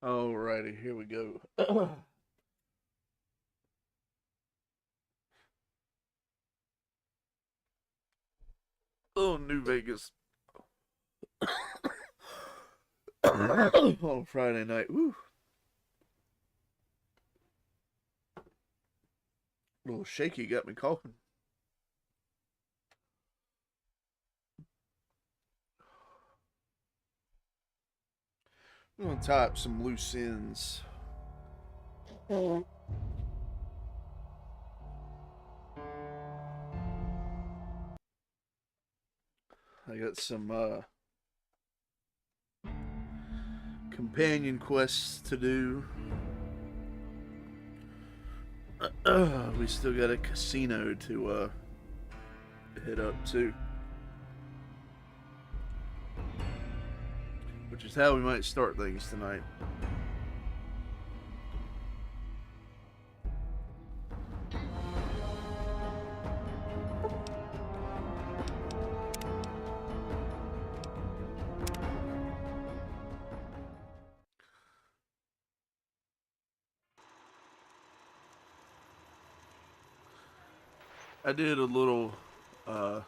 Alrighty, here we go. Oh, New Vegas on Friday night. Woo. A little shaky, got me coughing. I'm gonna tie up some loose ends. I got some companion quests to do. We still got a casino to hit up to, which is how we might start things tonight. I did a little uh,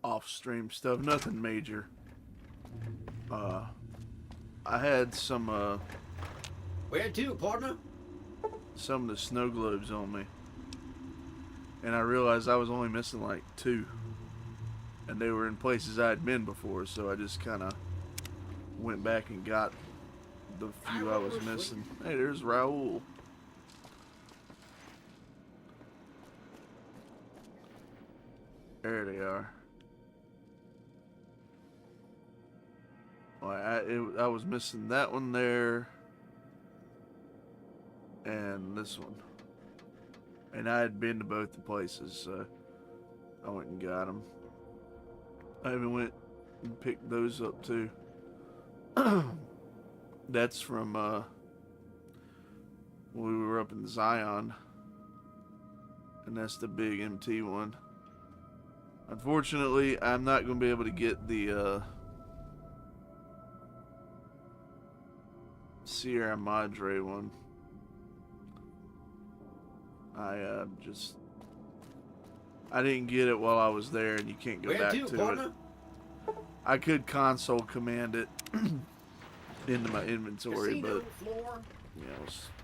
off-stream stuff, nothing major. Uh, I had Where to, partner? some of the snow globes on me, and I realized I was only missing like two, and they were in places I had been before. So I just kind of went back and got the few I was missing. Hey, there's Raul. There they are. I was missing that one there, and this one. And I had been to both the places, so I went and got them. I even went and picked those up too. That's from when we were up in Zion, and that's the big MT one. Unfortunately, I'm not going to be able to get the Sierra Madre one. I didn't get it while I was there, and you can't go back to partner? it. I could console command it into my inventory, Casino but floor.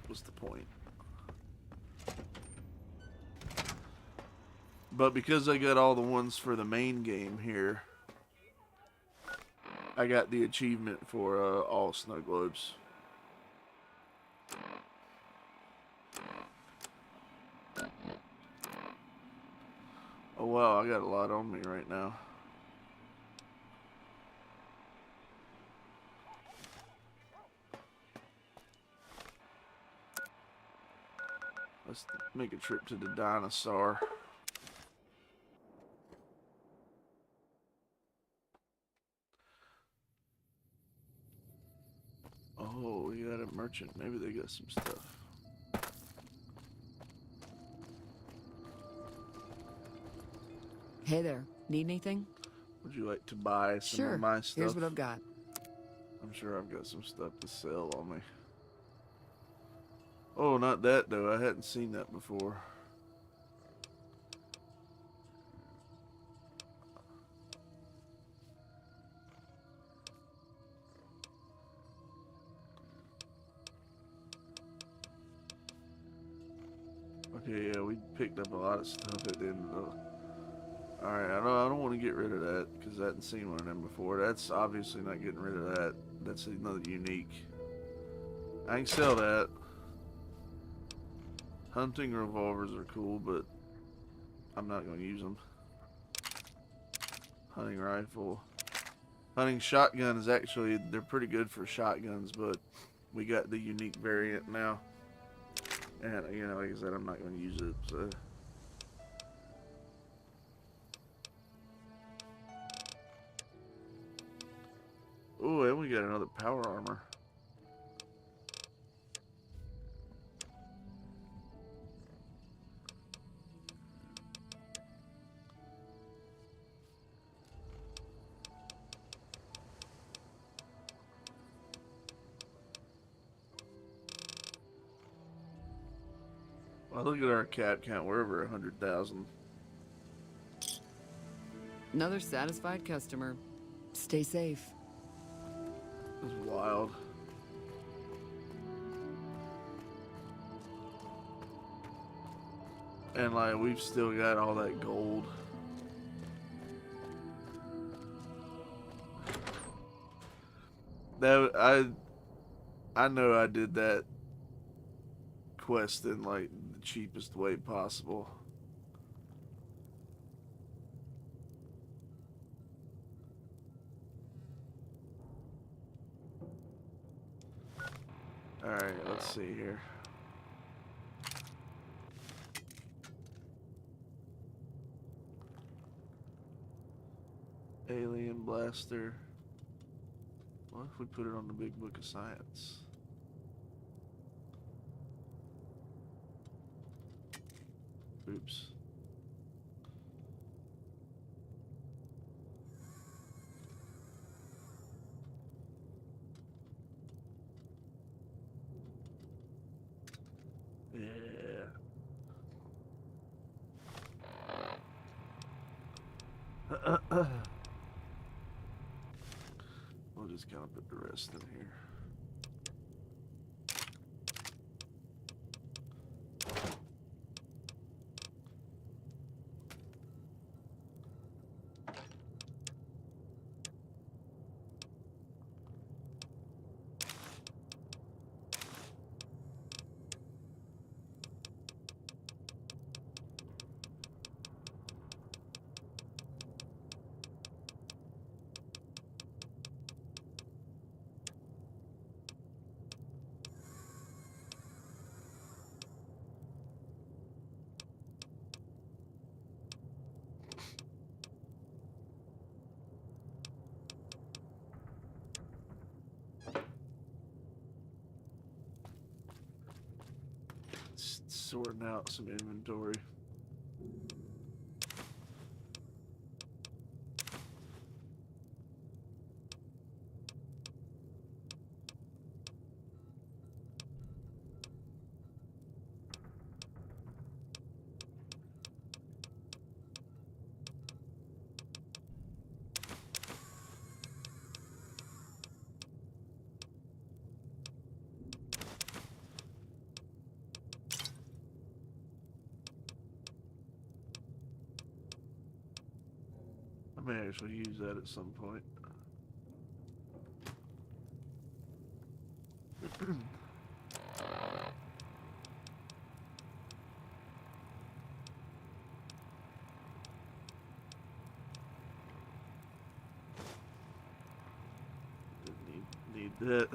what's the point? But because I got all the ones for the main game here, I got the achievement for all snow globes. Oh wow, I got a lot on me right now. Let's make a trip to the dinosaur. Oh, we got a merchant. Maybe they got some stuff. Hey there, need anything? Would you like to buy some Sure, of my stuff? here's what I've got. I'm sure I've got some stuff to sell on me. Oh, not that though. I hadn't seen that before. Okay, yeah, we picked up a lot of stuff at the end of the... Alright, I don't want to get rid of that, because I hadn't seen one of them before. That's obviously not getting rid of that. That's another unique. I can sell that. Hunting revolvers are cool, but I'm not going to use them. Hunting rifle. Hunting shotgun is actually, they're pretty good for shotguns, but we got the unique variant now. And, like I said, I'm not going to use it, so... Oh, and we got another power armor. Well, look at our cap count. We're over 100,000. Another satisfied customer. Stay safe. This is wild. And like we've still got all that gold. That I know I did that quest in like the cheapest way possible. Alright, let's see here. Alien blaster. What if we put it on the big book of science? Oops. Yeah. We'll just kind of put the rest in here. Sorting out some inventory. I may actually use that at some point. Didn't need that.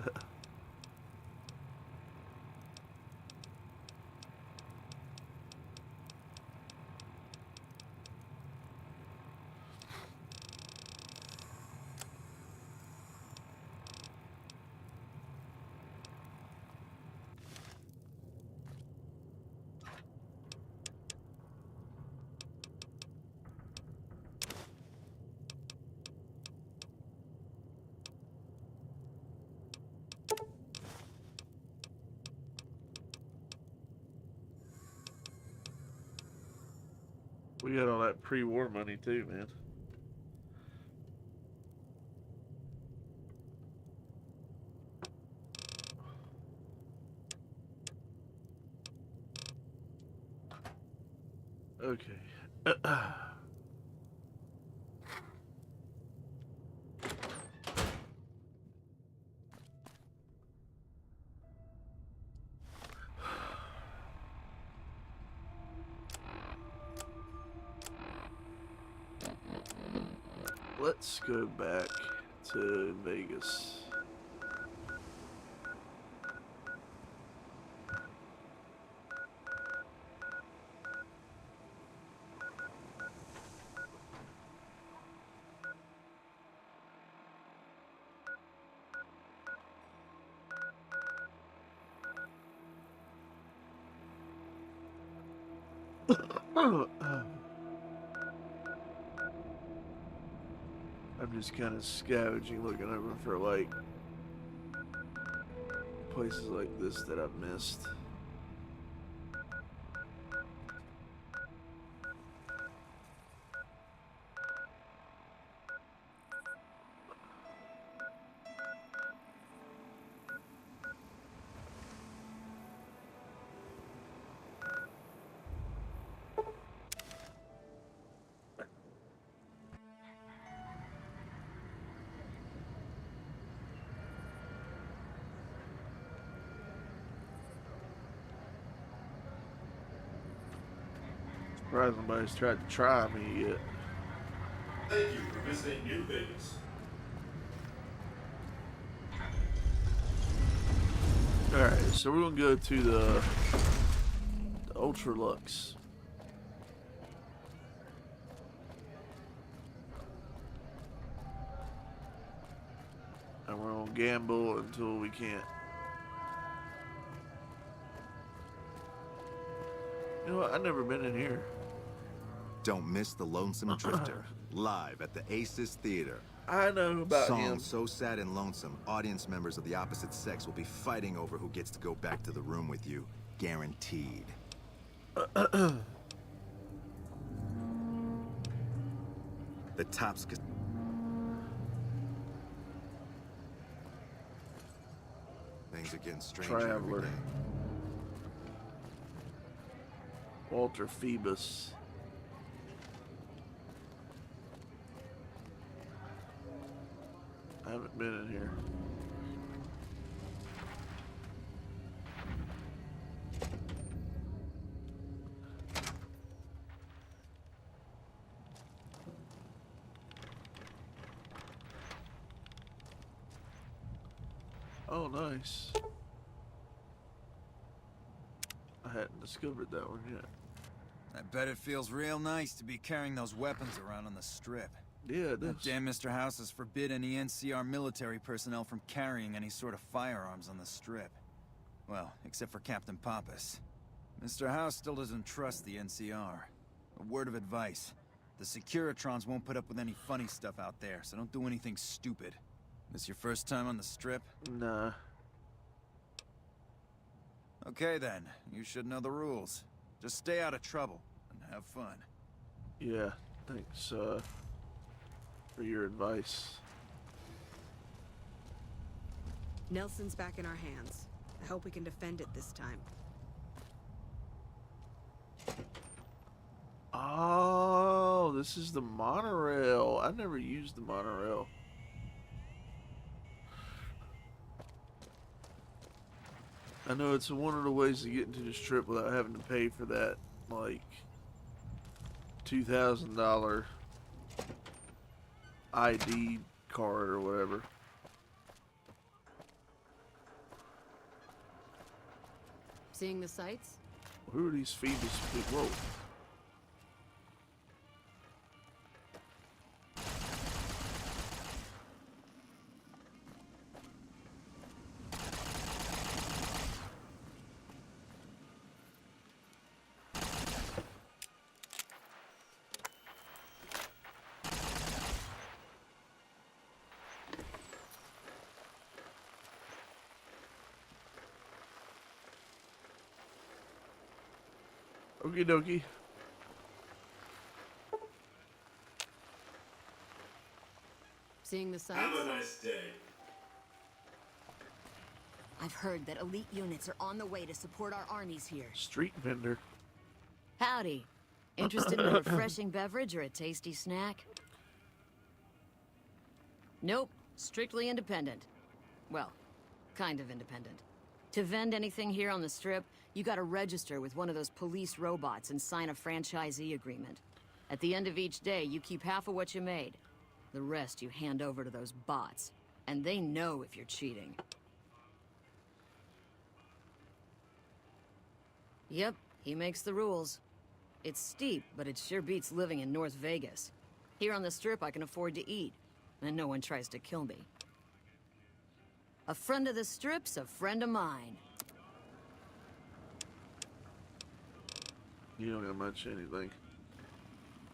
We got all that pre-war money too, man. Okay. Let's go back to Vegas. I'm just kind of scavenging, looking over for like places like this that I've missed. Surprised nobody's tried to try me yet. Thank you for visiting New Vegas. Alright, so we're gonna go to the Ultra Lux. And we're gonna gamble until we can't. You know what? I've never been in here. Don't miss The Lonesome Drifter, live at the Aces Theater. I know about Song him. so sad and lonesome, audience members of the opposite sex will be fighting over who gets to go back to the room with you. Guaranteed. The Tops... Things are getting stranger every Traveler. day. Walter Phoebus. I haven't been in here. Oh, nice. I hadn't discovered that one yet. I bet it feels real nice to be carrying those weapons around on the strip. Yeah, it That does. damn Mr. House has forbid any NCR military personnel from carrying any sort of firearms on the strip. Well, except for Captain Pappas. Mr. House still doesn't trust the NCR. A word of advice. The Securitrons won't put up with any funny stuff out there, so don't do anything stupid. This your first time on the strip? Nah. Okay then, you should know the rules. Just stay out of trouble, and have fun. Yeah, thanks for your advice. Nelson's back in our hands. I hope we can defend it this time. Oh, this is the monorail. I never used the monorail. I know it's one of the ways to get into this trip without having to pay for that, like, $2,000 ID card or whatever. Seeing the sights? Who are these Phoebus people? Whoa. Okie dokie. Seeing the sights? Have a nice day. I've heard that elite units are on the way to support our armies here. Street vendor. Howdy. Interested in a refreshing beverage or a tasty snack? Nope. Strictly independent. Well, kind of independent. To vend anything here on the Strip, you gotta register with one of those police robots and sign a franchisee agreement. At the end of each day, you keep half of what you made. The rest you hand over to those bots. And they know if you're cheating. Yep, he makes the rules. It's steep, but it sure beats living in North Vegas. Here on the Strip, I can afford to eat, and no one tries to kill me. A friend of the Strip's a friend of mine. You don't got much anything.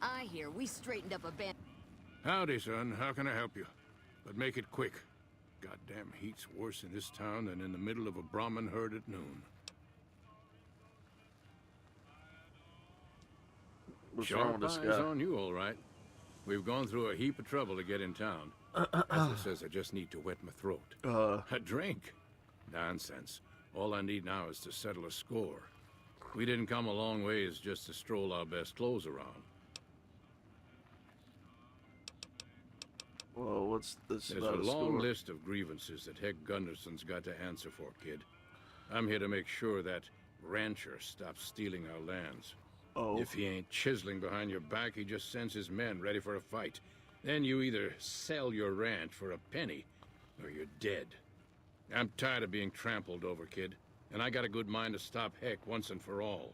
I hear we straightened up a band. Howdy, son. How can I help you? But make it quick. Goddamn heat's worse in this town than in the middle of a Brahmin herd at noon. What's wrong Sharp with this eyes guy? on you, all right. We've gone through a heap of trouble to get in town. Ezra says I just need to wet my throat. A drink? Nonsense. All I need now is to settle a score. We didn't come a long ways just to stroll our best clothes around. Well, what's this There's about a a long score? list of grievances that Heck Gunderson's got to answer for, kid. I'm here to make sure that rancher stops stealing our lands. Oh. If he ain't chiseling behind your back, he just sends his men ready for a fight. Then you either sell your ranch for a penny, or you're dead. I'm tired of being trampled over, kid. And I got a good mind to stop Heck once and for all.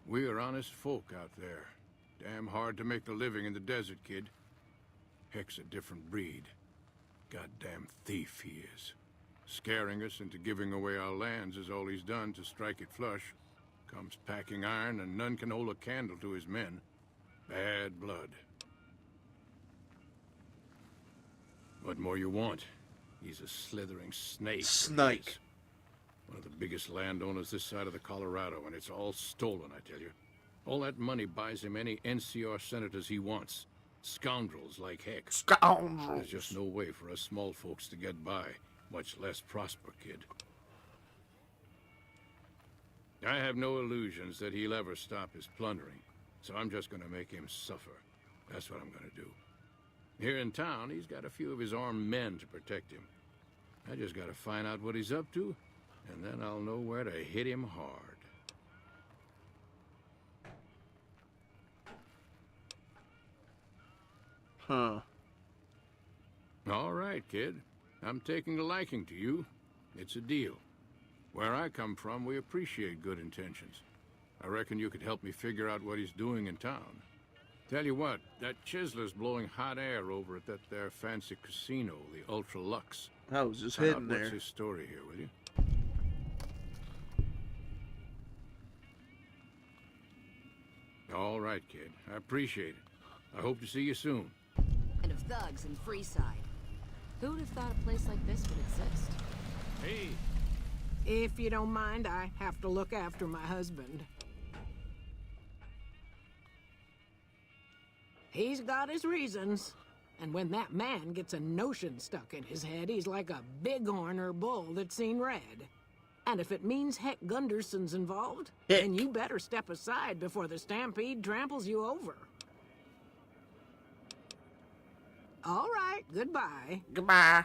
We are honest folk out there. Damn hard to make a living in the desert, kid. Heck's a different breed. Goddamn thief he is. Scaring us into giving away our lands is all he's done to strike it flush. Comes packing iron, and none can hold a candle to his men. Bad blood. What more you want? He's a slithering snake. Snake. One of the biggest landowners this side of the Colorado, and it's all stolen, I tell you. All that money buys him any NCR senators he wants. Scoundrels like Heck. Scoundrels. There's just no way for us small folks to get by, much less prosper, kid. I have no illusions that he'll ever stop his plundering, so I'm just gonna make him suffer. That's what I'm gonna do. Here in town, he's got a few of his armed men to protect him. I just gotta find out what he's up to, and then I'll know where to hit him hard. Huh. All right, kid. I'm taking a liking to you. It's a deal. Where I come from, we appreciate good intentions. I reckon you could help me figure out what he's doing in town. Tell you what, that chiseler's blowing hot air over at that there fancy casino, the Ultra Lux. I was just Find out heading there. What's his story here, will you? All right, kid. I appreciate it. I hope to see you soon. And of thugs in Freeside. Who'd have thought a place like this would exist? Hey! If you don't mind, I have to look after my husband. He's got his reasons. And when that man gets a notion stuck in his head, he's like a bighorn or bull that's seen red. And if it means Heck Gunderson's involved, then you better step aside before the stampede tramples you over. All right, goodbye. Goodbye.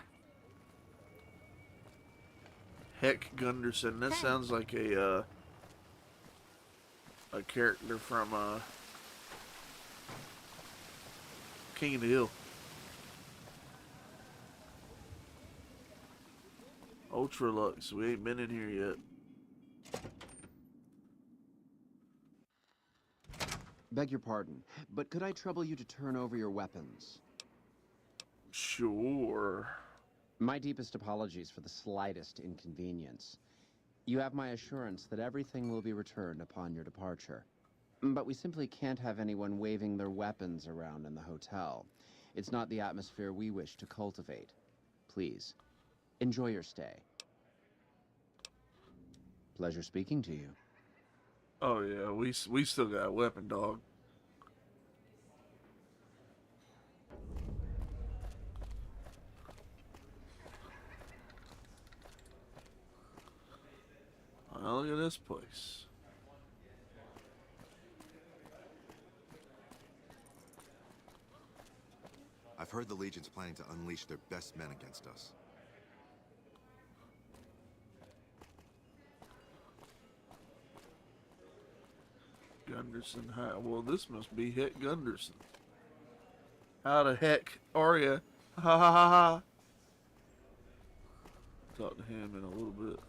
Heck Gunderson. That sounds like a character from King of the Hill. Ultra Lux. We ain't been in here yet. Beg your pardon, but could I trouble you to turn over your weapons? Sure. My deepest apologies for the slightest inconvenience. You have my assurance that everything will be returned upon your departure. But we simply can't have anyone waving their weapons around in the hotel. It's not the atmosphere we wish to cultivate. Please, enjoy your stay. Pleasure speaking to you. Oh yeah, we still got a weapon, dog. Oh, look at this place. I've heard the Legion's planning to unleash their best men against us. Gunderson High. Well, this must be Heck Gunderson. How the heck are ya? Ha ha ha ha. Talk to him in a little bit.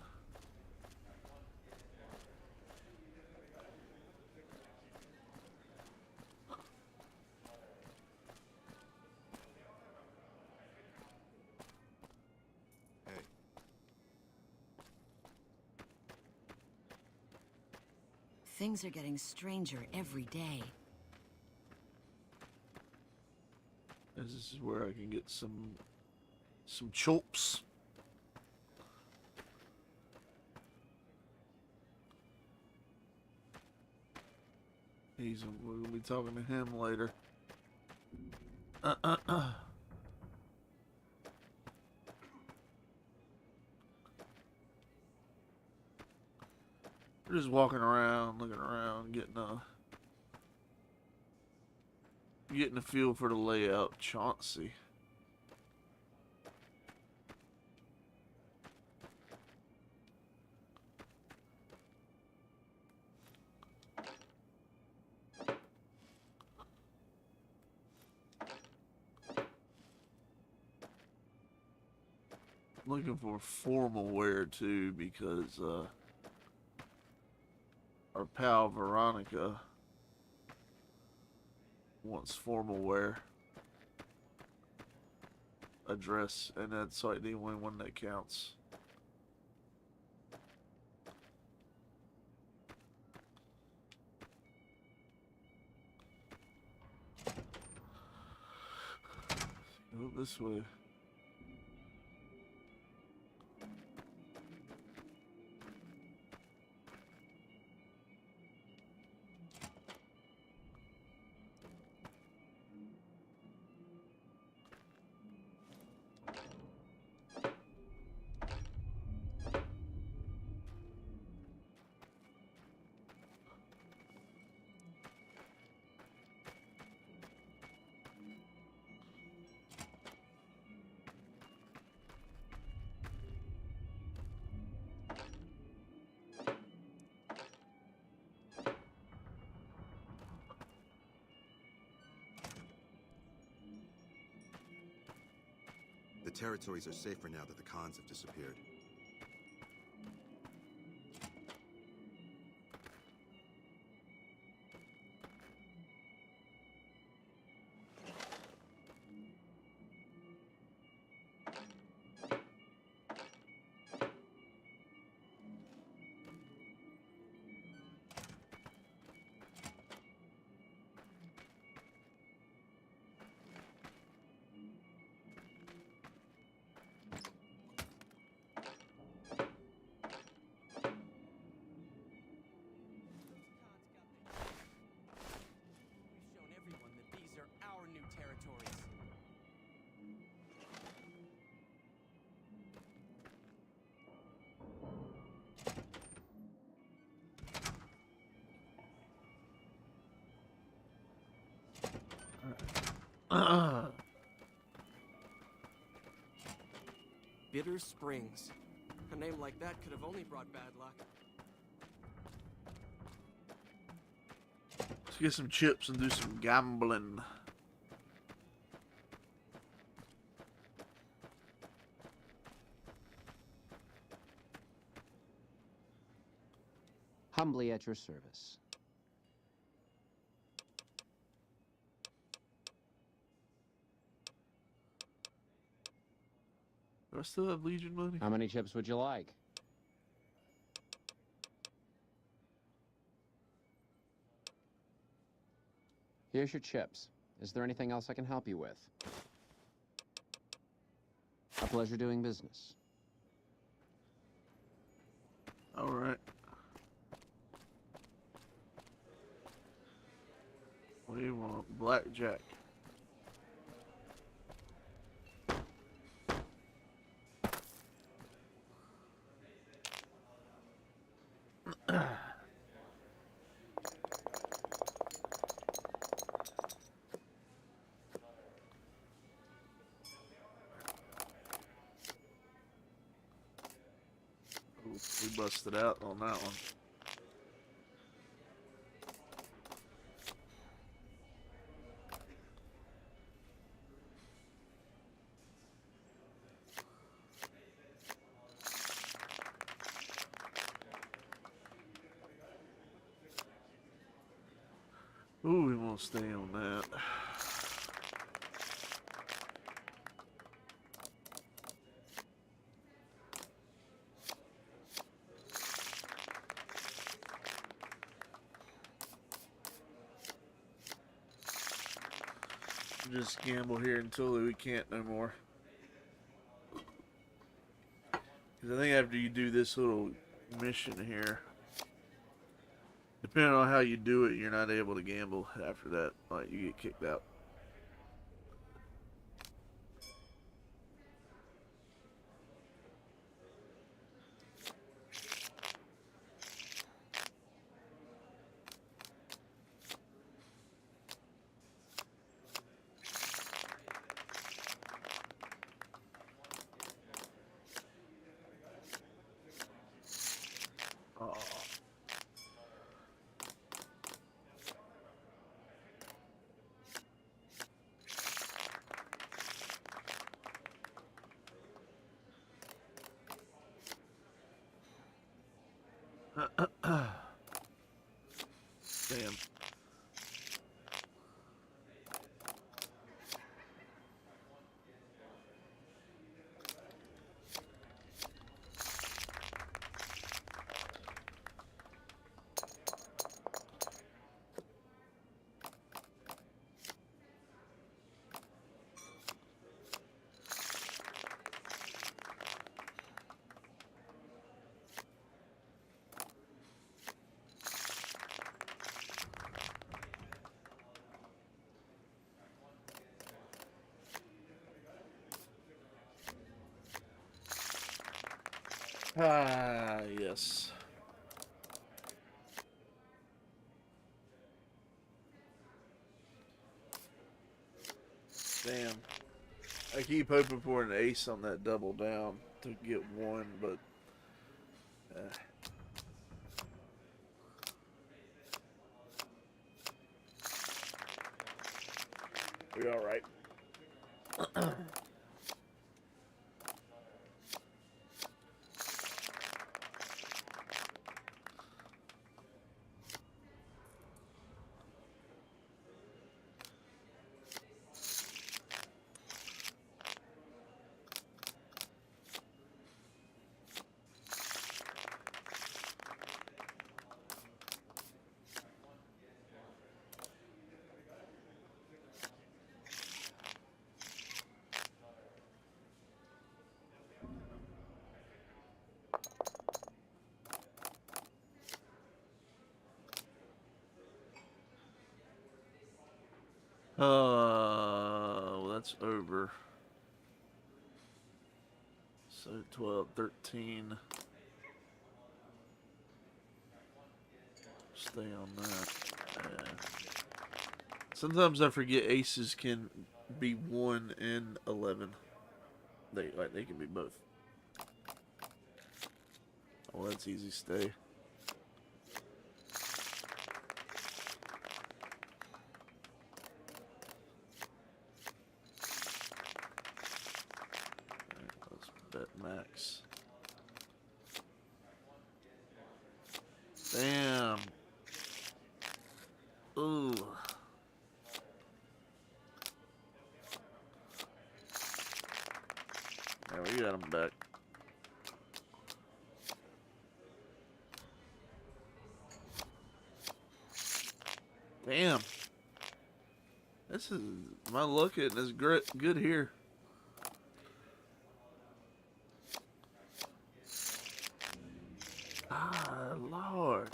Things are getting stranger every day. This is where I can get some chops. We're gonna be talking to him later. We're just walking around, looking around, getting a feel for the layout. Chauncey. Looking for formal wear too, because our pal Veronica wants formal wear. A dress, and that's like the only one that counts. Go this way. The territories are safer now that the cons have disappeared. Bitter Springs. A name like that could have only brought bad luck. Let's get some chips and do some gambling. Humbly at your service. Do I still have Legion money? How many chips would you like? Here's your chips. Is there anything else I can help you with? A pleasure doing business. All right. What do you want? Blackjack. We busted out on that one. Ooh, we won't stay on that. Just gamble here until we can't no more. Because I think after you do this little mission here, depending on how you do it, you're not able to gamble after that. Like, you get kicked out. Damn. Ah, yes. Damn. I keep hoping for an ace on that double down to get one, but... we're alright. Well, that's over. So 12, 13. Stay on that. Sometimes I forget aces can be 1 and 11. They can be both. Oh, that's easy. Stay. Bet max. Damn. Ooh. Yeah, we got him back. Damn. This is my luck is good here. Ah, Lord.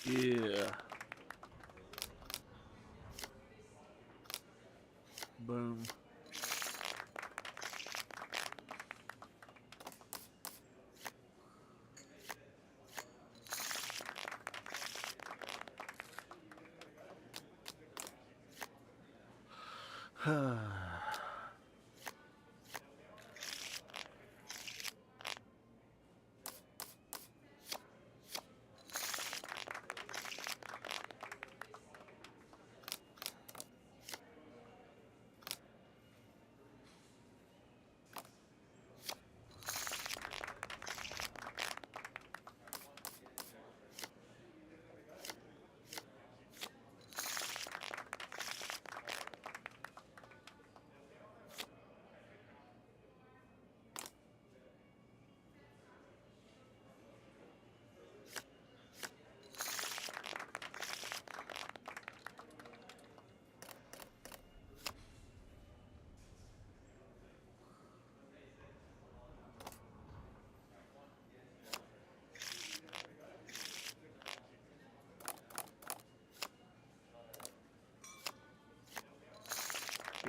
Yeah. Boom.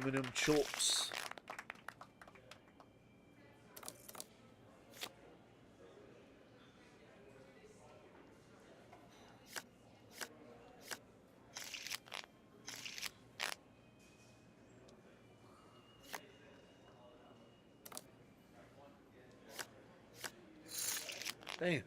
Give me them chops. Damn.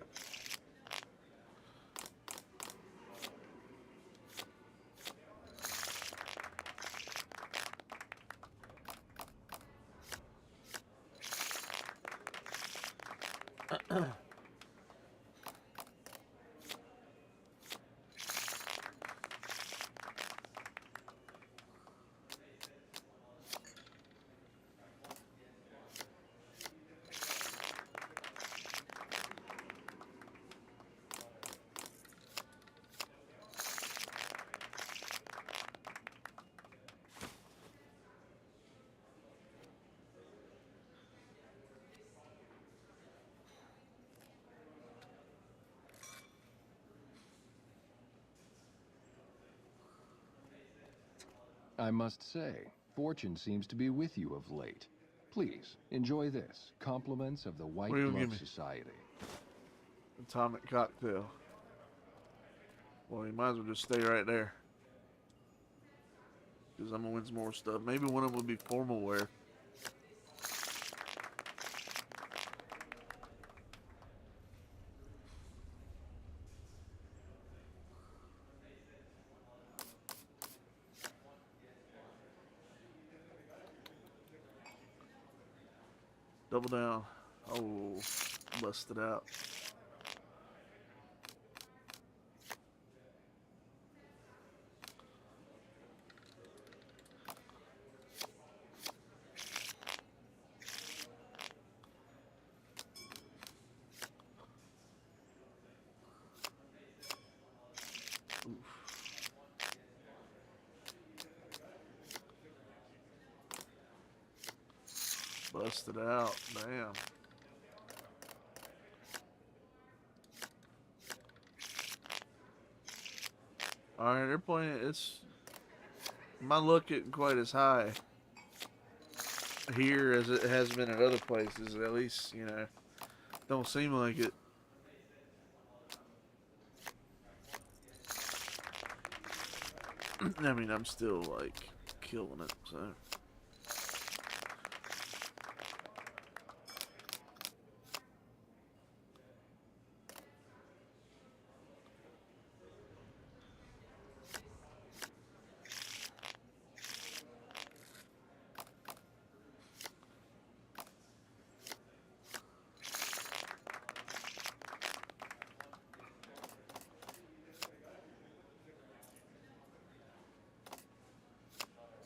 I must say, fortune seems to be with you of late. Please, enjoy this. Compliments of the White What are you gonna Glove give me? Society. Atomic cocktail. Well, you might as well just stay right there. Because I'm gonna win some more stuff. Maybe one of them would be formal wear. Double down. Oh, busted out. Busted out. Damn. Alright, they're playing. It's. My luck isn't quite as high here as it has been at other places. At least, you know, don't seem like it. I mean, I'm still, like, killing it, so.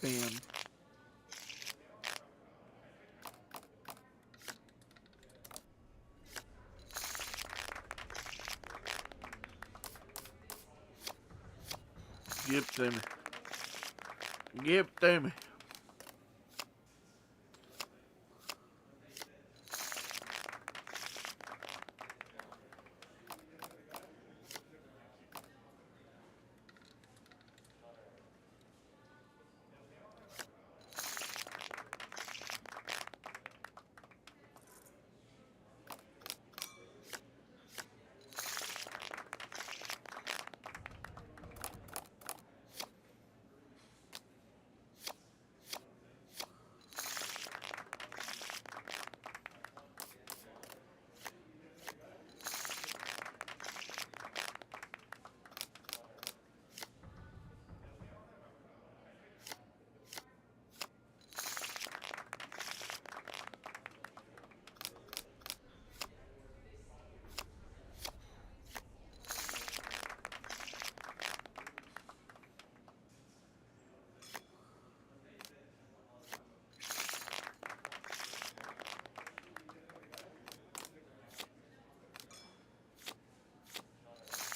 Bam. Give it to me. Give it to me.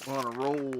We're on a roll.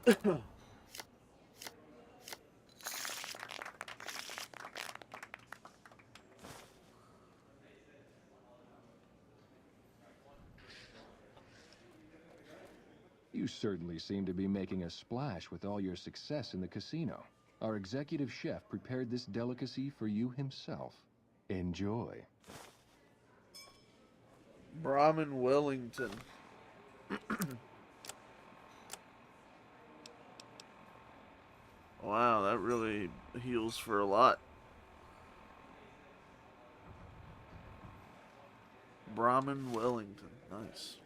You certainly seem to be making a splash with all your success in the casino. Our executive chef prepared this delicacy for you himself. Enjoy. Brahmin Wellington. Wow, that really heals for a lot. Brahmin Wellington. Nice.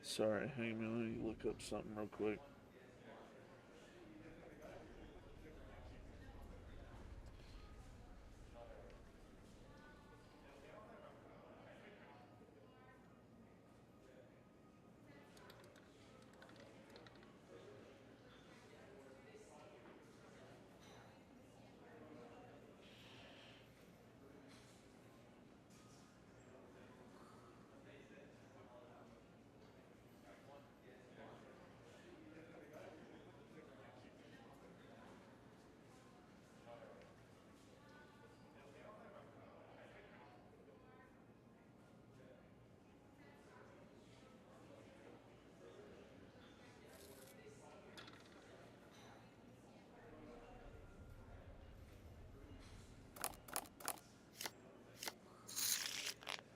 Sorry, hang on, let me look up something real quick.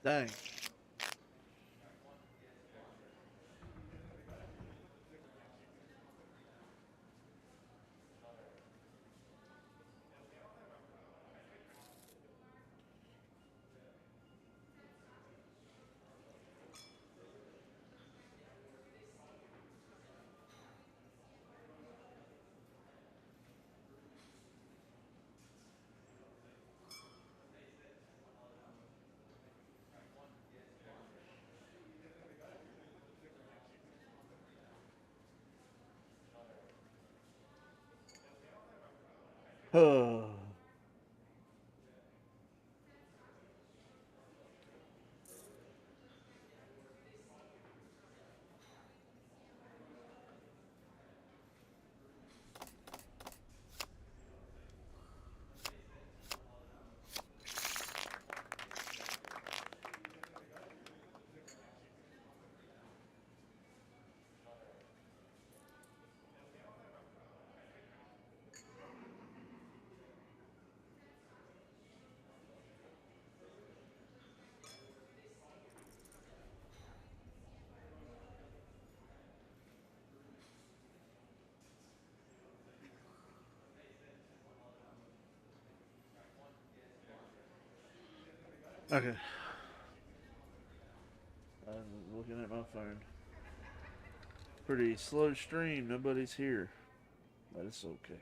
Dang. Okay. I'm looking at my phone. Pretty slow stream. Nobody's here. But it's okay.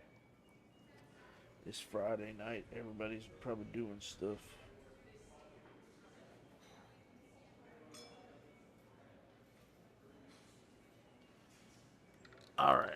It's Friday night. Everybody's probably doing stuff. All right.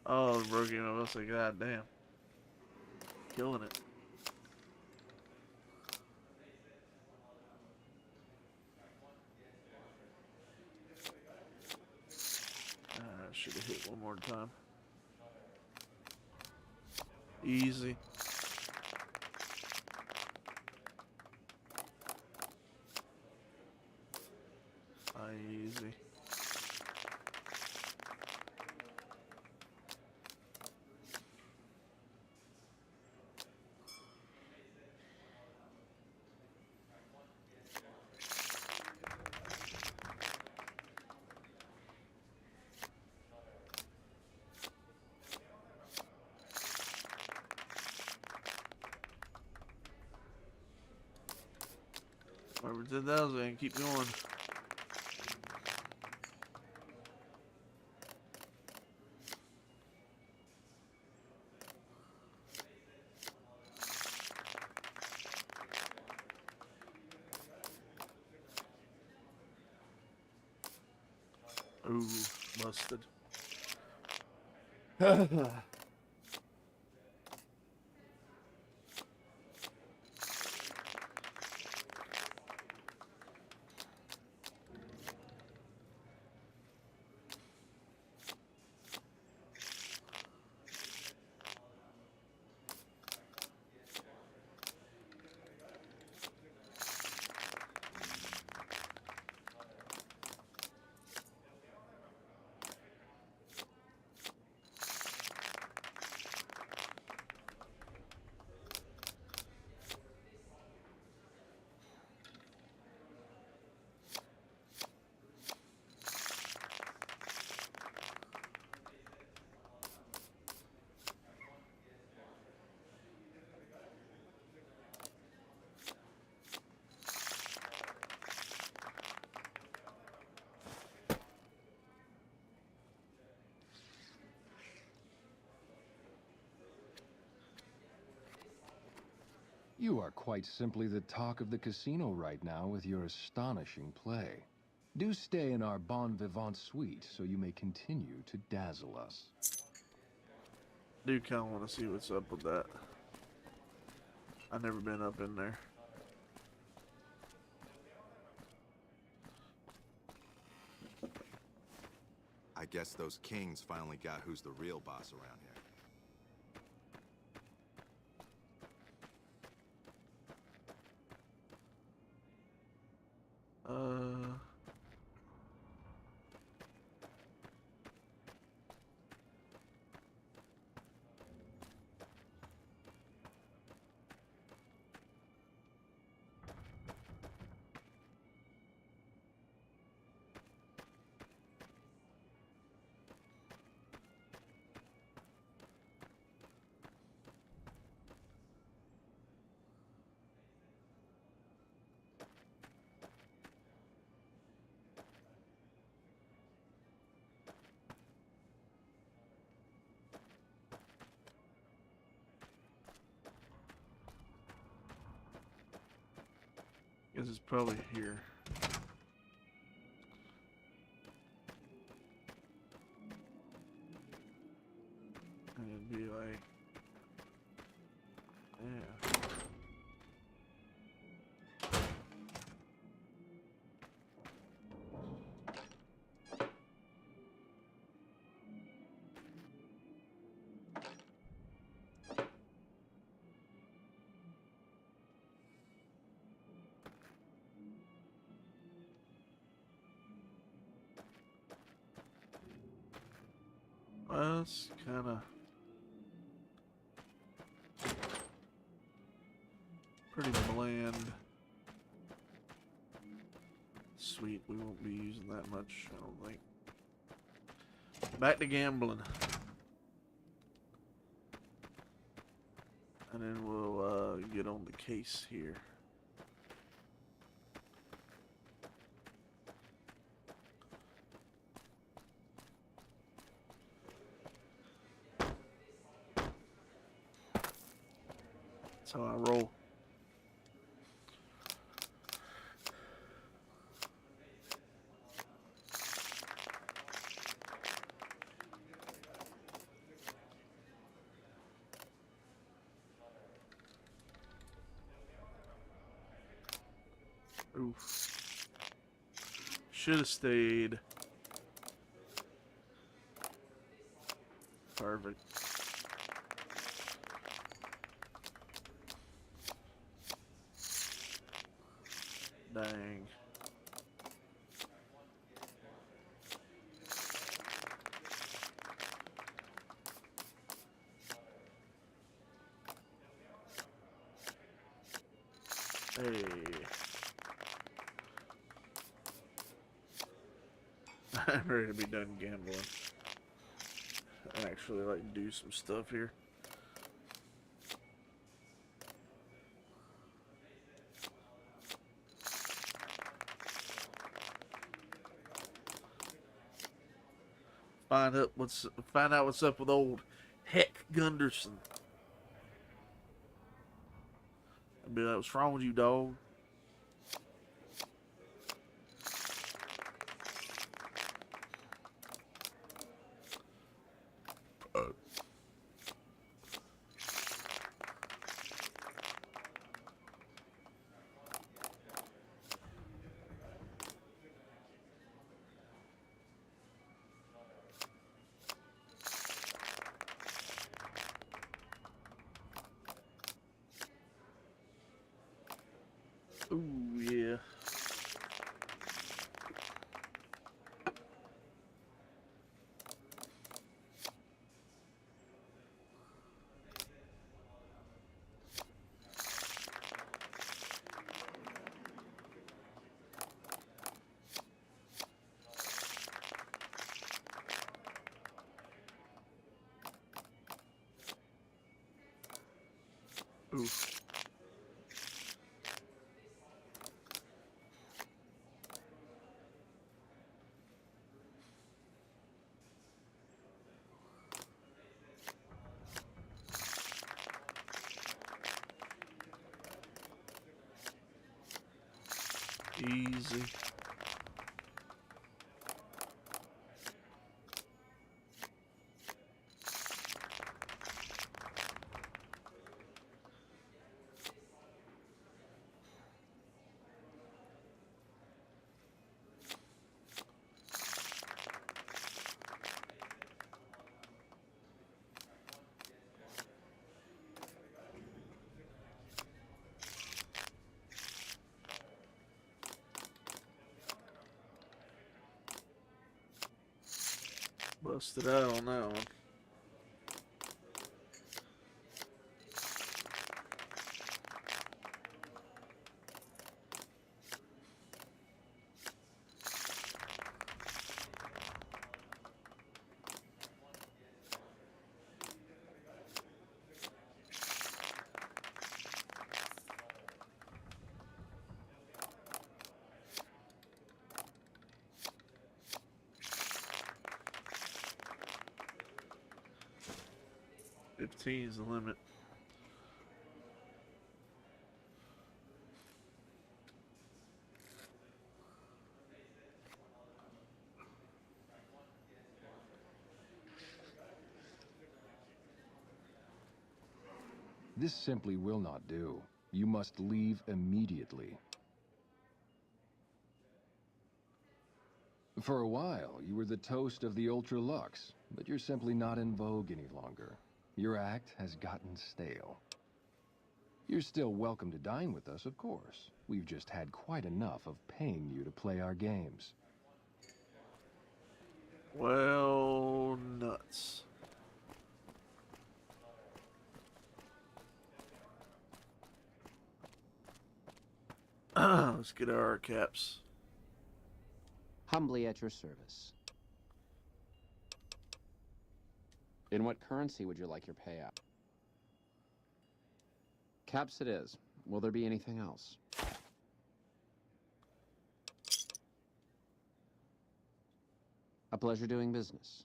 Oh, broken. I was like, God damn. Killing it. Should have hit one more time. Easy. Easy. Over 10,000, keep going. Ooh, busted. You are quite simply the talk of the casino right now with your astonishing play. Do stay in our bon vivant suite so you may continue to dazzle us. Do kind of want to see what's up with that. I've never been up in there. I guess those kings finally got who's the real boss around here. Guess it's probably here. And it'd be like, yeah. Well, it's kind of pretty bland. Sweet, we won't be using that much, I don't think. Back to gambling. And then we'll get on the case here. That's how I roll. Oof. Should have stayed. Perfect. Dang. Hey. I'm ready to be done gambling. I actually like to do some stuff here. Find out what's up with old Heck Gunderson. I'd be like, what's wrong with you, dog? Ooh, yeah. Ooh. Easy. Busted out on that one. $15 is the limit. This simply will not do. You must leave immediately. For a while, you were the toast of the Ultra Lux, but you're simply not in vogue any longer. Your act has gotten stale. You're still welcome to dine with us, of course. We've just had quite enough of paying you to play our games. Well, nuts. Let's get our caps. Humbly at your service. In what currency would you like your payout? Caps it is. Will there be anything else? A pleasure doing business.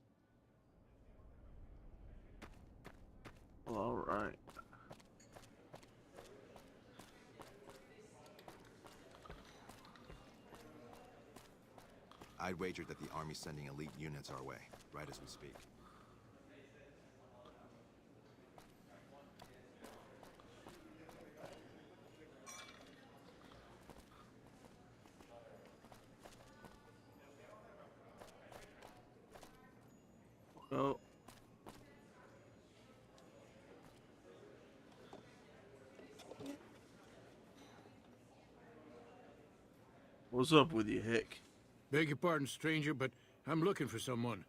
All right. I'd wager that the Army's sending elite units our way, right as we speak. Oh. What's up with you, Hick? Beg your pardon, stranger, but I'm looking for someone.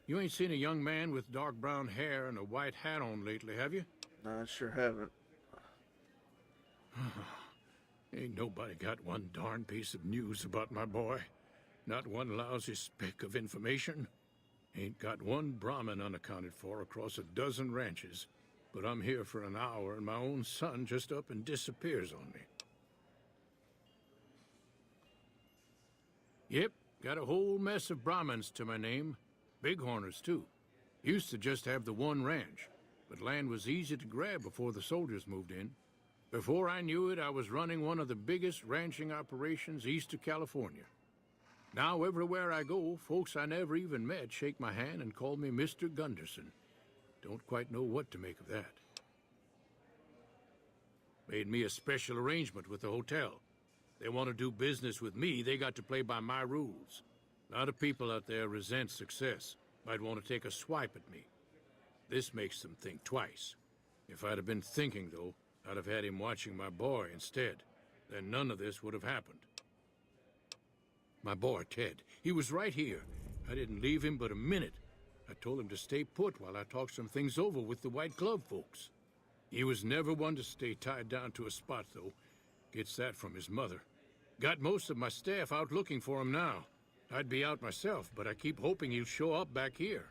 You ain't seen a young man with dark brown hair and a white hat on lately, have you? No, I sure haven't. Ain't nobody got one darn piece of news about my boy. Not one lousy speck of information. Ain't got one Brahmin unaccounted for across a dozen ranches. But I'm here for an hour and my own son just up and disappears on me. Yep, got a whole mess of Brahmins to my name. Bighorners, too. Used to just have the one ranch, but land was easy to grab before the soldiers moved in. Before I knew it, I was running one of the biggest ranching operations east of California. Now, everywhere I go, folks I never even met shake my hand and call me Mr. Gunderson. Don't quite know what to make of that. Made me a special arrangement with the hotel. They want to do business with me, they got to play by my rules. A lot of people out there resent success. Might want to take a swipe at me. This makes them think twice. If I'd have been thinking, though, I'd have had him watching my boy instead. Then none of this would have happened. My boy, Ted, he was right here. I didn't leave him but a minute. I told him to stay put while I talked some things over with the White Glove folks. He was never one to stay tied down to a spot, though. Gets that from his mother. Got most of my staff out looking for him now. I'd be out myself, but I keep hoping he'll show up back here.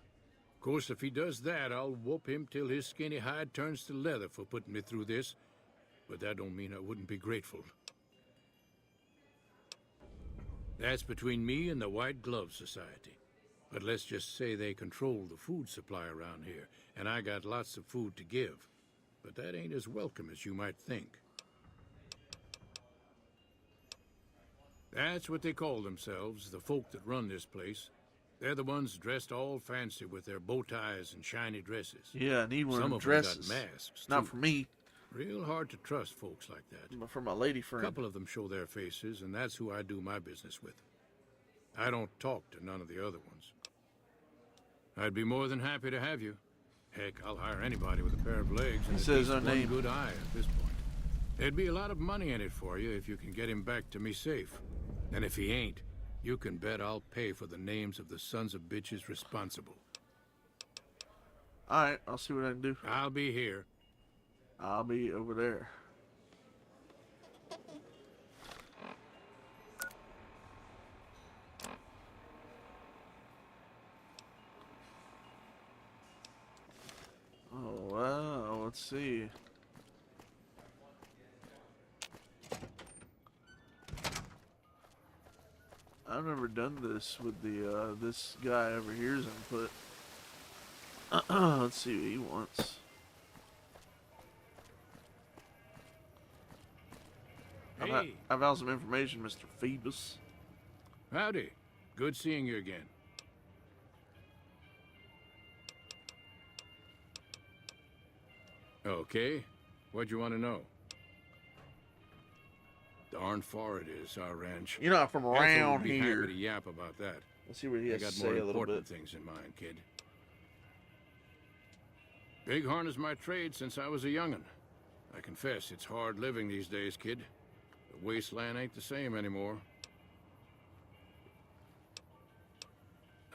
Of course, if he does that, I'll whoop him till his skinny hide turns to leather for putting me through this. But that don't mean I wouldn't be grateful. That's between me and the White Glove Society. But let's just say they control the food supply around here, and I got lots of food to give. But that ain't as welcome as you might think. That's what they call themselves, the folk that run this place. They're the ones dressed all fancy with their bow ties and shiny dresses. Yeah, I need one Some of them of dresses. them got masks, Not too. for me, Real hard to trust folks like that. but for my lady A friend. couple of them show their faces, and that's who I do my business with. I don't talk to none of the other ones. I'd be more than happy to have you. Heck, I'll hire anybody with a pair of legs and He at says least our one name. good eye at this point. There'd be a lot of money in it for you if you can get him back to me safe. And if he ain't, you can bet I'll pay for the names of the sons of bitches responsible. Alright, I'll see what I can do. I'll be here. I'll be over there. Oh, wow. Let's see. I've never done this with the, this guy over here's input. Let's see what he wants. Hey, I've found some information, Mr. Phoebus. howdy. Good seeing you again. Okay, what'd you want to know? Darn far it is, our ranch. You're not from Ethel would around be here. happy to yap about that. Let's see what he I has got to more say a little important bit. things in mind, kid. Bighorn is my trade since I was a young'un. I confess, it's hard living these days, kid. The wasteland ain't the same anymore.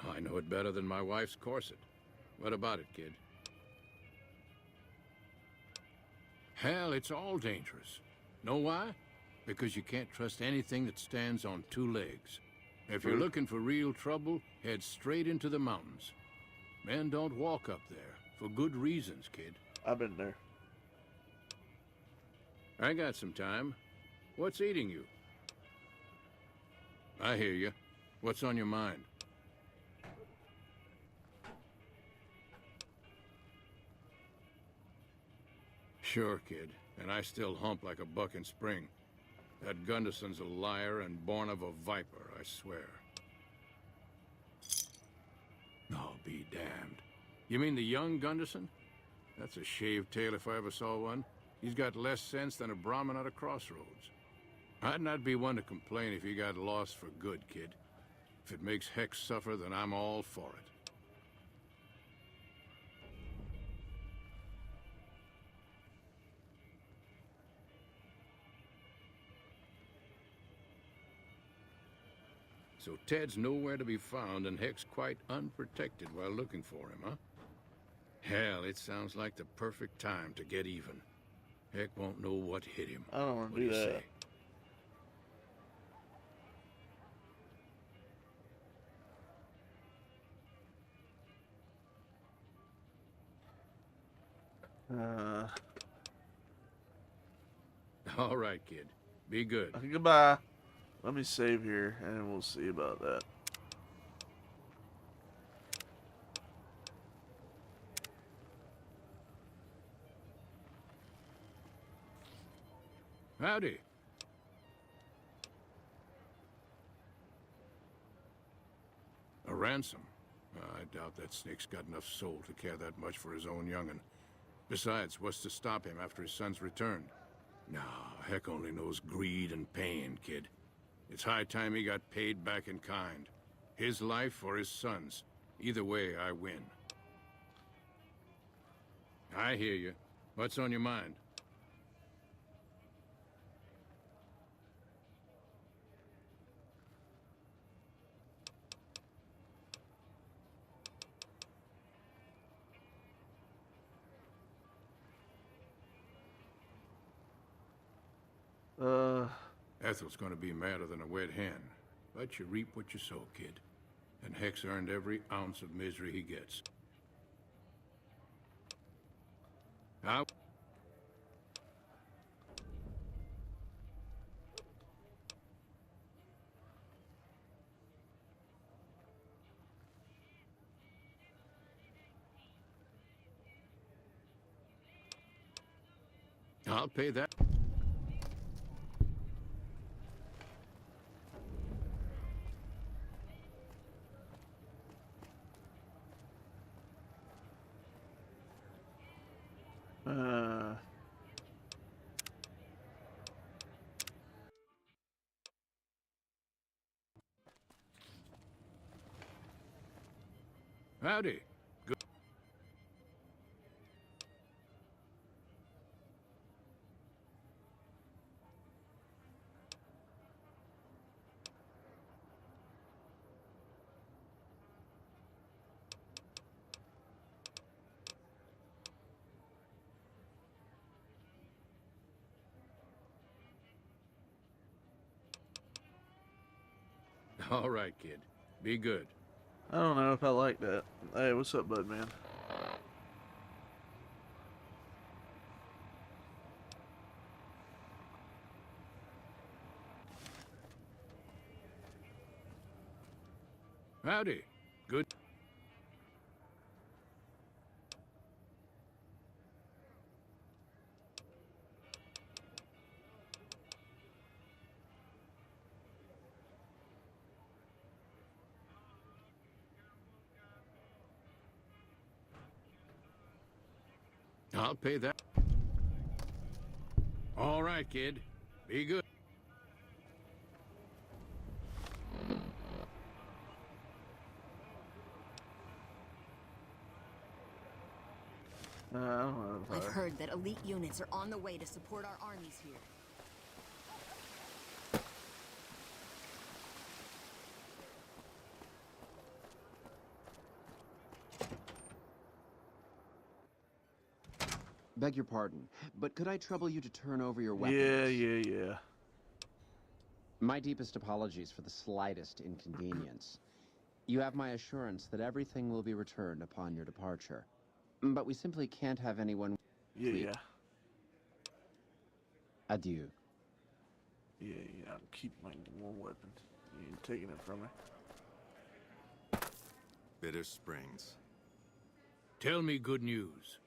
I know it better than my wife's corset. What about it, kid? Hell, it's all dangerous. Know why? Because you can't trust anything that stands on two legs. If you're looking for real trouble, head straight into the mountains. Men don't walk up there, for good reasons, kid. I've been there. I got some time. What's eating you? I hear you. What's on your mind? Sure, kid. And I still hump like a buck in spring. That Gunderson's a liar and born of a viper, I swear. Oh, be damned. You mean the young Gunderson? That's a shaved tail if I ever saw one. He's got less sense than a Brahmin at a crossroads. I'd not be one to complain if he got lost for good, kid. If it makes Hex suffer, then I'm all for it. So Ted's nowhere to be found, and Heck's quite unprotected while looking for him, huh? Hell, it sounds like the perfect time to get even. Heck won't know what hit him. I don't want What to do you that. say? All right, kid. Be good. Okay, goodbye. Let me save here, and we'll see about that. Howdy. A ransom? I doubt that snake's got enough soul to care that much for his own young'un. Besides, what's to stop him after his son's returned? No, Heck only knows greed and pain, kid. It's high time he got paid back in kind. His life or his son's. Either way, I win. I hear you. What's on your mind? Ethel's gonna be madder than a wet hen. But you reap what you sow, kid. And Heck's earned every ounce of misery he gets. How? I'll pay that. Howdy. Good. All right, kid. Be good. I don't know if I like that. Hey, what's up, bud, man? Howdy. Good. I'll pay that. All right, kid. Be good. I don't know if I've heard that elite units are on the way to support our armies here. Beg your pardon, but could I trouble you to turn over your weapons? Yeah. My deepest apologies for the slightest inconvenience. You have my assurance that everything will be returned upon your departure. But we simply can't have anyone... Yeah. Adieu. Yeah, I'm keeping my one weapon. You ain't taking it from me. Bitter Springs. Tell me good news.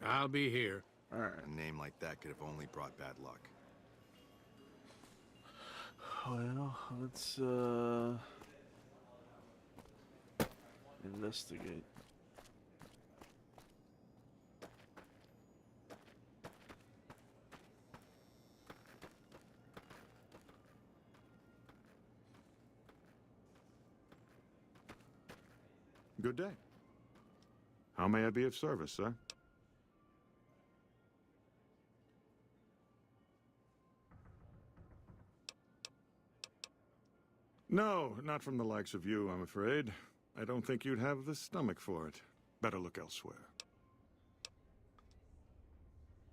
I'll be here. All right. A name like that could have only brought bad luck. Well, let's investigate. Good day. How may I be of service, sir? No, not from the likes of you, I'm afraid. I don't think you'd have the stomach for it. Better look elsewhere.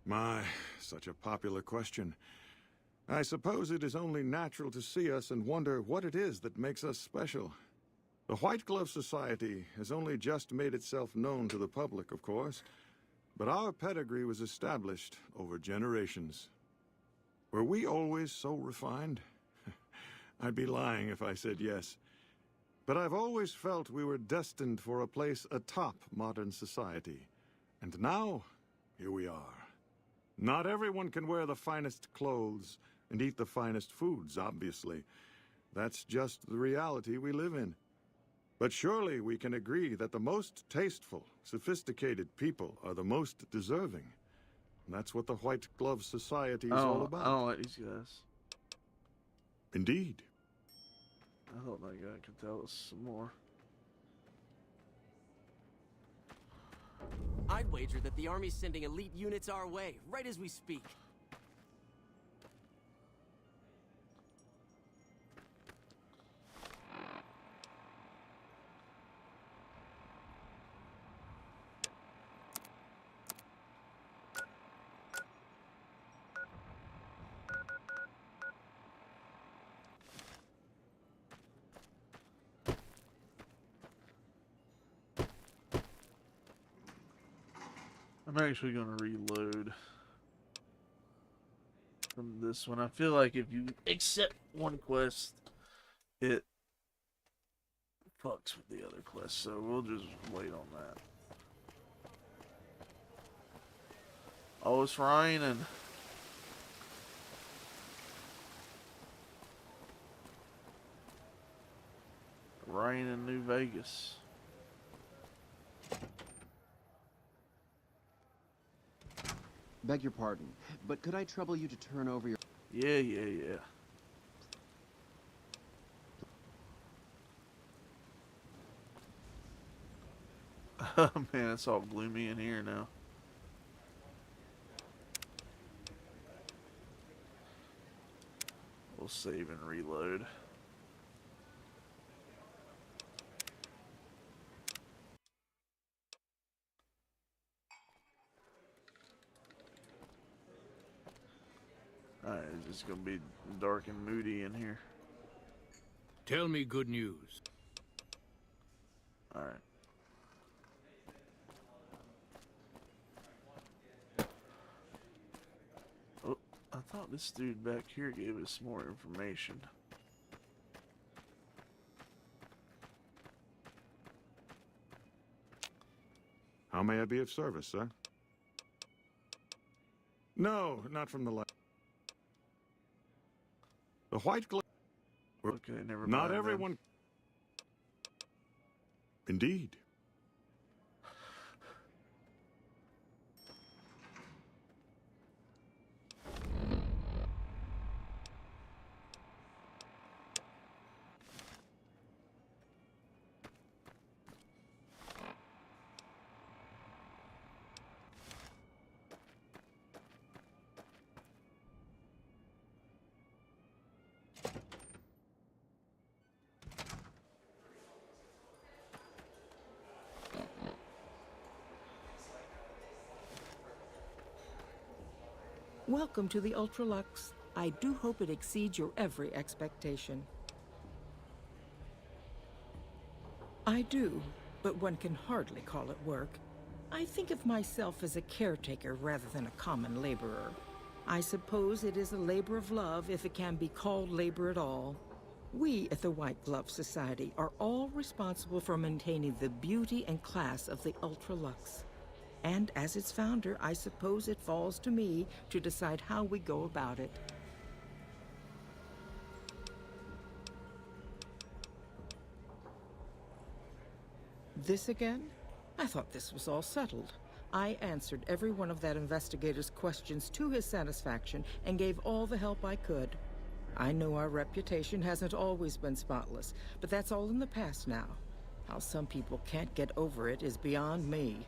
My, such a popular question. I suppose it is only natural to see us and wonder what it is that makes us special. The White Glove Society has only just made itself known to the public, of course, but our pedigree was established over generations. Were we always so refined? I'd be lying if I said yes. But I've always felt we were destined for a place atop modern society. And now, here we are. Not everyone can wear the finest clothes and eat the finest foods, obviously. That's just the reality we live in. But surely we can agree that the most tasteful, sophisticated people are the most deserving. And that's what the White Glove Society is all about. I don't like these guys. Indeed. I thought that guy could tell us some more. I'd wager that the Army's sending elite units our way, right as we speak. I'm actually going to reload from this one. I feel like if you accept one quest, it fucks with the other quest, so we'll just wait on that. Oh, it's raining. Rain in New Vegas. Beg your pardon, but could I trouble you to turn over your... Yeah. Oh man, it's all gloomy in here now. We'll save and reload. Alright, it's just gonna be dark and moody in here. Tell me good news. Alright. Oh, I thought this dude back here gave us more information. How may I be of service, sir? No, not from the light. The White Glove... Okay, never mind. Not everyone... Indeed. Welcome to the Ultralux. I do hope it exceeds your every expectation. I do, but one can hardly call it work. I think of myself as a caretaker rather than a common laborer. I suppose it is a labor of love if it can be called labor at all. We at the White Glove Society are all responsible for maintaining the beauty and class of the Ultralux. And as its founder, I suppose it falls to me to decide how we go about it. This again? I thought this was all settled. I answered every one of that investigator's questions to his satisfaction and gave all the help I could. I know our reputation hasn't always been spotless, but that's all in the past now. How some people can't get over it is beyond me.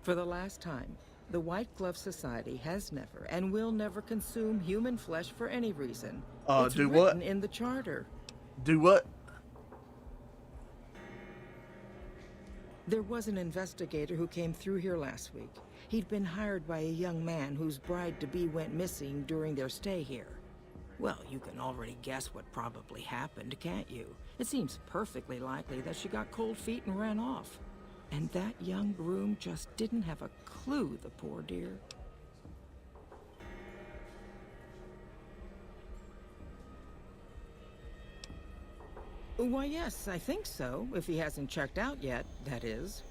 For the last time, the White Glove Society has never and will never consume human flesh for any reason. It's do written what? in the charter. Do what? There was an investigator who came through here last week. He'd been hired by a young man whose bride-to-be went missing during their stay here. Well, you can already guess what probably happened, can't you? It seems perfectly likely that she got cold feet and ran off. And that young groom just didn't have a clue, the poor dear. Why, yes, I think so, if he hasn't checked out yet, that is.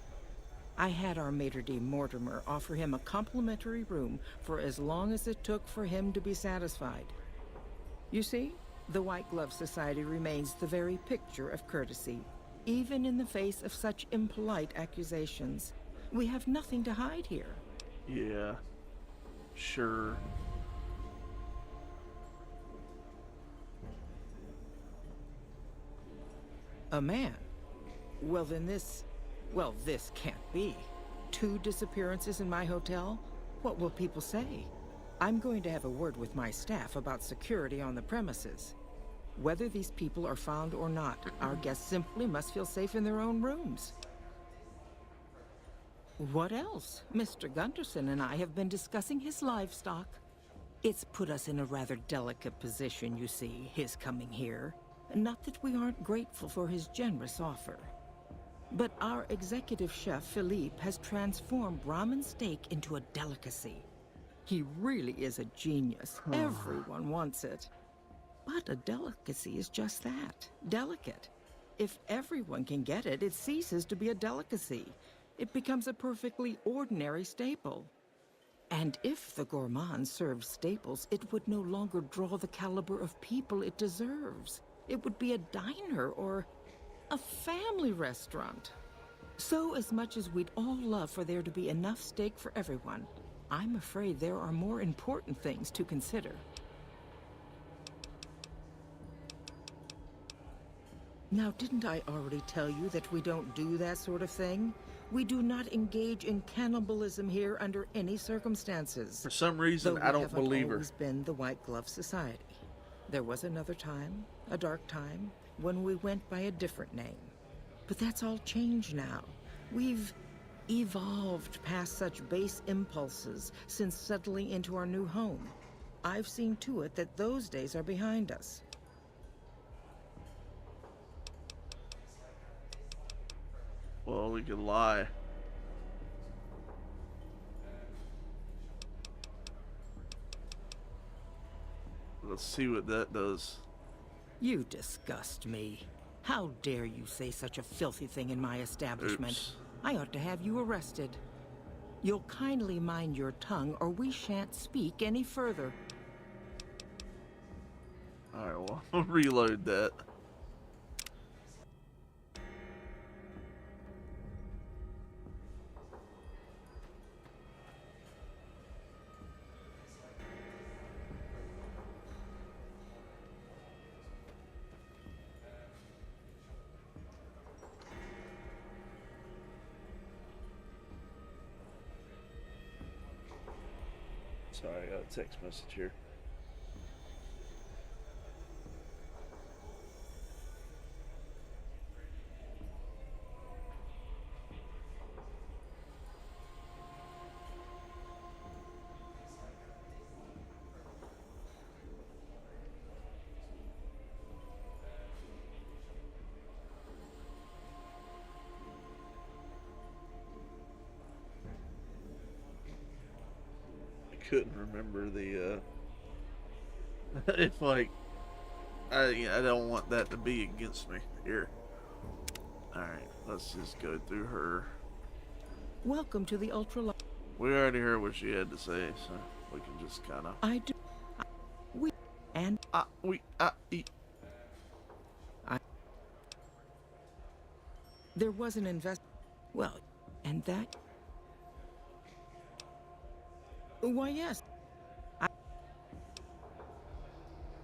I had our maitre d' Mortimer offer him a complimentary room for as long as it took for him to be satisfied. You see, the White Glove Society remains the very picture of courtesy, even in the face of such impolite accusations. We have nothing to hide here. Yeah, sure. A man? Well, then this can't be. 2 disappearances in my hotel? What will people say? I'm going to have a word with my staff about security on the premises. Whether these people are found or not, our guests simply must feel safe in their own rooms. What else? Mr. Gunderson and I have been discussing his livestock. It's put us in a rather delicate position, you see, his coming here. Not that we aren't grateful for his generous offer. But our executive chef, Philippe, has transformed Brahmin steak into a delicacy. He really is a genius. Everyone wants it. But a delicacy is just that, delicate. If everyone can get it, it ceases to be a delicacy. It becomes a perfectly ordinary staple. And if the gourmand served staples, it would no longer draw the caliber of people it deserves. It would be a diner or a family restaurant. So as much as we'd all love for there to be enough steak for everyone, I'm afraid there are more important things to consider. Now, didn't I already tell you that we don't do that sort of thing? We do not engage in cannibalism here under any circumstances. For some reason, I don't believe her. Always been the White Glove Society. There was another time, a dark time, when we went by a different name. But that's all changed now. We've evolved past such base impulses since settling into our new home. I've seen to it that those days are behind us. Well, we could lie. Let's see what that does. You disgust me. How dare you say such a filthy thing in my establishment? Oops. I ought to have you arrested. You'll kindly mind your tongue, or we shan't speak any further. Alright, well, I'll reload that. Sorry, I got a text message here. Couldn't remember the if like I don't want that to be against me here. Alright, let's just go through her. Welcome to the ultra. We already heard what she had to say, so we can just kind of. I do. We and there was an invest. Well, and that. Why, yes.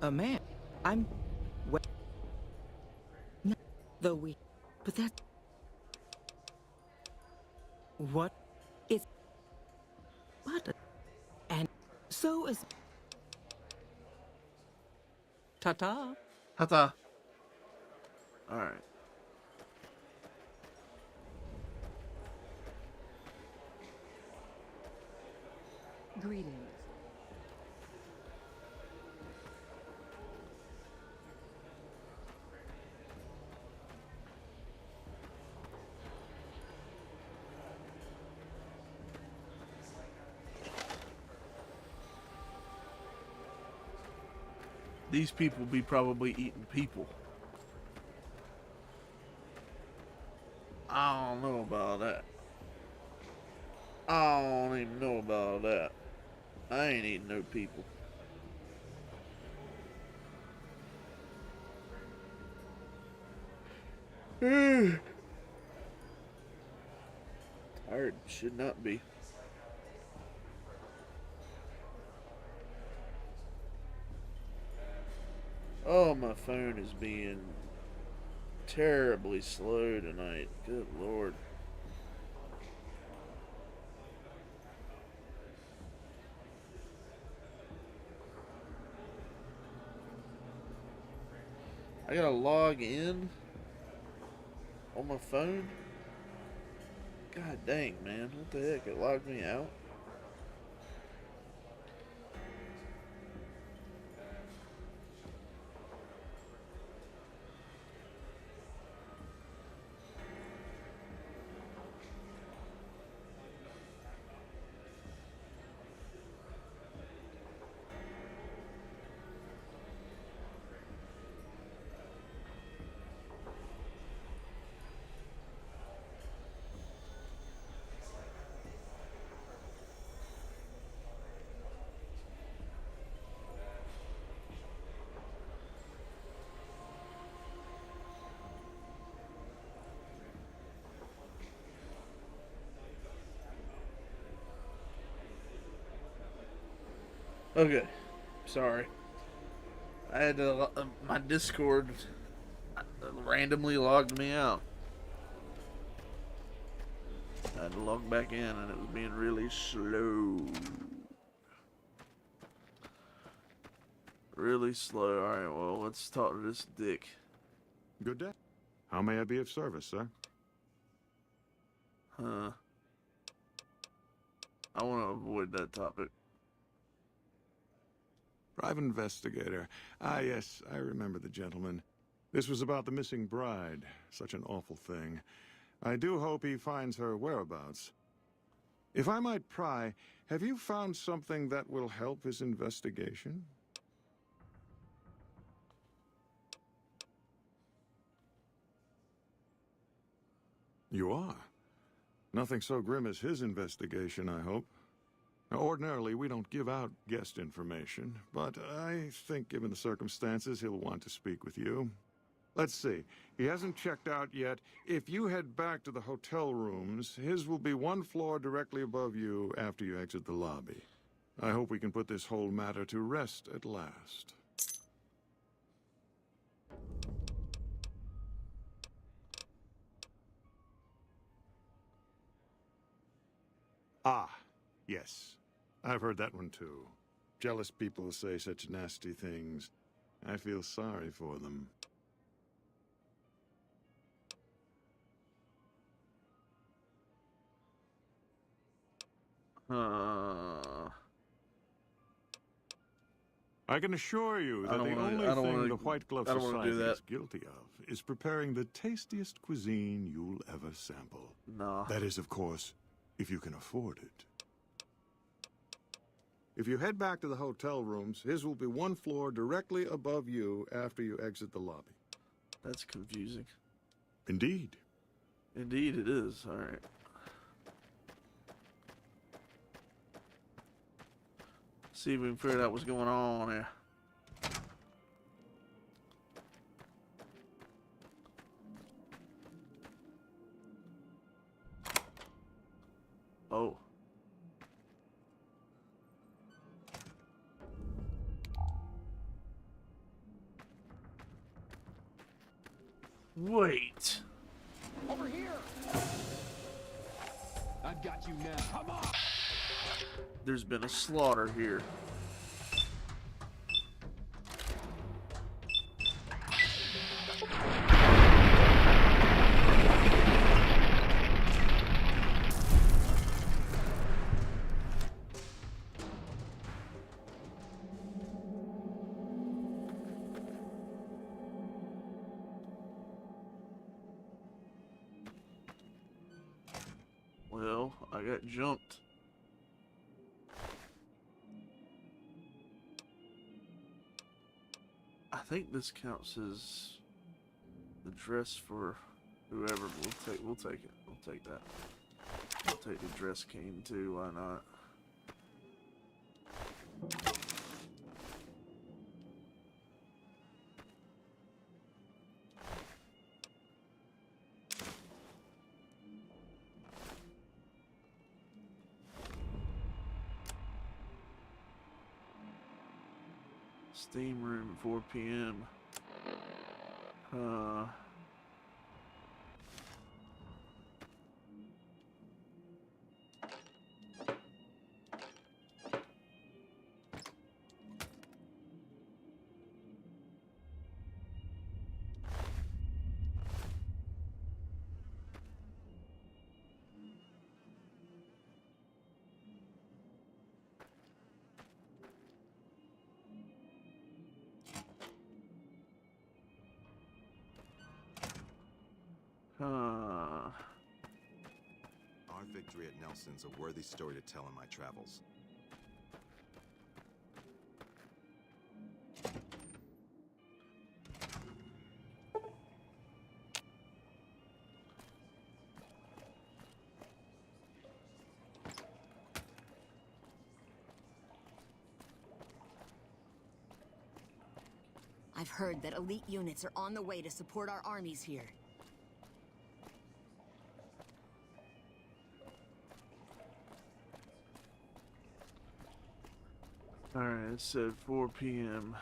A man. I'm. Well, no, though we. But that. What? It's. But. And so is. Ta-ta. Ta-ta. Alright. Greetings. These people be probably eating people. I don't know about that. I don't even know about that. I ain't eating no people. Tired should not be. Oh, my phone is being terribly slow tonight. Good Lord. I gotta log in on my phone? God dang, man. What the heck? It logged me out? Okay, sorry. I had to, my Discord randomly logged me out. I had to log back in and it was being really slow. Really slow. Alright, well, let's talk to this dick. Good day. How may I be of service, sir? Huh. I want to avoid that topic. Private investigator. Ah, yes, I remember the gentleman. This was about the missing bride. Such an awful thing. I do hope he finds her whereabouts. If I might pry, have you found something that will help his investigation? You are? Nothing so grim as his investigation, I hope. Now, ordinarily, we don't give out guest information, but I think given the circumstances, he'll want to speak with you. Let's see. He hasn't checked out yet. If you head back to the hotel rooms, his will be one floor directly above you after you exit the lobby. I hope we can put this whole matter to rest at last. Ah, yes. I've heard that one too. Jealous people say such nasty things. I feel sorry for them. I can assure you that the only thing the White Glove Society is guilty of is preparing the tastiest cuisine you'll ever sample. No. That is, of course, if you can afford it. If you head back to the hotel rooms, his will be one floor directly above you after you exit the lobby. That's confusing. Indeed. Indeed it is. All right. See if we can figure out what's going on here. Oh. Wait. Over here. I've got you now. Come on. There's been a slaughter here. Well, I got jumped. I think this counts as the dress for whoever. We'll take it. We'll take that. We'll take the dress cane too, why not? Steam room at 4 p.m. Our victory at Nelson's a worthy story to tell in my travels. I've heard that elite units are on the way to support our armies here. Alright, it said 4 p.m.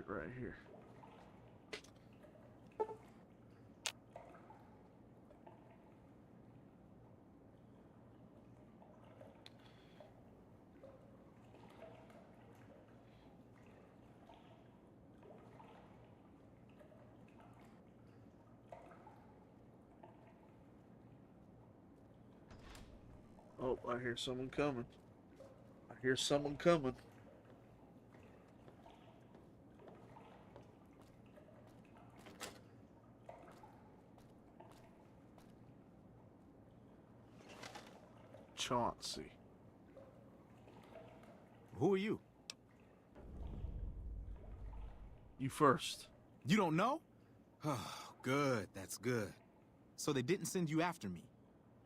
Right here. Oh, I hear someone coming. I hear someone coming. Chauncey. Who are you? You first. You don't know? Oh, good. That's good. So they didn't send you after me.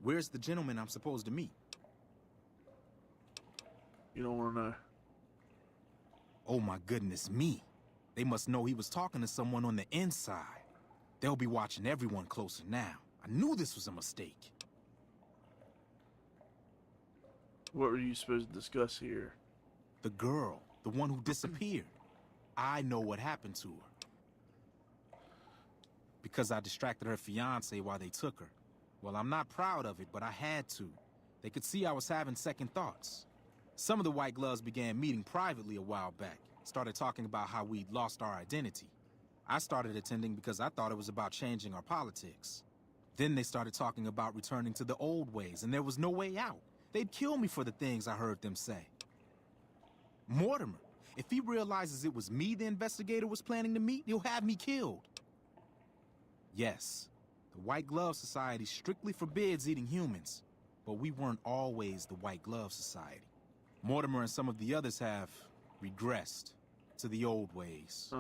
Where's the gentleman I'm supposed to meet? You don't want to know. Oh my goodness me. They must know he was talking to someone on the inside. They'll be watching everyone closer now. I knew this was a mistake. What were you supposed to discuss here? The girl, the one who disappeared. I know what happened to her. Because I distracted her fiancé while they took her. Well, I'm not proud of it, but I had to. They could see I was having second thoughts. Some of the White Gloves began meeting privately a while back. Started talking about how we'd lost our identity. I started attending because I thought it was about changing our politics. Then they started talking about returning to the old ways, and there was no way out. They'd kill me for the things I heard them say. Mortimer, if he realizes it was me the investigator was planning to meet, he'll have me killed. Yes, the White Glove Society strictly forbids eating humans, but we weren't always the White Glove Society. Mortimer and some of the others have regressed to the old ways.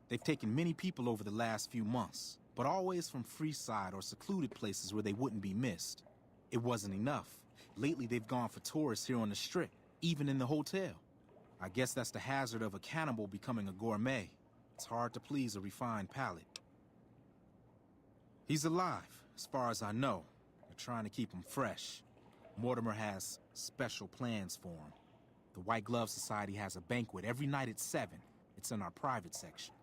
They've taken many people over the last few months, but always from Freeside or secluded places where they wouldn't be missed. It wasn't enough. Lately, they've gone for tourists here on the Strip, even in the hotel. I guess that's the hazard of a cannibal becoming a gourmet. It's hard to please a refined palate. He's alive, as far as I know. They're trying to keep him fresh. Mortimer has special plans for him. The White Glove Society has a banquet every night at 7. It's in our private section.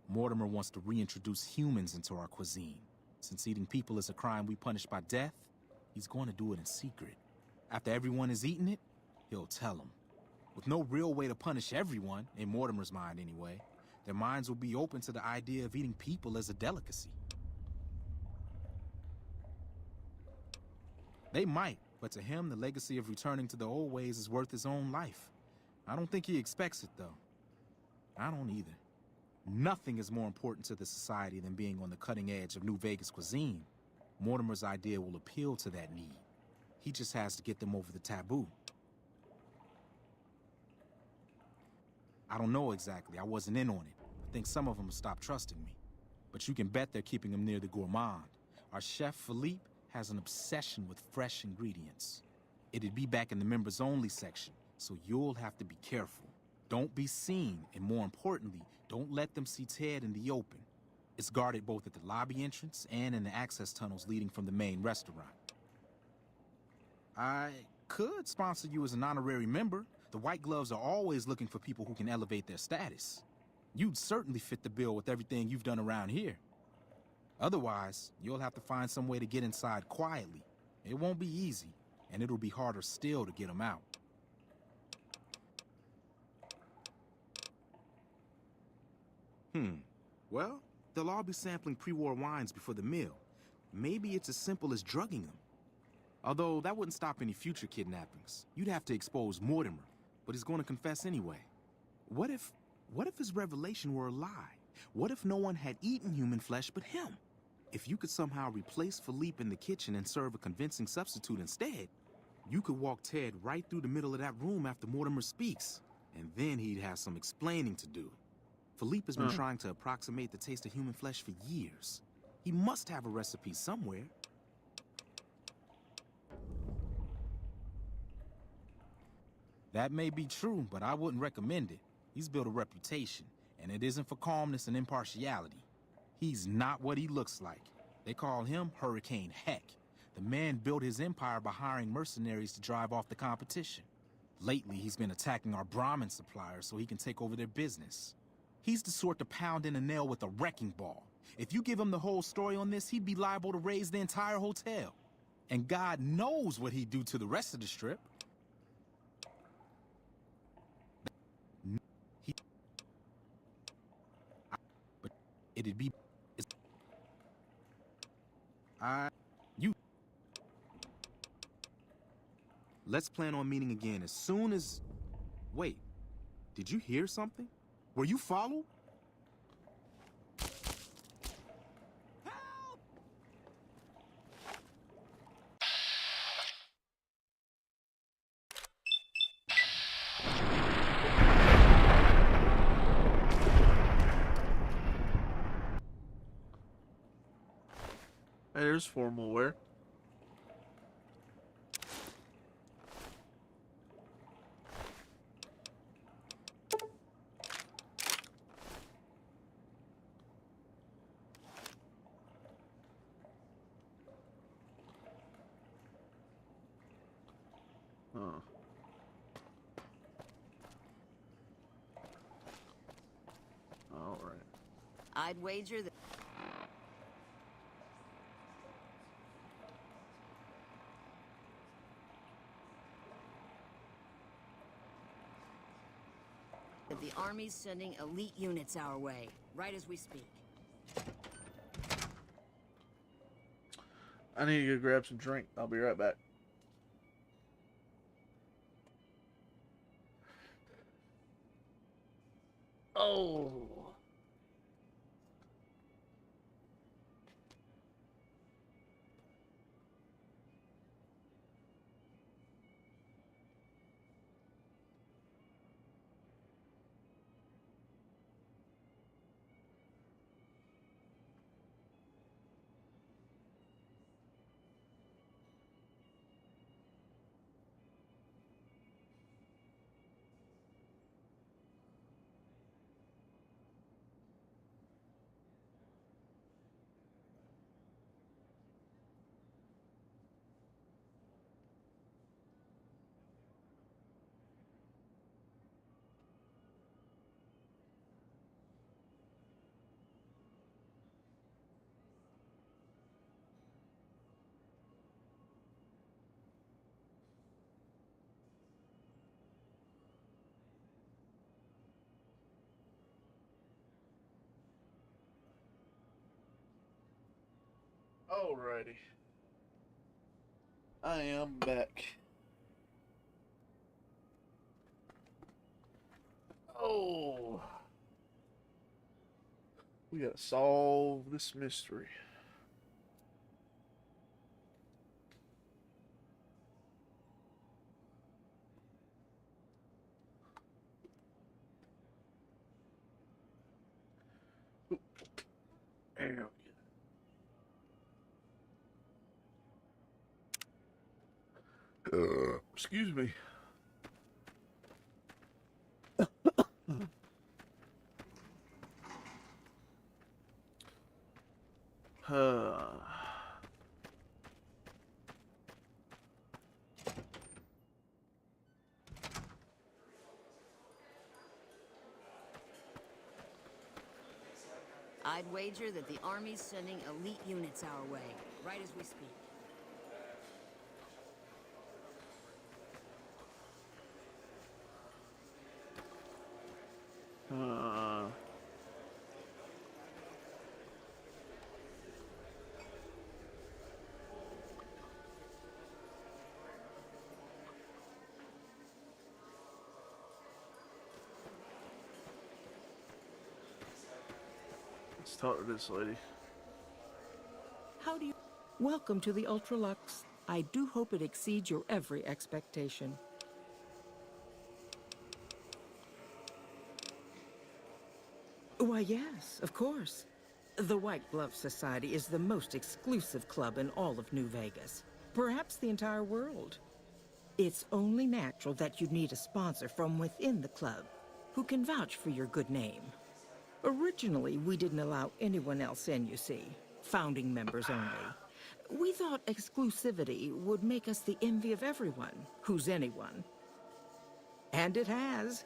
Mortimer wants to reintroduce humans into our cuisine. Since eating people is a crime we punish by death, he's going to do it in secret. After everyone has eaten it, he'll tell them. With no real way to punish everyone, in Mortimer's mind anyway, their minds will be open to the idea of eating people as a delicacy. They might, but to him, the legacy of returning to the old ways is worth his own life. I don't think he expects it, though. I don't either. Nothing is more important to the society than being on the cutting edge of New Vegas cuisine. Mortimer's idea will appeal to that need. He just has to get them over the taboo. I don't know exactly. I wasn't in on it. I think some of them have stopped trusting me. But you can bet they're keeping him near the gourmand. Our chef, Philippe, has an obsession with fresh ingredients. It'd be back in the members-only section, so you'll have to be careful. Don't be seen, and more importantly, don't let them see Ted in the open. It's guarded both at the lobby entrance and in the access tunnels leading from the main restaurant. I could sponsor you as an honorary member. The White Gloves are always looking for people who can elevate their status. You'd certainly fit the bill with everything you've done around here. Otherwise, you'll have to find some way to get inside quietly. It won't be easy, and it'll be harder still to get them out. Well, they'll all be sampling pre-war wines before the meal. Maybe it's as simple as drugging them. Although, that wouldn't stop any future kidnappings. You'd have to expose Mortimer, but he's going to confess anyway. What if his revelation were a lie? What if no one had eaten human flesh but him? If you could somehow replace Philippe in the kitchen and serve a convincing substitute instead, you could walk Ted right through the middle of that room after Mortimer speaks, and then he'd have some explaining to do. Philippe has been trying to approximate the taste of human flesh for years. He must have a recipe somewhere. That may be true, but I wouldn't recommend it. He's built a reputation, and it isn't for calmness and impartiality. He's not what he looks like. They call him Hurricane Heck. The man built his empire by hiring mercenaries to drive off the competition. Lately, he's been attacking our Brahmin suppliers so he can take over their business. He's the sort to pound in a nail with a wrecking ball. If you give him the whole story on this, he'd be liable to raise the entire hotel. And God knows what he'd do to the rest of the Strip. But it'd be... Let's plan on meeting again as soon as... Wait, did you hear something? Were you followed? Hey, there's formal wear. All right. I'd wager that... that the Army's sending elite units our way, right as we speak. I need to go grab some drink. I'll be right back. Oh. Alrighty. I am back. Oh. We gotta solve this mystery. There we go. Excuse me. I'd wager that the Army's sending elite units our way, right as we speak. Let's talk to this lady. How do you... Welcome to the Ultralux. I do hope it exceeds your every expectation. Why, yes, of course. The White Glove Society is the most exclusive club in all of New Vegas. Perhaps the entire world. It's only natural that you'd need a sponsor from within the club who can vouch for your good name. Originally, we didn't allow anyone else in, you see. Founding members only. We thought exclusivity would make us the envy of everyone who's anyone. And it has.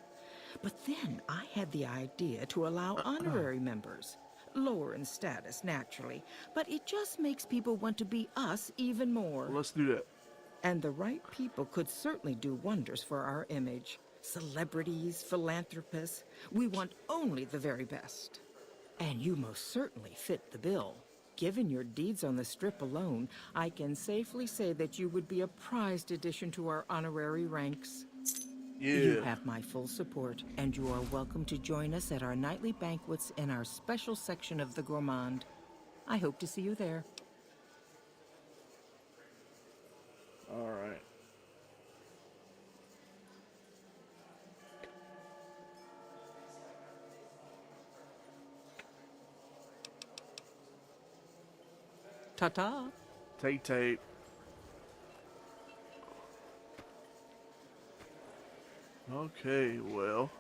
But then I had the idea to allow honorary members. Lower in status, naturally. But it just makes people want to be us even more. Well, let's do that. And the right people could certainly do wonders for our image. Celebrities, philanthropists. We want only the very best. And you most certainly fit the bill. Given your deeds on the Strip alone, I can safely say that you would be a prized addition to our honorary ranks. Yeah. You have my full support, and you are welcome to join us at our nightly banquets in our special section of the Gourmand. I hope to see you there. All right. Ta-ta. Take tape. Okay, well.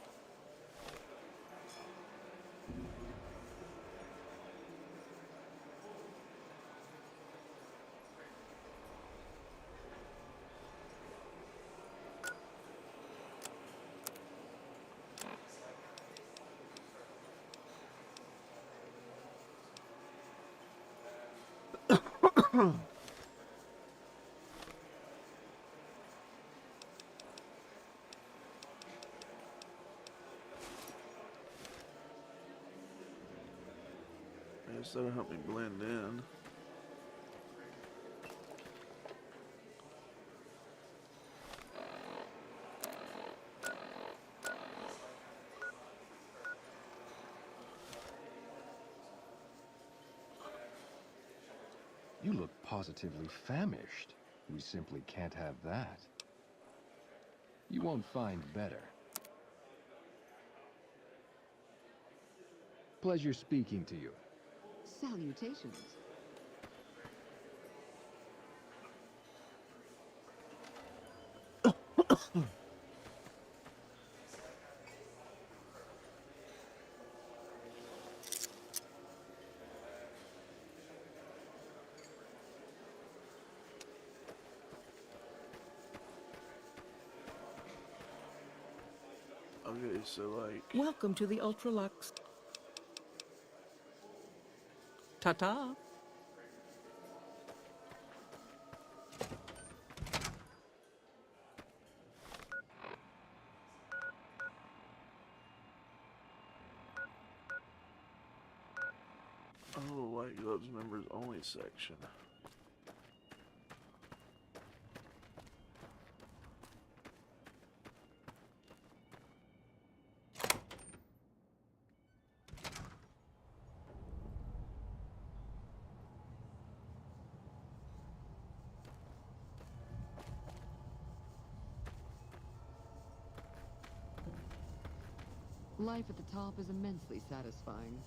I guess that'll help me blend in. You look positively famished. We simply can't have that. You won't find better. Pleasure speaking to you. Salutations. Okay, so like... Welcome to the Ultralux. Ta-ta. Oh, like... White Gloves members only section. Life at the top is immensely satisfying.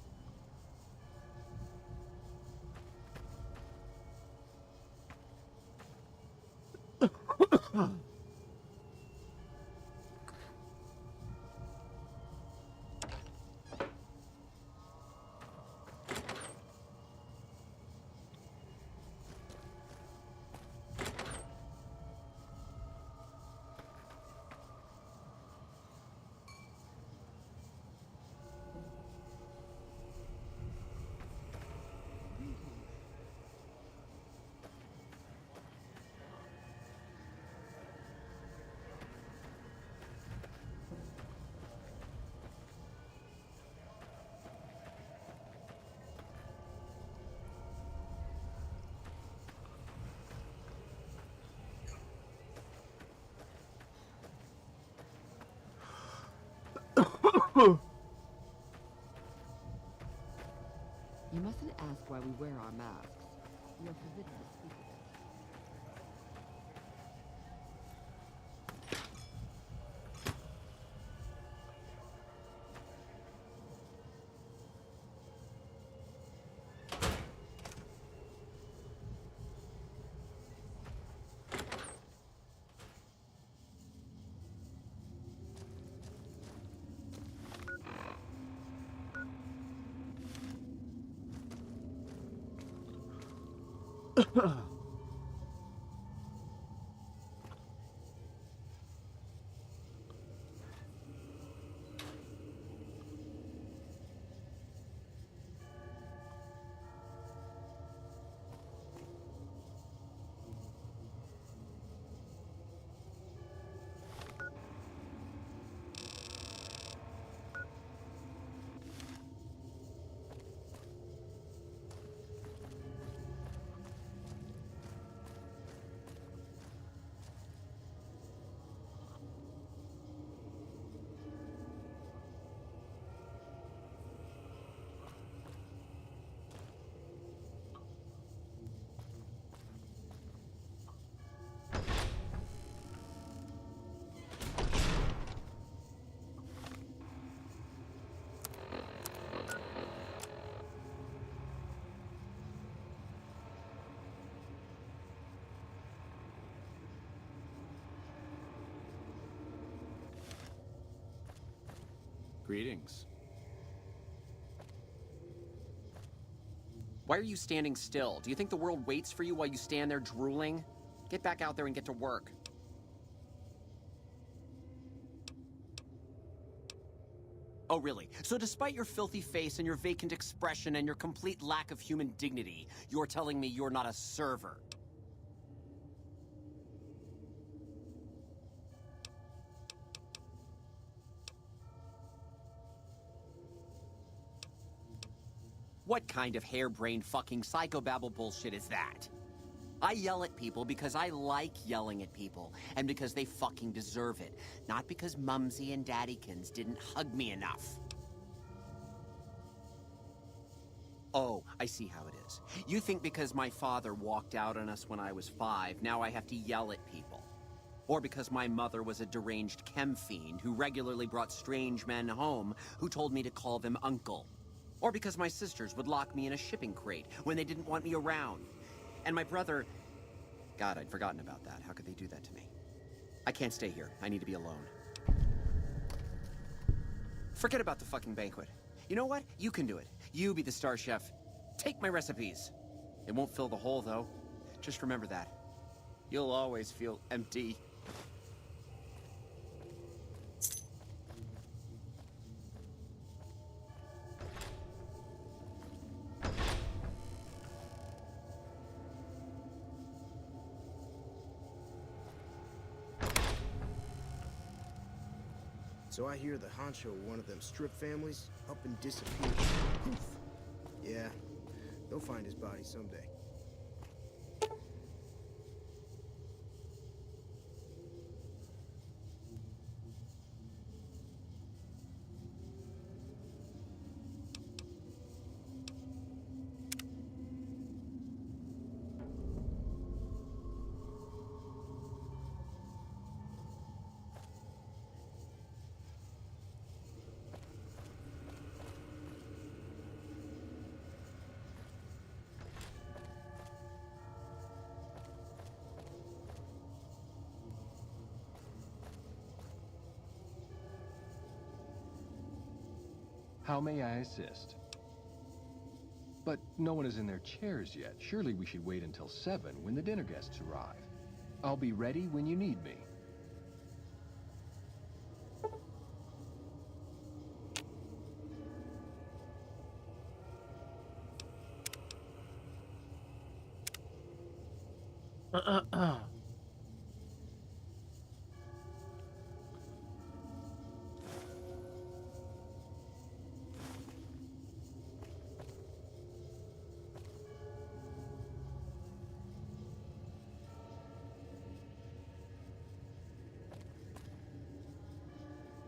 You mustn't ask why we wear our masks. We are forbidden to speak of it. Greetings. Why are you standing still? Do you think the world waits for you while you stand there drooling? Get back out there and get to work. Oh, really? So despite your filthy face and your vacant expression and your complete lack of human dignity, you're telling me you're not a server? What kind of harebrained fucking psychobabble bullshit is that? I yell at people because I like yelling at people, and because they fucking deserve it. Not because Mumsy and Daddykins didn't hug me enough. Oh, I see how it is. You think because my father walked out on us when I was 5, now I have to yell at people. Or because my mother was a deranged chem fiend who regularly brought strange men home who told me to call them uncle. Or because my sisters would lock me in a shipping crate when they didn't want me around. And my brother... God, I'd forgotten about that. How could they do that to me? I can't stay here. I need to be alone. Forget about the fucking banquet. You know what? You can do it. You be the star chef. Take my recipes. It won't fill the hole, though. Just remember that. You'll always feel empty. So I hear the honcho of one of them strip families up and disappeared. Poof. Yeah, They'll find his body someday. How may I assist? But no one is in their chairs yet. Surely we should wait until 7 when the dinner guests arrive. I'll be ready when you need me.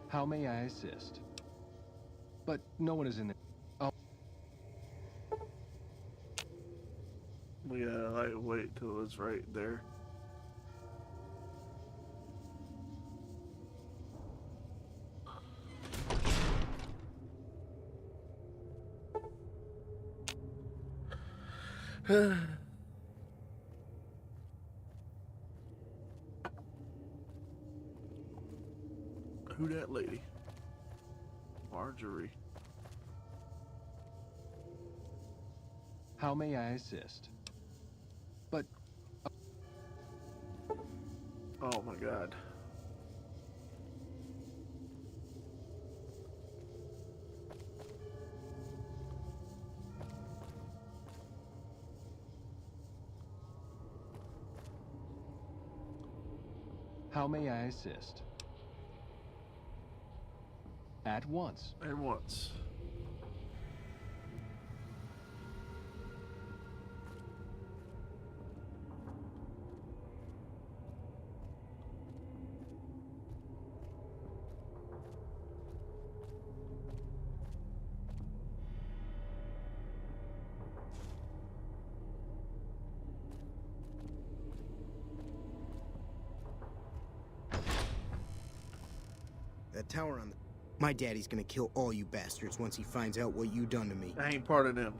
How may I assist? But no one is in there. Oh. We gotta like wait till it's right there. Who that lady? Marjorie. How may I assist? But... Oh my god. How may I assist? At once. At once. That tower on the... My daddy's gonna kill all you bastards once he finds out what you done to me. I ain't part of them.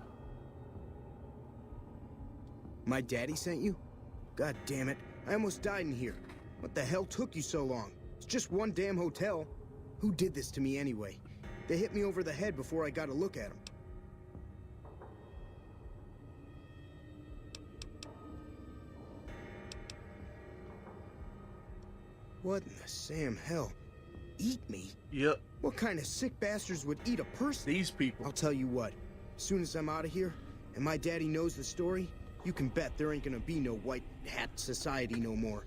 My daddy sent you? God damn it. I almost died in here. What the hell took you so long? It's just one damn hotel. Who did this to me anyway? They hit me over the head before I got a look at them. What in the Sam hell? Eat me? Yep. What kind of sick bastards would eat a person? These people. I'll tell you what. As soon as I'm out of here, and my daddy knows the story, you can bet there ain't gonna be no white hat society no more.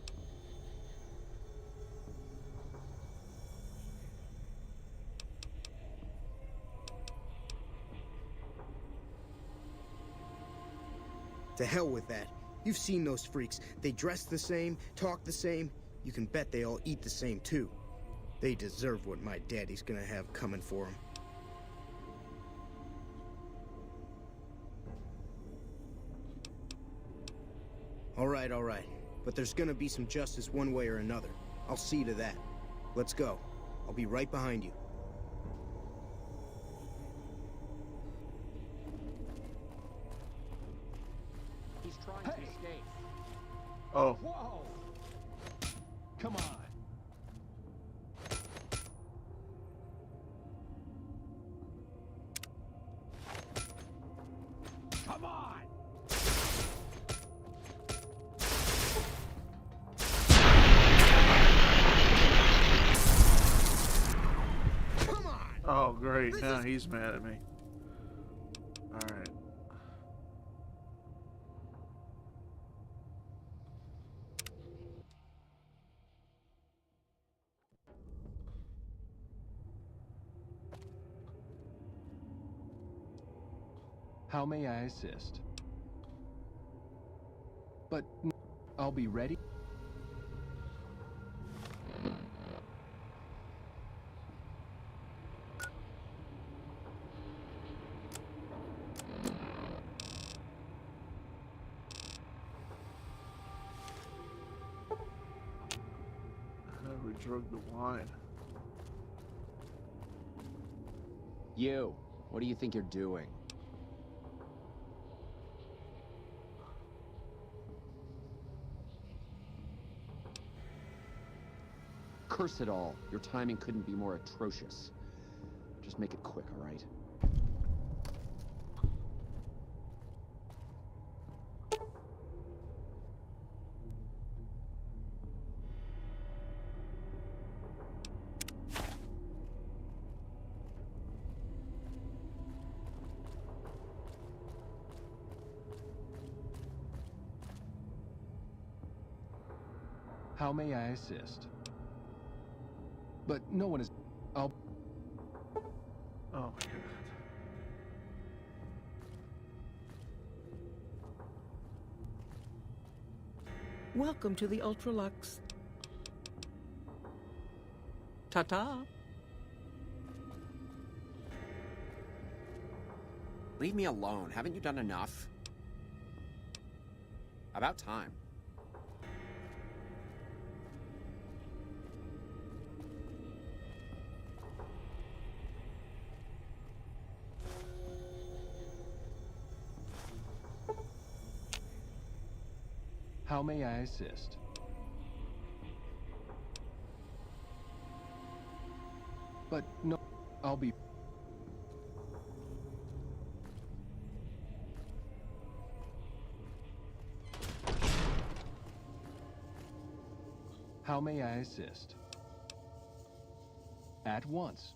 To hell with that. You've seen those freaks. They dress the same, talk the same. You can bet they all eat the same too. They deserve what my daddy's gonna have coming for them. All right. But there's gonna be some justice one way or another. I'll see to that. Let's go. I'll be right behind you. He's trying to escape. Oh. Whoa! Come on. Come on! Come on! Oh, great. Now he's mad at me. Alright. How may I assist? But I'll be ready. We drug the wine. You, what do you think you're doing? Curse it all. Your timing couldn't be more atrocious. Just make it quick, all right? How may I assist? But no one is... I'll... Oh my god. Welcome to the Ultralux. Ta-ta. Leave me alone. Haven't you done enough? About time. How may I assist? But no, I'll be... How may I assist? At once.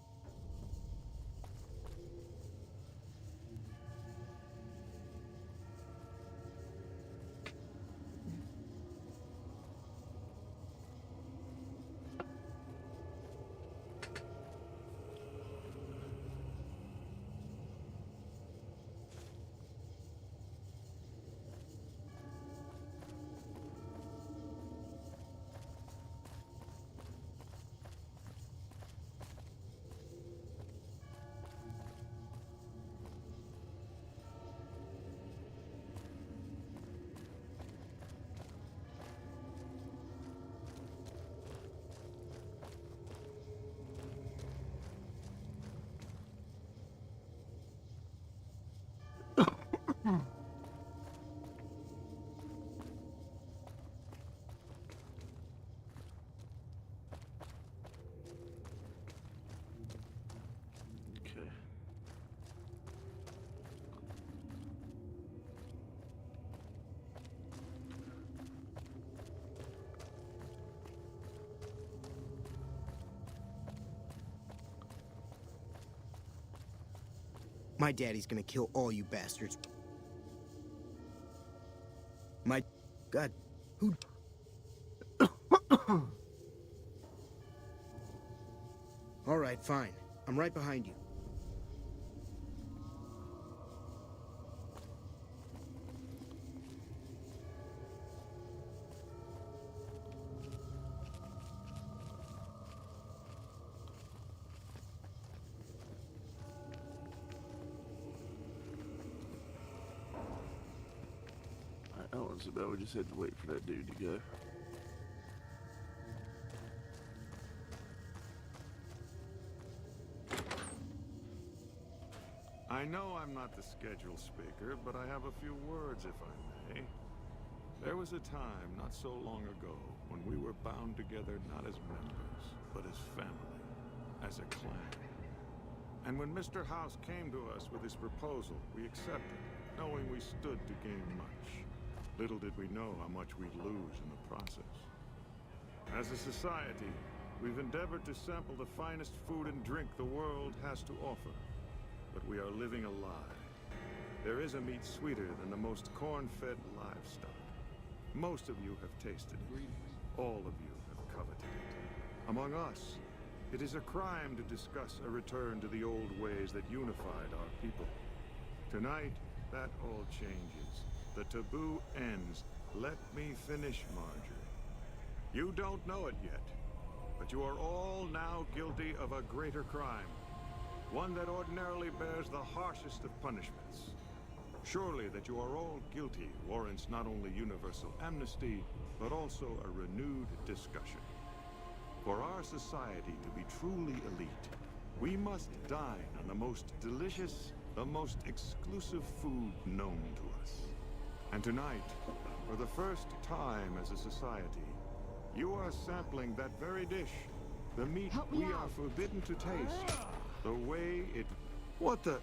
Okay. My daddy's gonna kill all you bastards. My... God, who... All right, fine. I'm right behind you. That one's about. We just had to wait for that dude to go. I know I'm not the scheduled speaker, but I have a few words, if I may. There was a time, not so long ago, when we were bound together not as members, but as family, as a clan. And when Mr. House came to us with his proposal, we accepted, knowing we stood to gain much. Little did we know how much we'd lose in the process. As a society, we've endeavored to sample the finest food and drink the world has to offer. But we are living a lie. There is a meat sweeter than the most corn-fed livestock. Most of you have tasted it. All of you have coveted it. Among us, it is a crime to discuss a return to the old ways that unified our people. Tonight, that all changes. The taboo ends, Let me finish, Marjorie. You don't know it yet, but you are all now guilty of a greater crime. One that ordinarily bears the harshest of punishments. Surely that you are all guilty warrants not only universal amnesty, but also a renewed discussion. For our society to be truly elite, we must dine on the most delicious, the most exclusive food known to us. And tonight, for the first time as a society, you are sampling that very dish. The meat we are forbidden to taste. The way it... What the...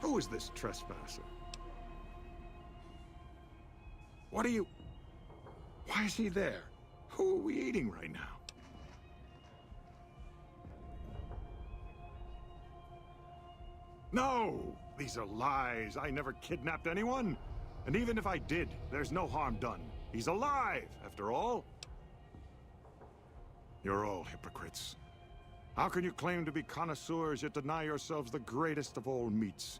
Who is this trespasser? What are you... Why is he there? Who are we eating right now? No! These are lies. I never kidnapped anyone. And even if I did, there's no harm done. He's alive, after all. You're all hypocrites. How can you claim to be connoisseurs yet deny yourselves the greatest of all meats?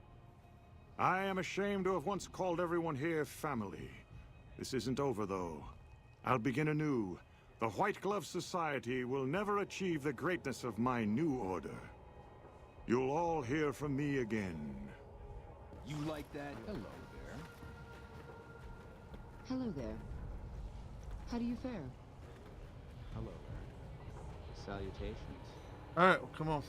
I am ashamed to have once called everyone here family. This isn't over, though. I'll begin anew. The White Glove Society will never achieve the greatness of my new order. You'll all hear from me again. You like that? Hello there. Hello there. How do you fare? Hello there. Salutations. Alright, well, come on.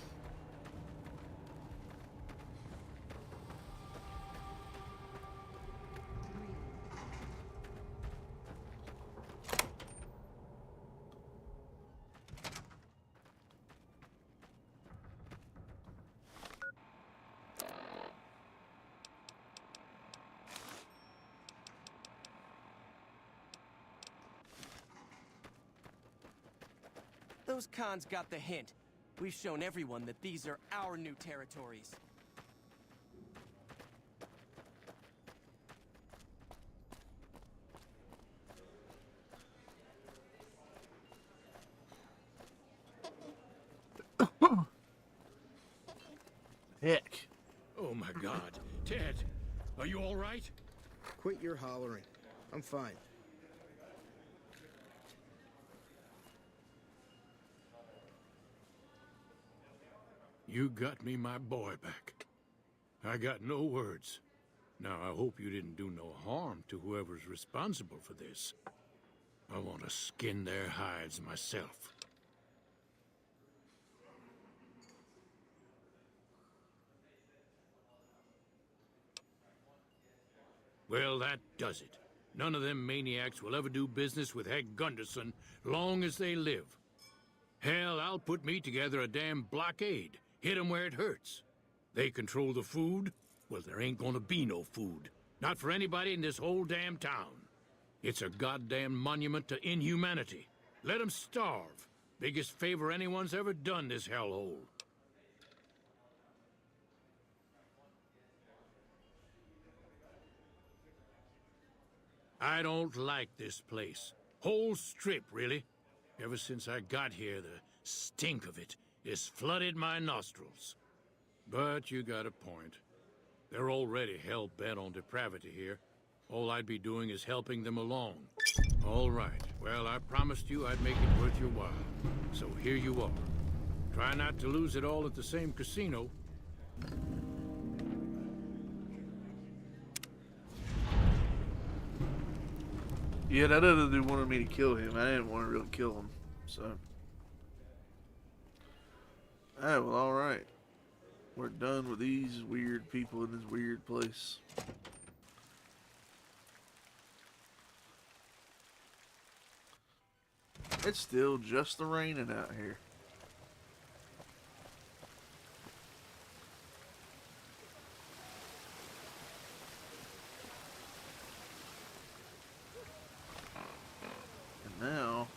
Those cons got the hint. We've shown everyone that these are our new territories. Heck. Oh my God. Ted, are you all right? Quit your hollering. I'm fine. You got me my boy back. I got no words. Now, I hope you didn't do no harm to whoever's responsible for this. I want to skin their hides myself. Well, that does it. None of them maniacs will ever do business with Heck Gunderson long as they live. Hell, I'll put me together a damn blockade. Hit 'em where it hurts. They control the food? Well, there ain't gonna be no food. Not for anybody in this whole damn town. It's a goddamn monument to inhumanity. Let 'em starve. Biggest favor anyone's ever done this hellhole. I don't like this place. Whole strip, really. Ever since I got here, the stink of it has flooded my nostrils. But you got a point. They're already hell-bent on depravity here. All I'd be doing is helping them along. All right. Well, I promised you I'd make it worth your while. So here you are. Try not to lose it all at the same casino. Yeah, that other dude wanted me to kill him. I didn't want to really kill him, so. Alright, well, alright. We're done with these weird people in this weird place. It's still just raining out here. And now...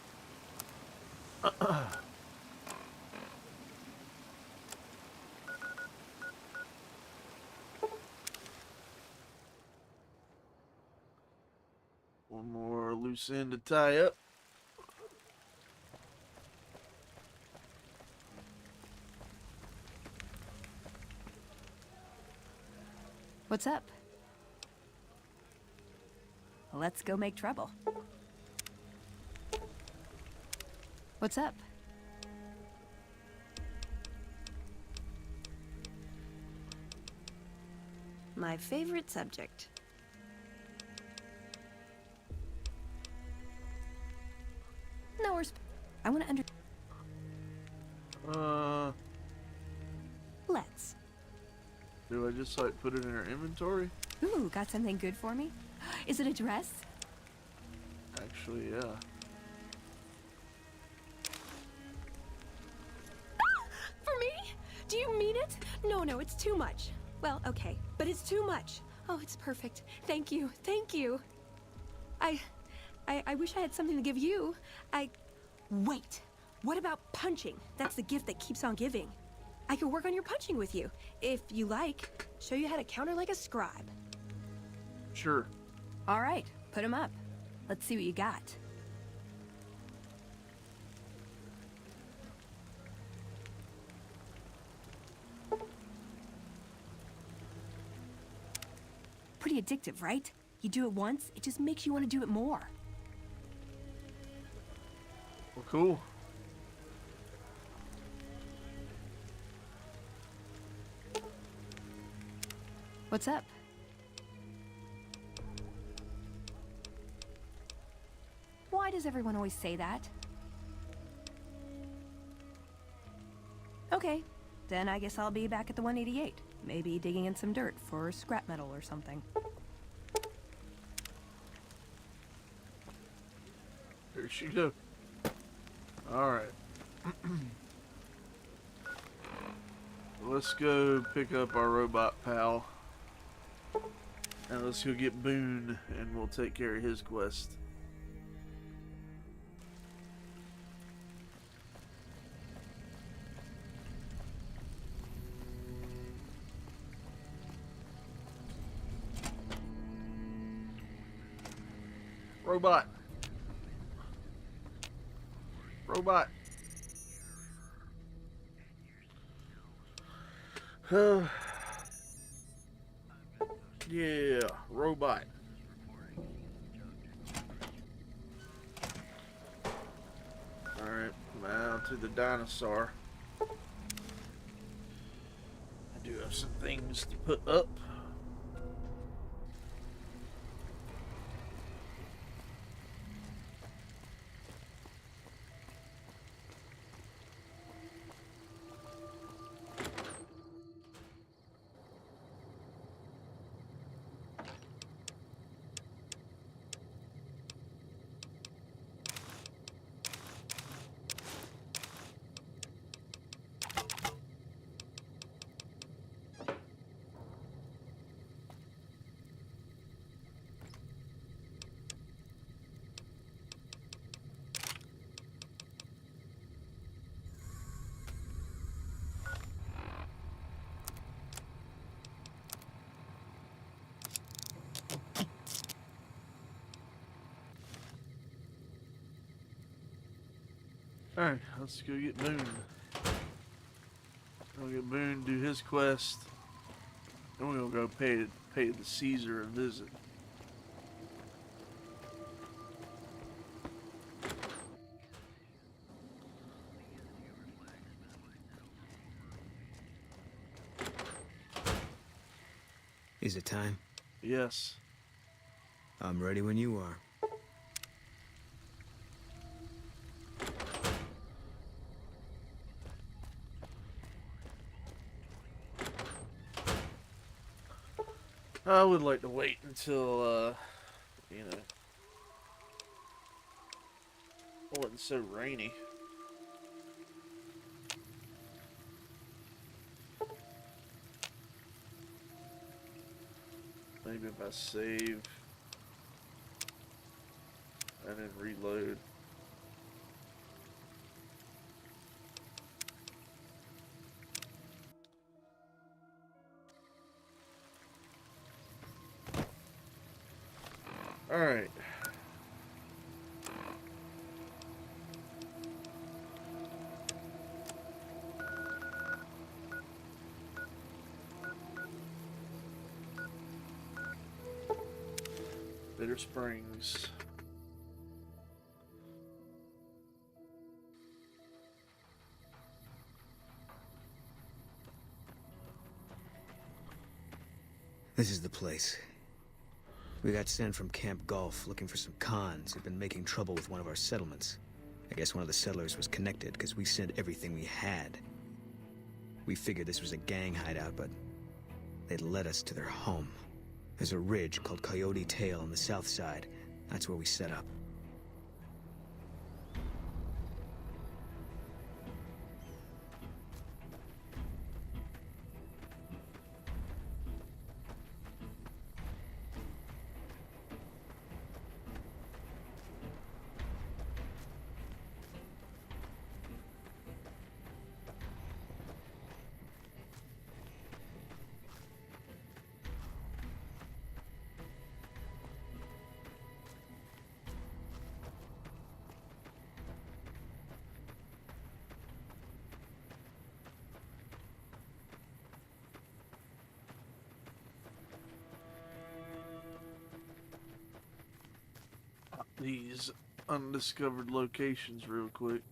one more loose end to tie up. What's up? let's go make trouble. What's up? My favorite subject. No, I want to Let's. Do I just like put it in our inventory? Ooh, got something good for me? Is it a dress? Actually, yeah. For me? Do you mean it? No, it's too much. Well, okay, but it's too much. Oh, it's perfect. Thank you, thank you. I wish I had something to give you. Wait, what about punching? That's the gift that keeps on giving. I could work on your punching with you, if you like. Show you how to counter like a scribe. Sure. All right, put 'em up. Let's see what you got. Pretty addictive, right? You do it once, it just makes you want to do it more. Well, cool. What's up? Why does everyone always say that? Okay, then I guess I'll be back at the 188. Maybe digging in some dirt for scrap metal or something. There she go. Alright. Let's go pick up our robot pal. Now let's go get Boone and we'll take care of his quest. Robot. Robot. Yeah, robot. Alright, now to the dinosaur. I do have some things to put up. Alright, let's go get Boone. We'll get Boone, do his quest. Then we're gonna go pay the Caesar a visit. Is it time? Yes. I'm ready when you are. I would like to wait until, you know, it wasn't so rainy. Maybe if I save and then reload. All right. Bitter Springs. This is the place. We got sent from Camp Gulf looking for some cons who've been making trouble with one of our settlements. I guess one of the settlers was connected because we sent everything we had. We figured this was a gang hideout, but they'd led us to their home. There's a ridge called Coyote Tail on the south side. That's where we set up. These undiscovered locations real quick.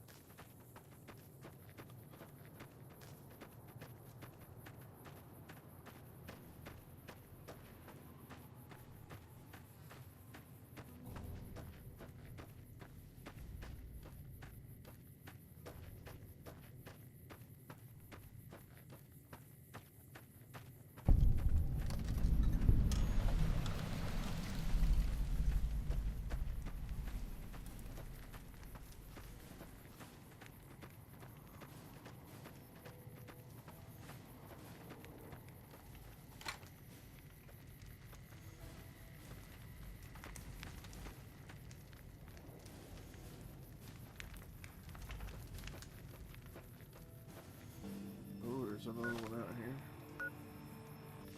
There's another one out here.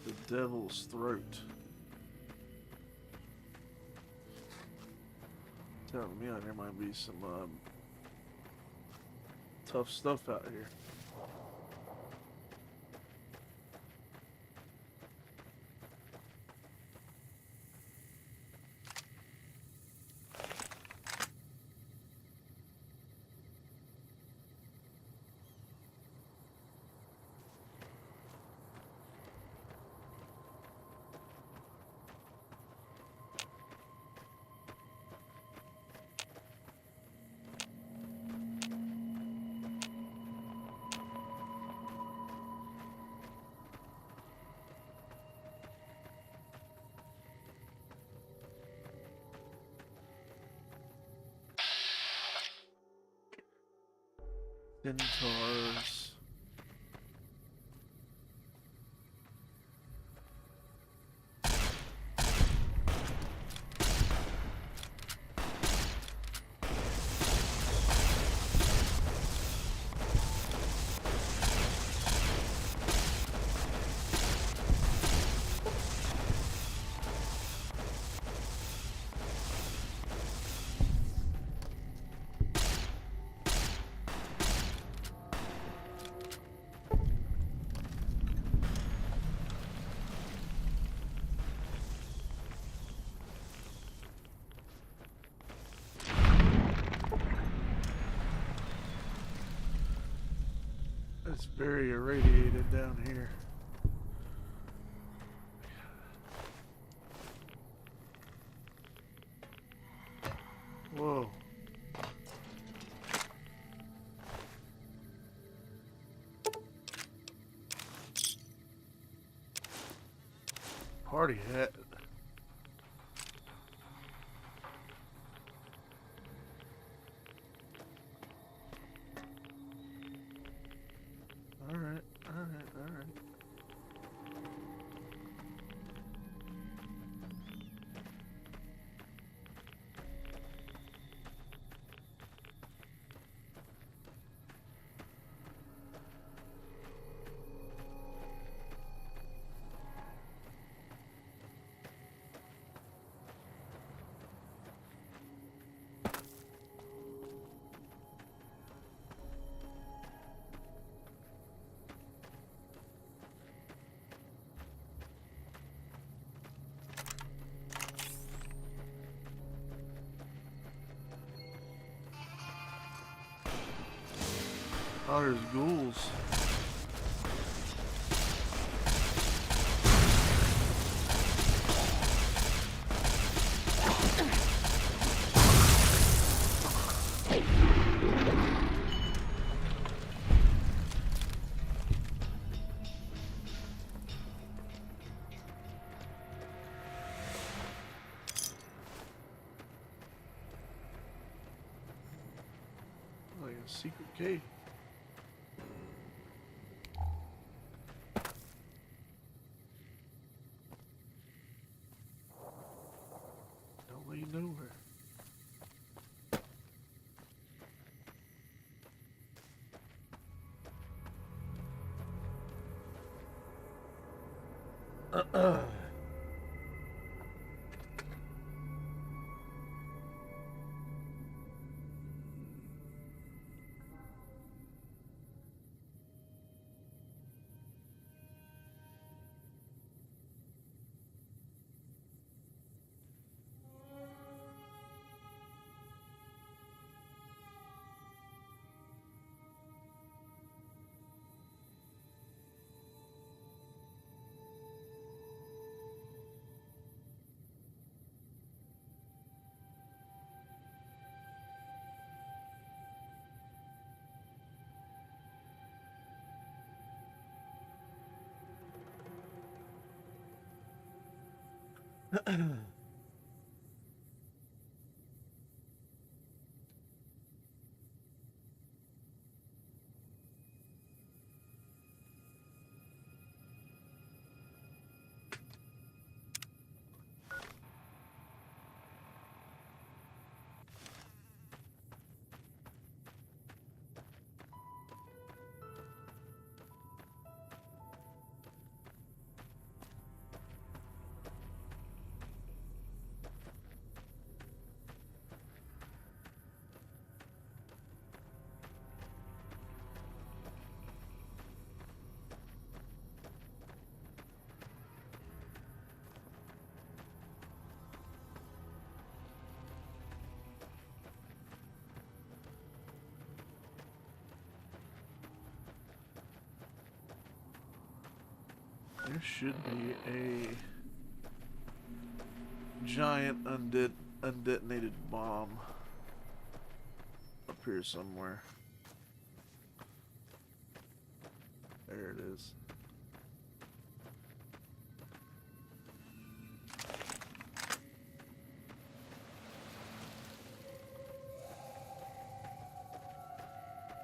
The Devil's Throat. Telling me there might be some tough stuff out here. Centaurs. It's very irradiated down here. Whoa. Party hat. Alright. Oh, there's ghouls. Like a secret cave. Don't lead nowhere. There should be a giant undetonated bomb up here somewhere. There it is.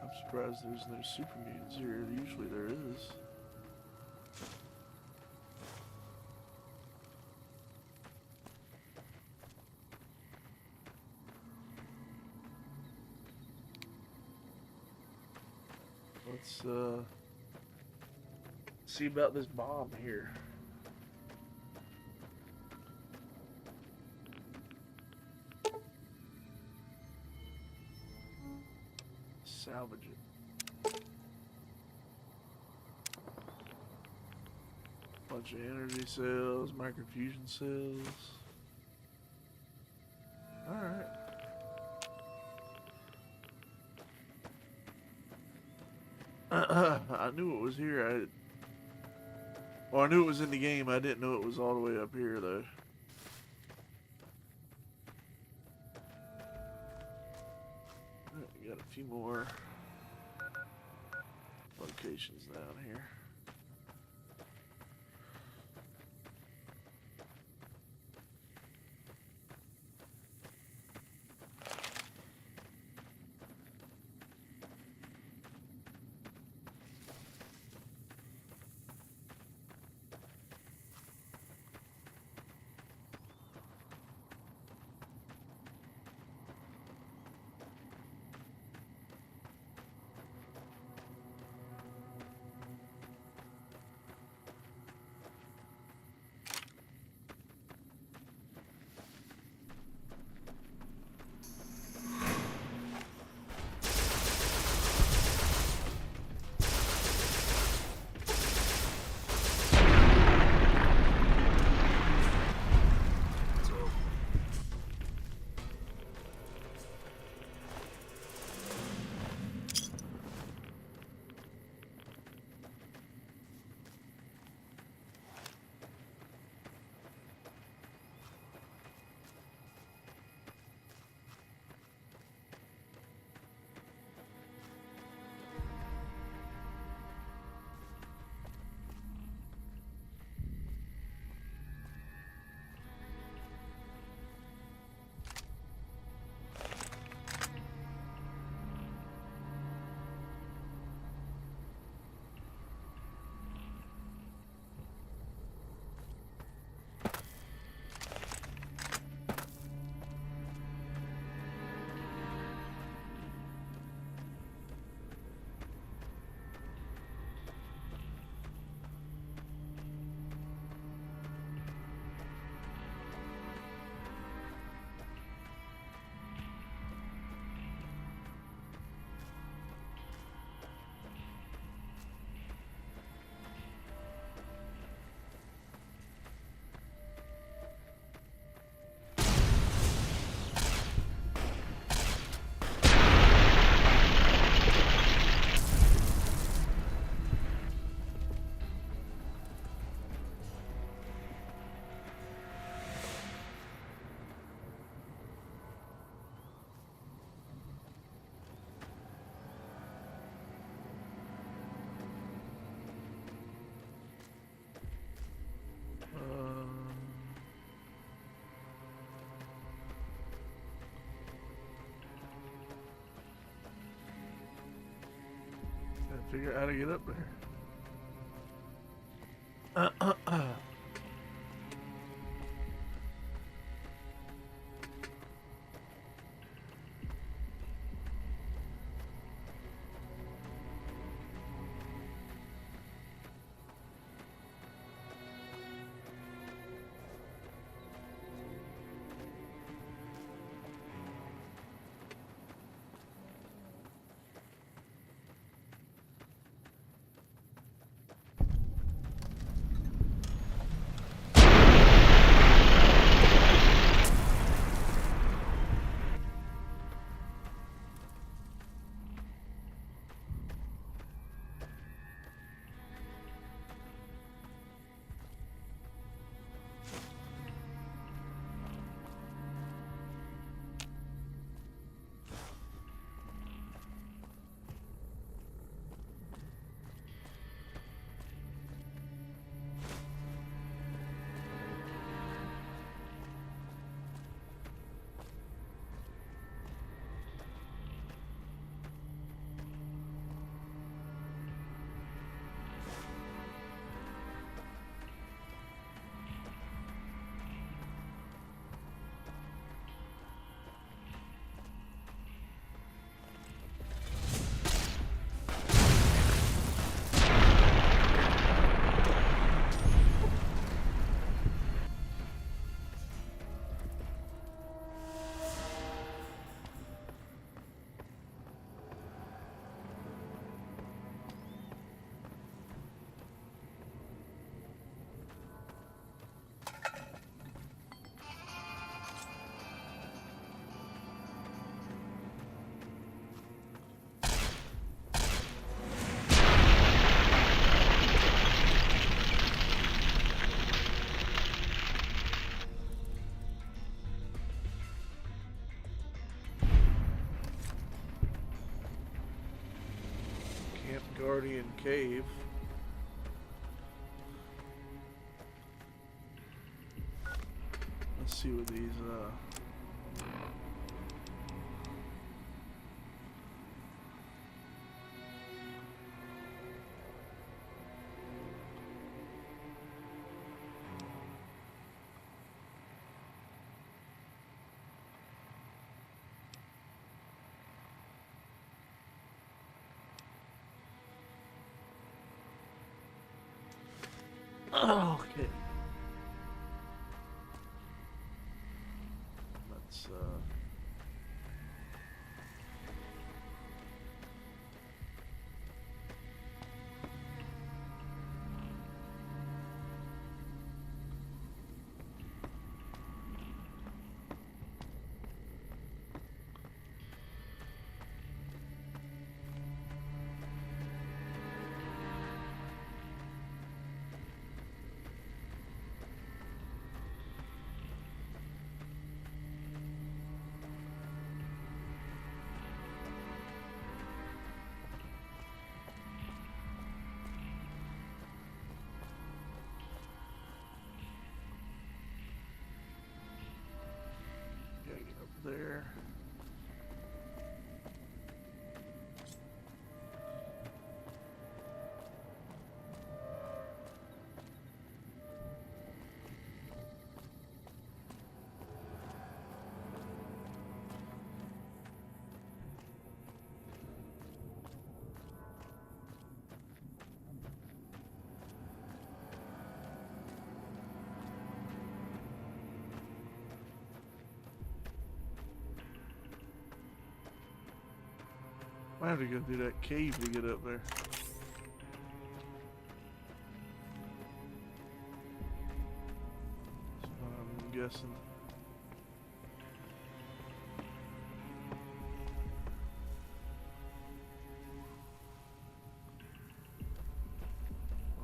I'm surprised there's no super mutants here. Usually there is. Let's see about this bomb here. Salvage it. Bunch of energy cells, microfusion cells. Alright. I knew it was here. I knew it was in the game. I didn't know it was all the way up here, though. Got a few more locations down here. figure out how to get up there. Guardian Cave. Let's see what these okay. Let's gotta get up there. I have to go through that cave to get up there. That's what I'm guessing.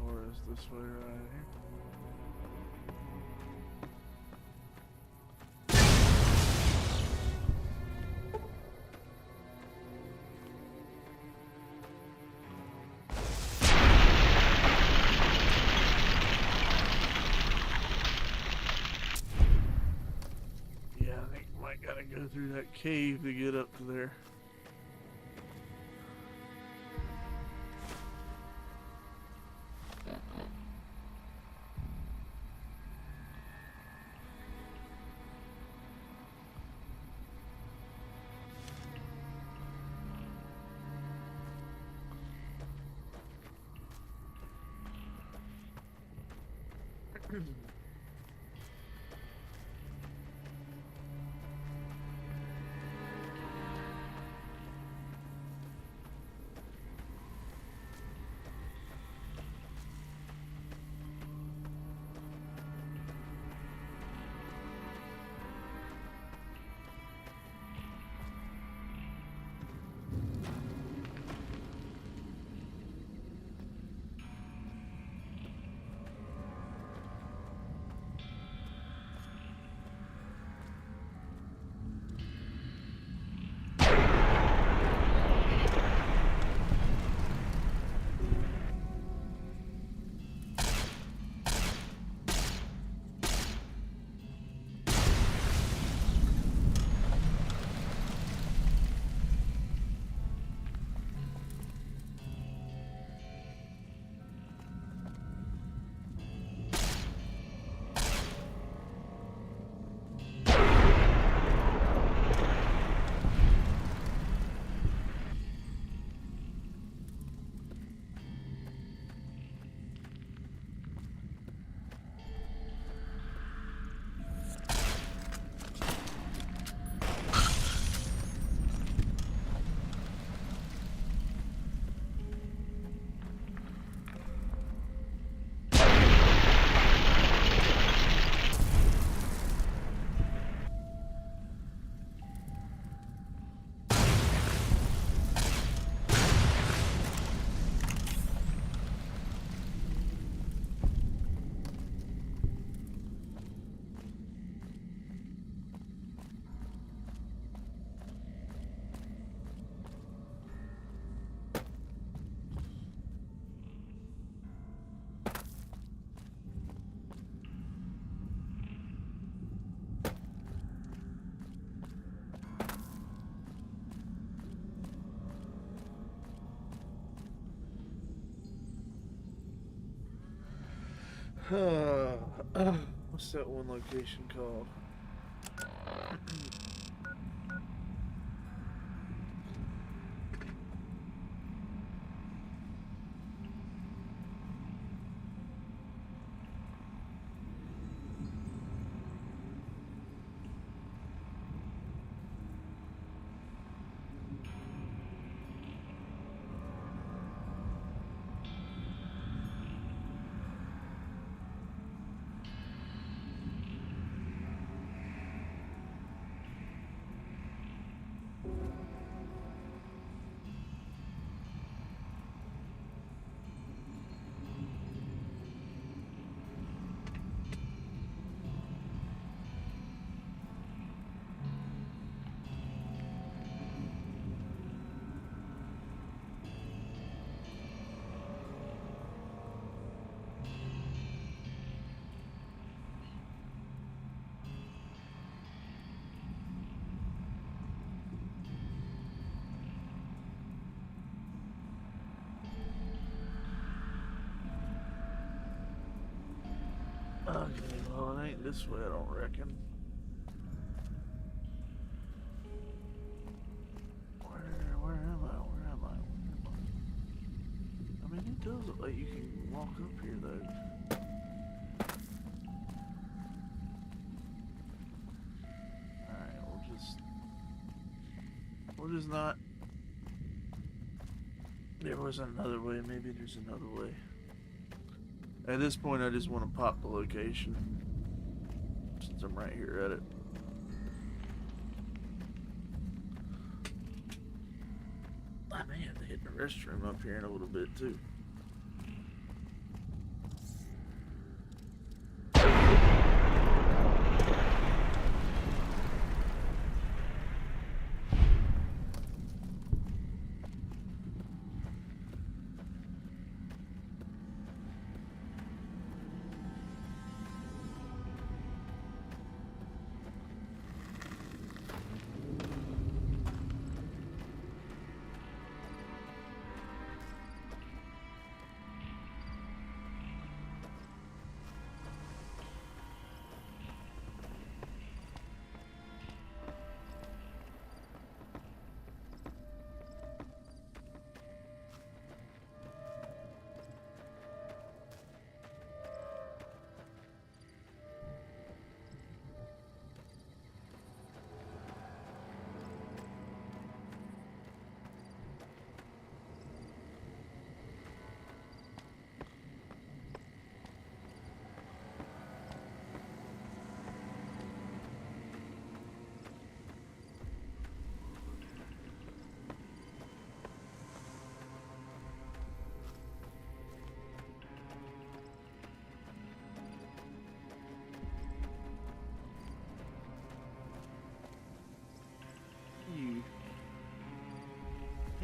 Or is this way right here? Gotta go through that cave to get up to there. What's that one location called? Okay, well, it ain't this way, I don't reckon. Where am I? Where am I? I mean, it does look like you can walk up here, though. Alright, we'll just not... There was another way, maybe there's another way. At this point, I just want to pop the location, since I'm right here at it. I may have to hit the restroom up here in a little bit, too.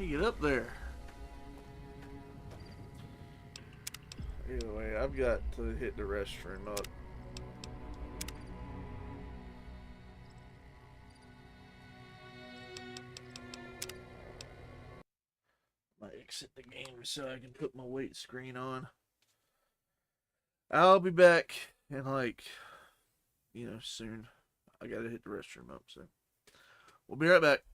Hey, get up there. Anyway, I've got to hit the restroom up. Might exit the game so I can put my weight screen on. I'll be back in like, soon. I gotta hit the restroom up, so we'll be right back.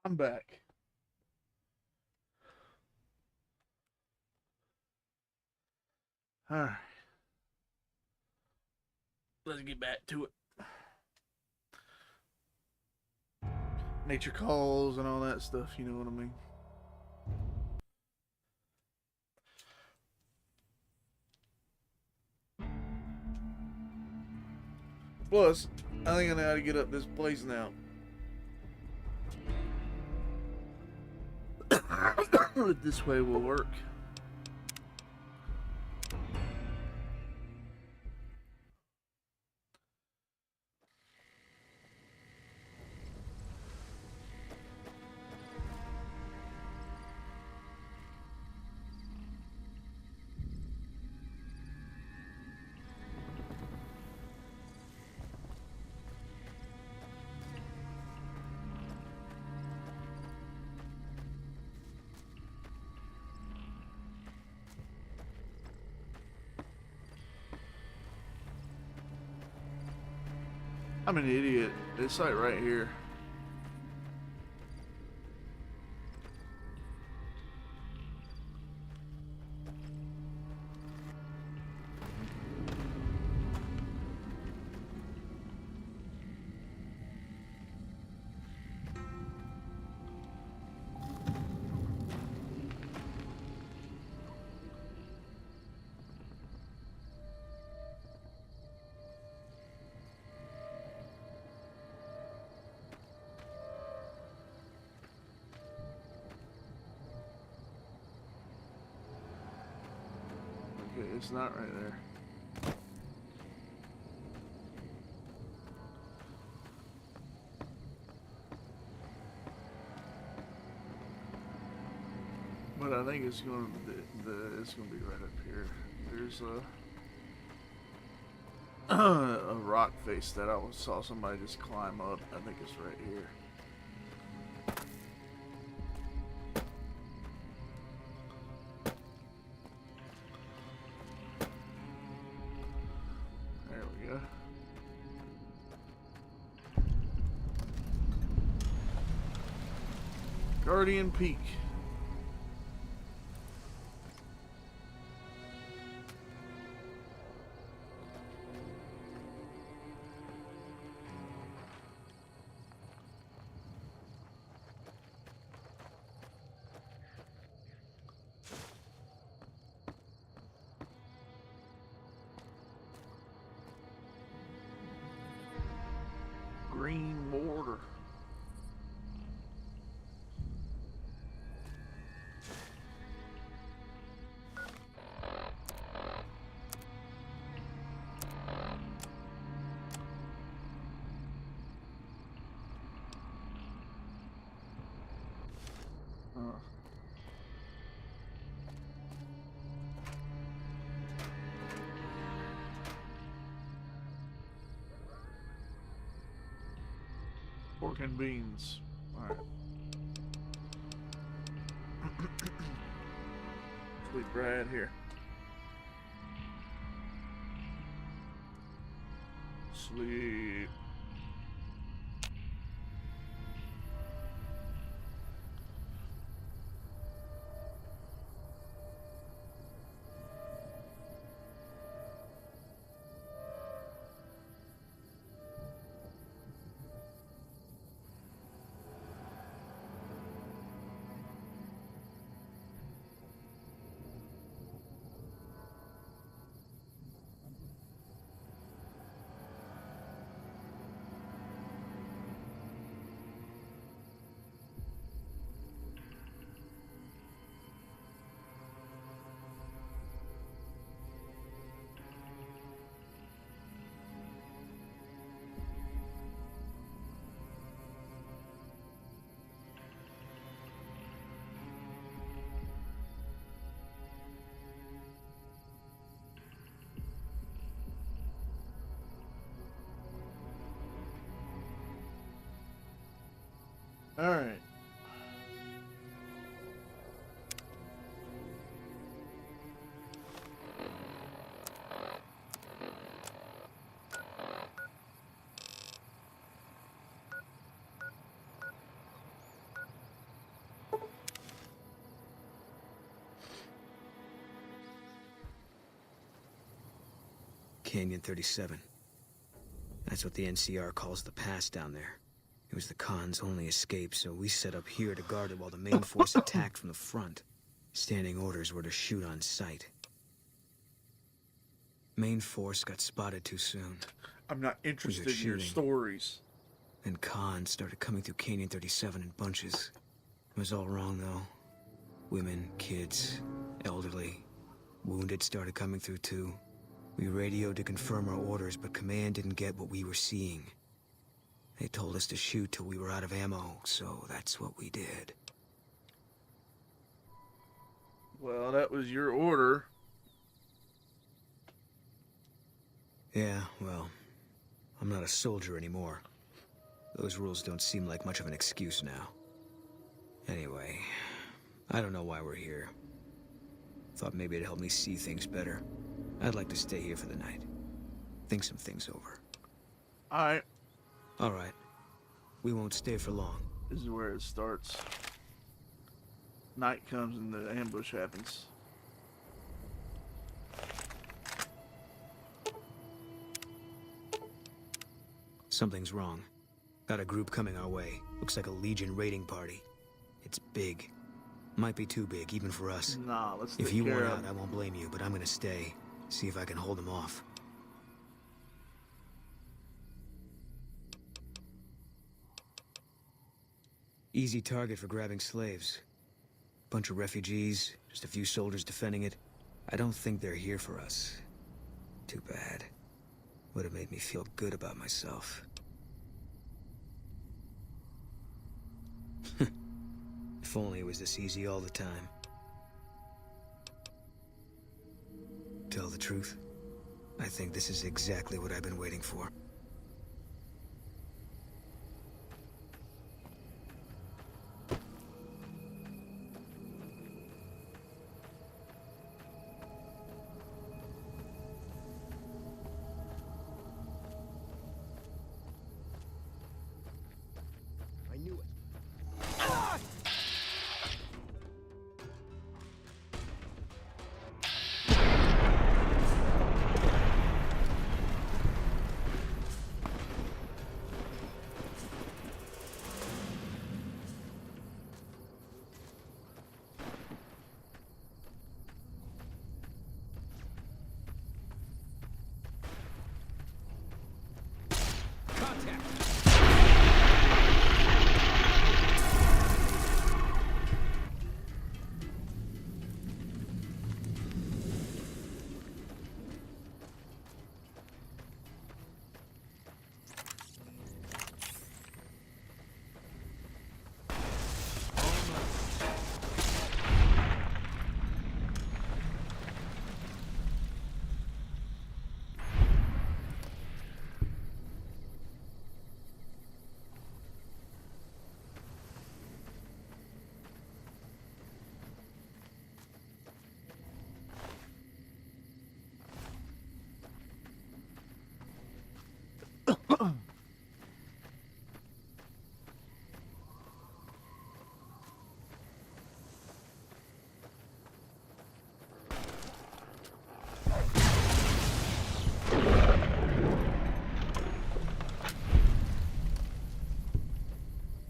I'm back. Alright. let's get back to it. Nature calls and all that stuff, you know what I mean? Plus, I think I know how to get up this place now. This way will work. I'm an idiot. It's like right here. Okay, it's not right there. But I think it's going to it's going to be right up here. There's a rock face that I saw somebody just climb up. I think it's right here. There we go. Guardian Peak. Green border. Pork and beans. Alright. Sleep right here. Sleep. All right. Canyon 37. That's what the NCR calls the pass down there. It was the Khan's only escape, so we set up here to guard it while the main force attacked from the front. Standing orders were to shoot on sight. Main force got spotted too soon. I'm not interested in your stories. And Khan started coming through Canyon 37 in bunches. It was all wrong, though. Women, kids, elderly, wounded started coming through, too. We radioed to confirm our orders, but command didn't get what we were seeing. They told us to shoot till we were out of ammo, so that's what we did. Well, that was your order. Yeah, well, I'm not a soldier anymore. Those rules don't seem like much of an excuse now. Anyway, I don't know why we're here. Thought maybe it'd help me see things better. I'd like to stay here for the night. Think some things over. Alright. Alright. We won't stay for long. This is where it starts. Night comes and the ambush happens. Something's wrong. Got a group coming our way. Looks like a Legion raiding party. It's big. Might be too big, even for us. Nah, let's If take you care want of out, it. I won't blame you, but I'm gonna stay. See if I can hold them off. Easy target for grabbing slaves. Bunch of refugees, just a few soldiers defending it. I don't think they're here for us. Too bad. Would have made me feel good about myself. If only it was this easy all the time. Tell the truth, I think this is exactly what I've been waiting for. I knew it.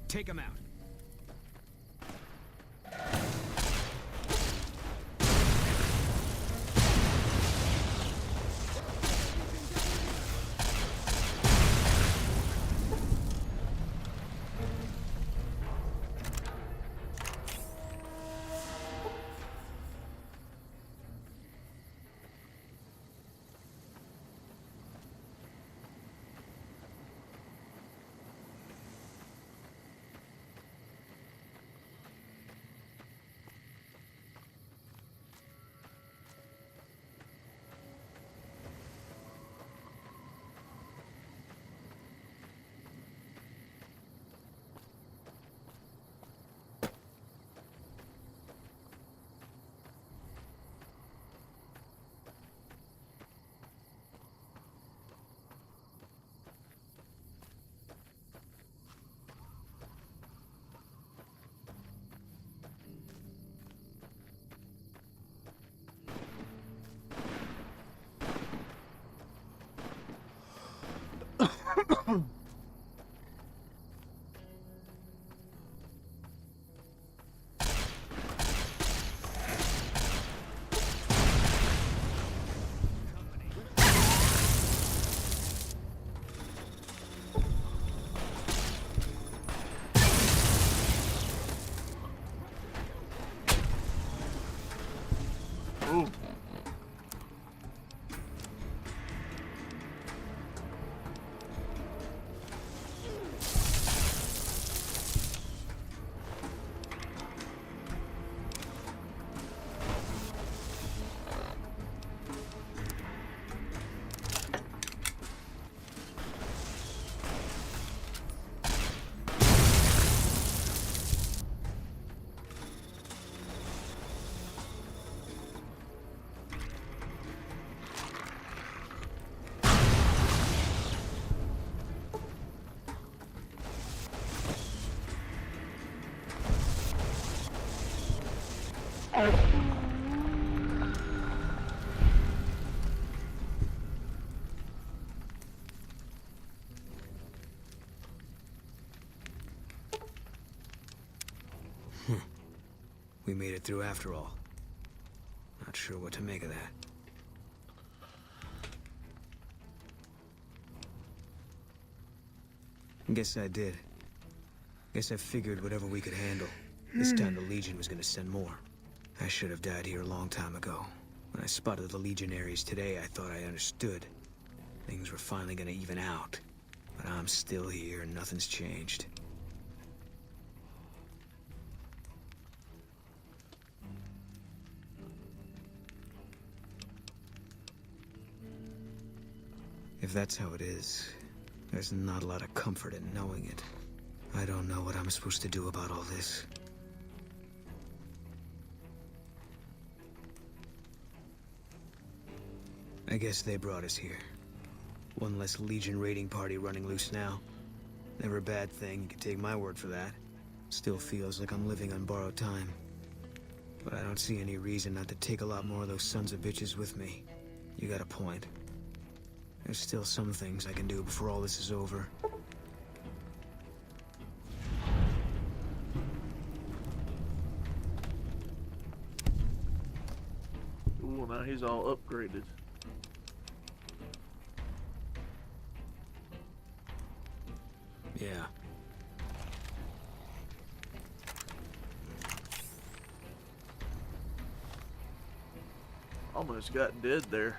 Take him out. Ooh. We made it through after all. Not sure what to make of that. Guess I did. Guess I figured whatever we could handle. This time the Legion was gonna send more. I should have died here a long time ago. When I spotted the Legionaries today, I thought I understood. Things were finally gonna even out. But I'm still here and nothing's changed. If that's how it is, there's not a lot of comfort in knowing it. I don't know what I'm supposed to do about all this. I guess they brought us here. One less Legion raiding party running loose now. Never a bad thing, you can take my word for that. Still feels like I'm living on borrowed time. But I don't see any reason not to take a lot more of those sons of bitches with me. You got a point. There's still some things I can do before all this is over. Ooh, now he's all upgraded. Yeah. Almost got dead there.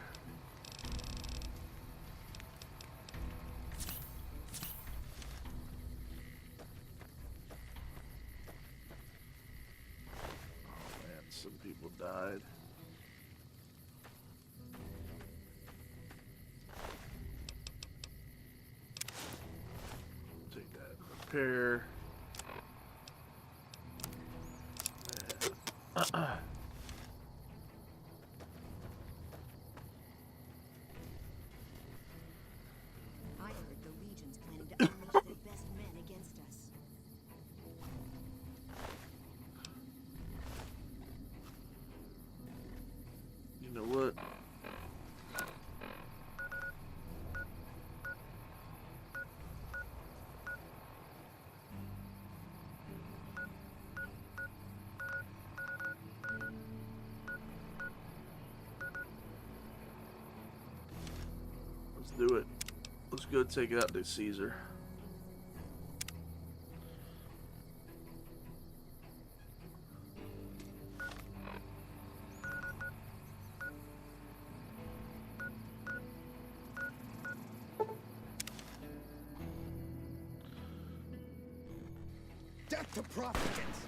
Oh man, some people died. Take that repair. I heard the Legion's planning to unleash their best men against us. You know what? Let's do it. Let's go take out the Caesar. Death to Providence!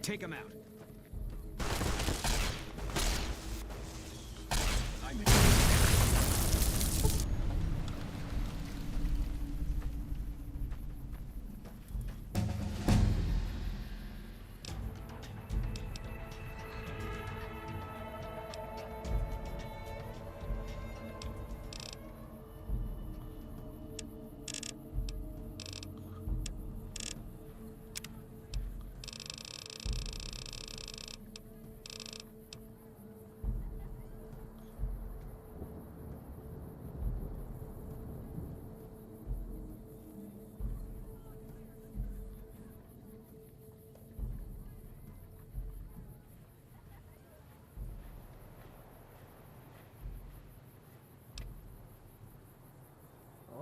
Take him out.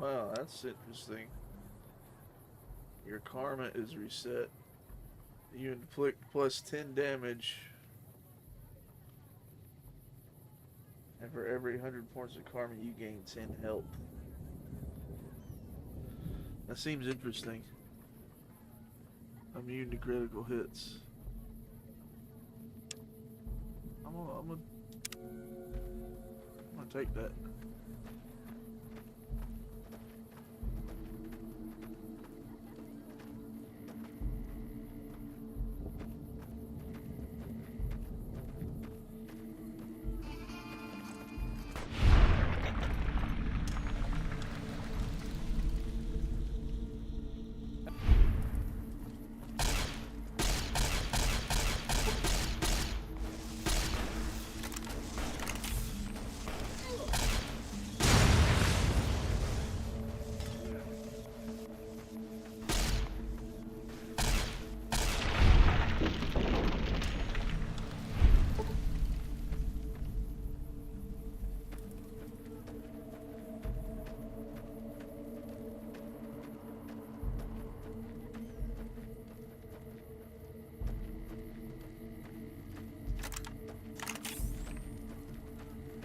Wow, that's interesting. Your karma is reset. You inflict plus 10 damage. And for every 100 points of karma, you gain 10 health. That seems interesting. Immune to critical hits. I'm gonna take that.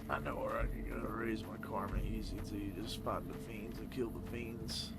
I know where I can go to raise my karma easy too. You just find the fiends and kill the fiends.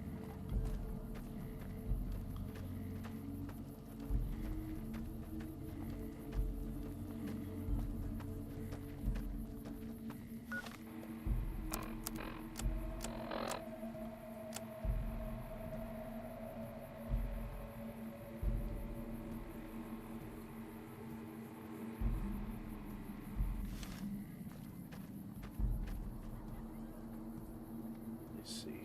Let's see.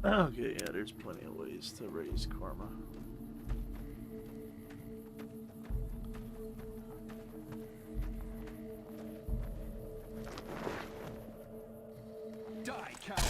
Okay, yeah, there's plenty of ways to raise karma. Die, coward!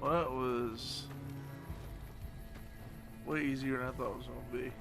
Well, that was way easier than I thought it was going to be.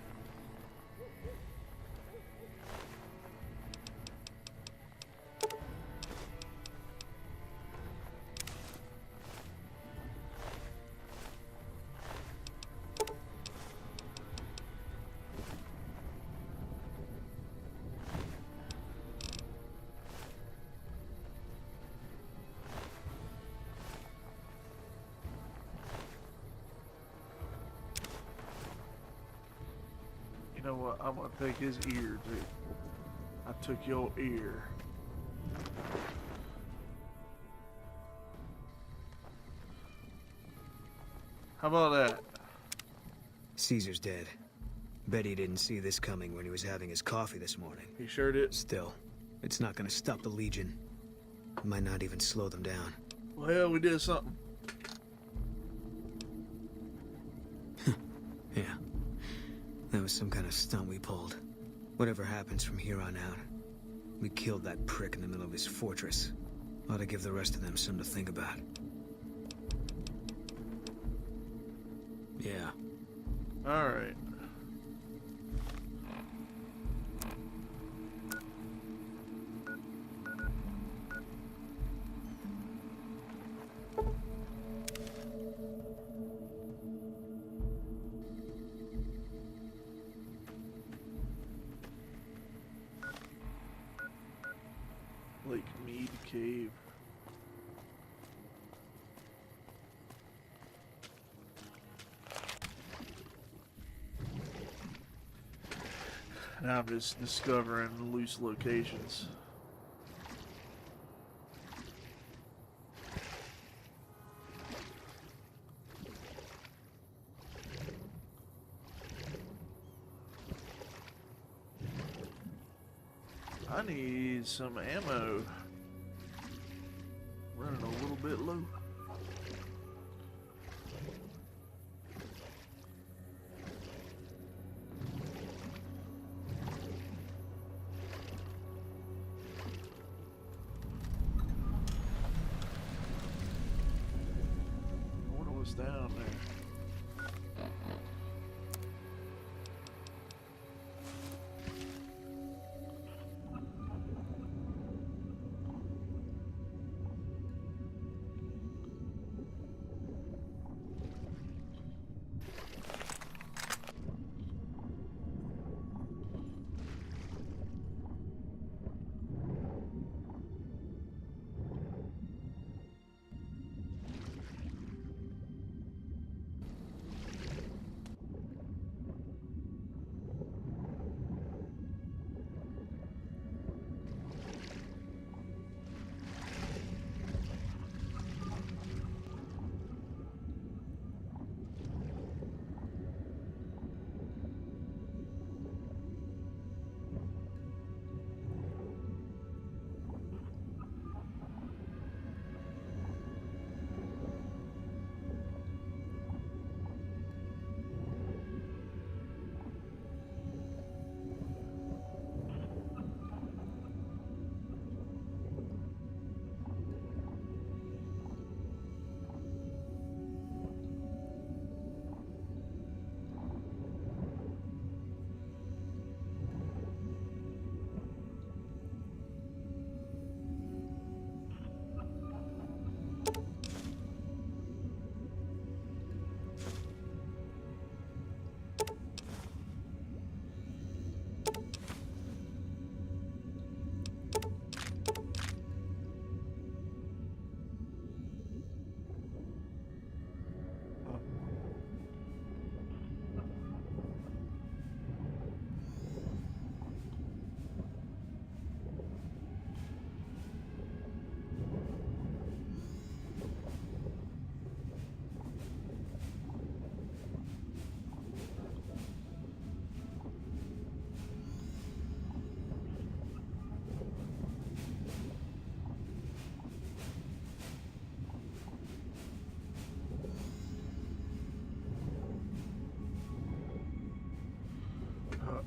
know what? I'm gonna take his ear, too. I took your ear. How about that? Caesar's dead. Bet he didn't see this coming when he was having his coffee this morning. He sure did. Still, it's not gonna stop the Legion. It might not even slow them down. Well, we did something. Yeah. That was some kind of stunt we pulled. Whatever happens from here on out, we killed that prick in the middle of his fortress. Ought to give the rest of them something to think about. Yeah. Alright. Lake Mead Cave. Now I'm just discovering loose locations. I need some ammo. Running a little bit low. I wonder what's down there.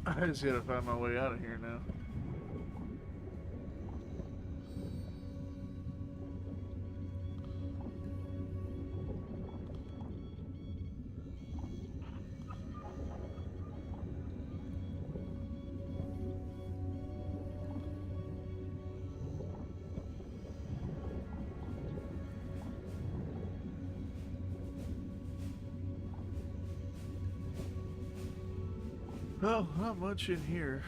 I just gotta find my way out of here now. Well, not much in here.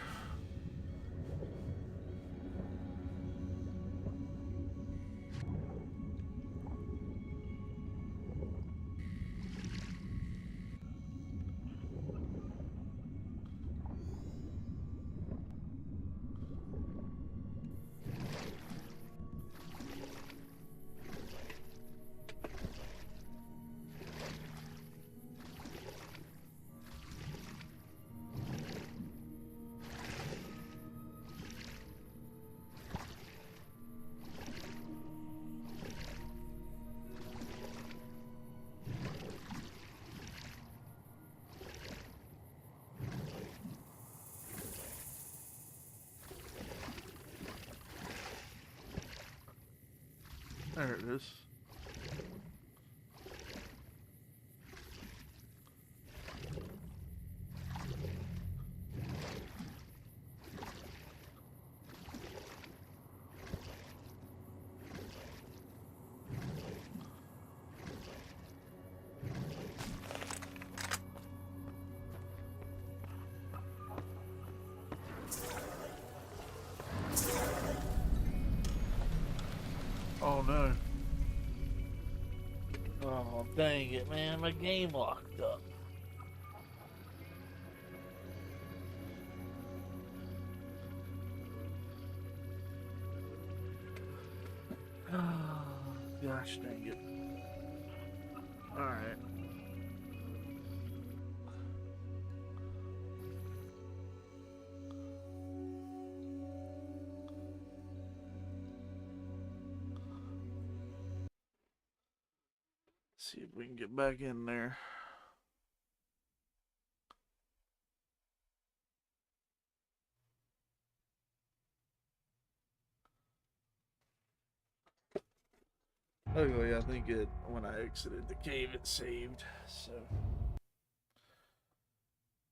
There it is. Oh no. Oh, dang it, man. My game locked up. Gosh dang it. Alright. See if we can get back in there. Luckily, I think when I exited the cave, it saved. So,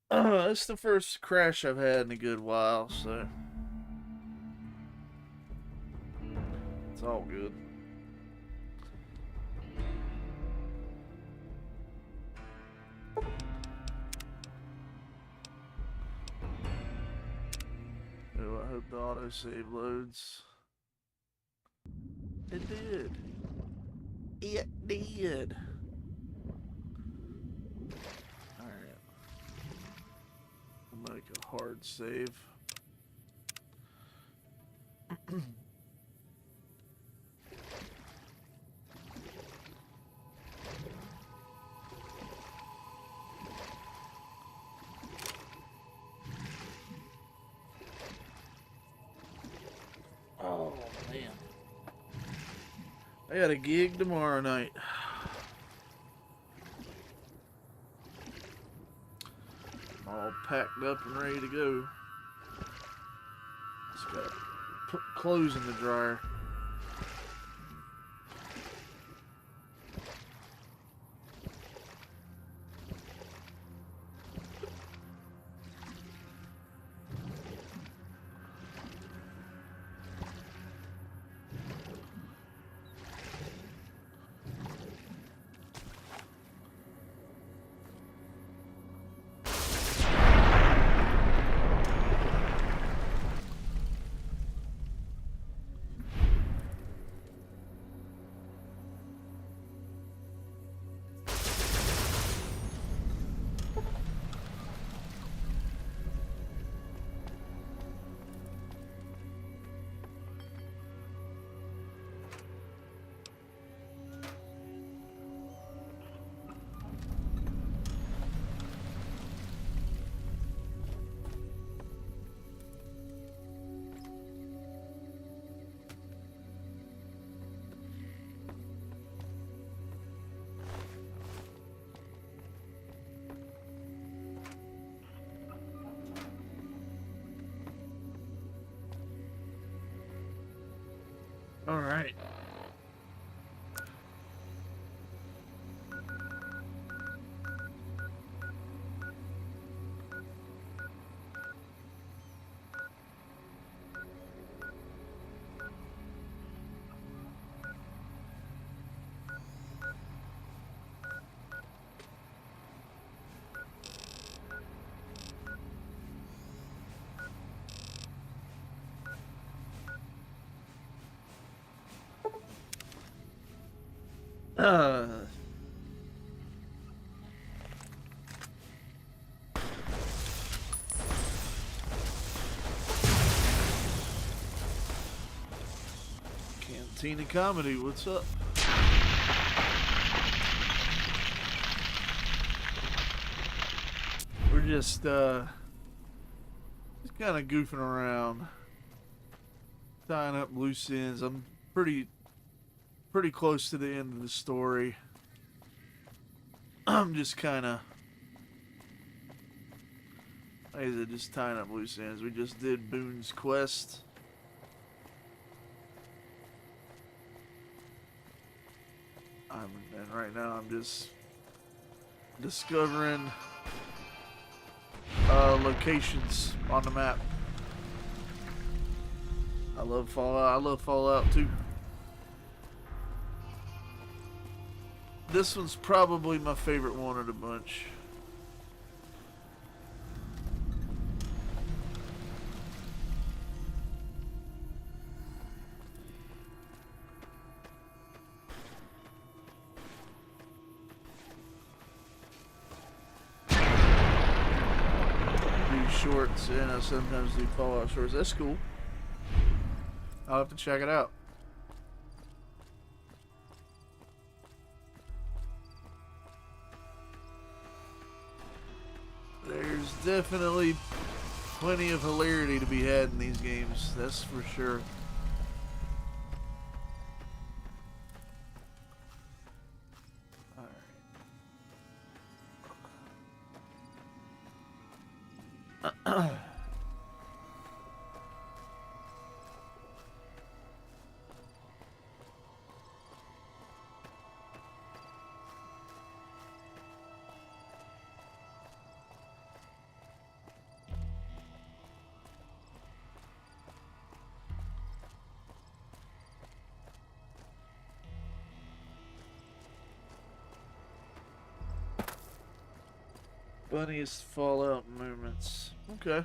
it's the first crash I've had in a good while. So, it's all good. Oh, I hope the autosave loads. It did. It did. Alright. We'll make a hard save. Oh, man. I got a gig tomorrow night. I'm all packed up and ready to go. Just gotta put clothes in the dryer. All right. Cantina Comedy, what's up? We're just kind of goofing around, tying up loose ends. I'm pretty close to the end of the story. I'm just kind of, like I said, just tying up loose ends. We just did Boone's Quest. And right now I'm just discovering locations on the map. I love Fallout. I love Fallout 2. This one's probably my favorite one of the bunch. Shorts, and I sometimes do Fallout shorts. That's cool. I'll have to check it out. There's definitely plenty of hilarity to be had in these games, that's for sure. Funniest Fallout moments. Okay.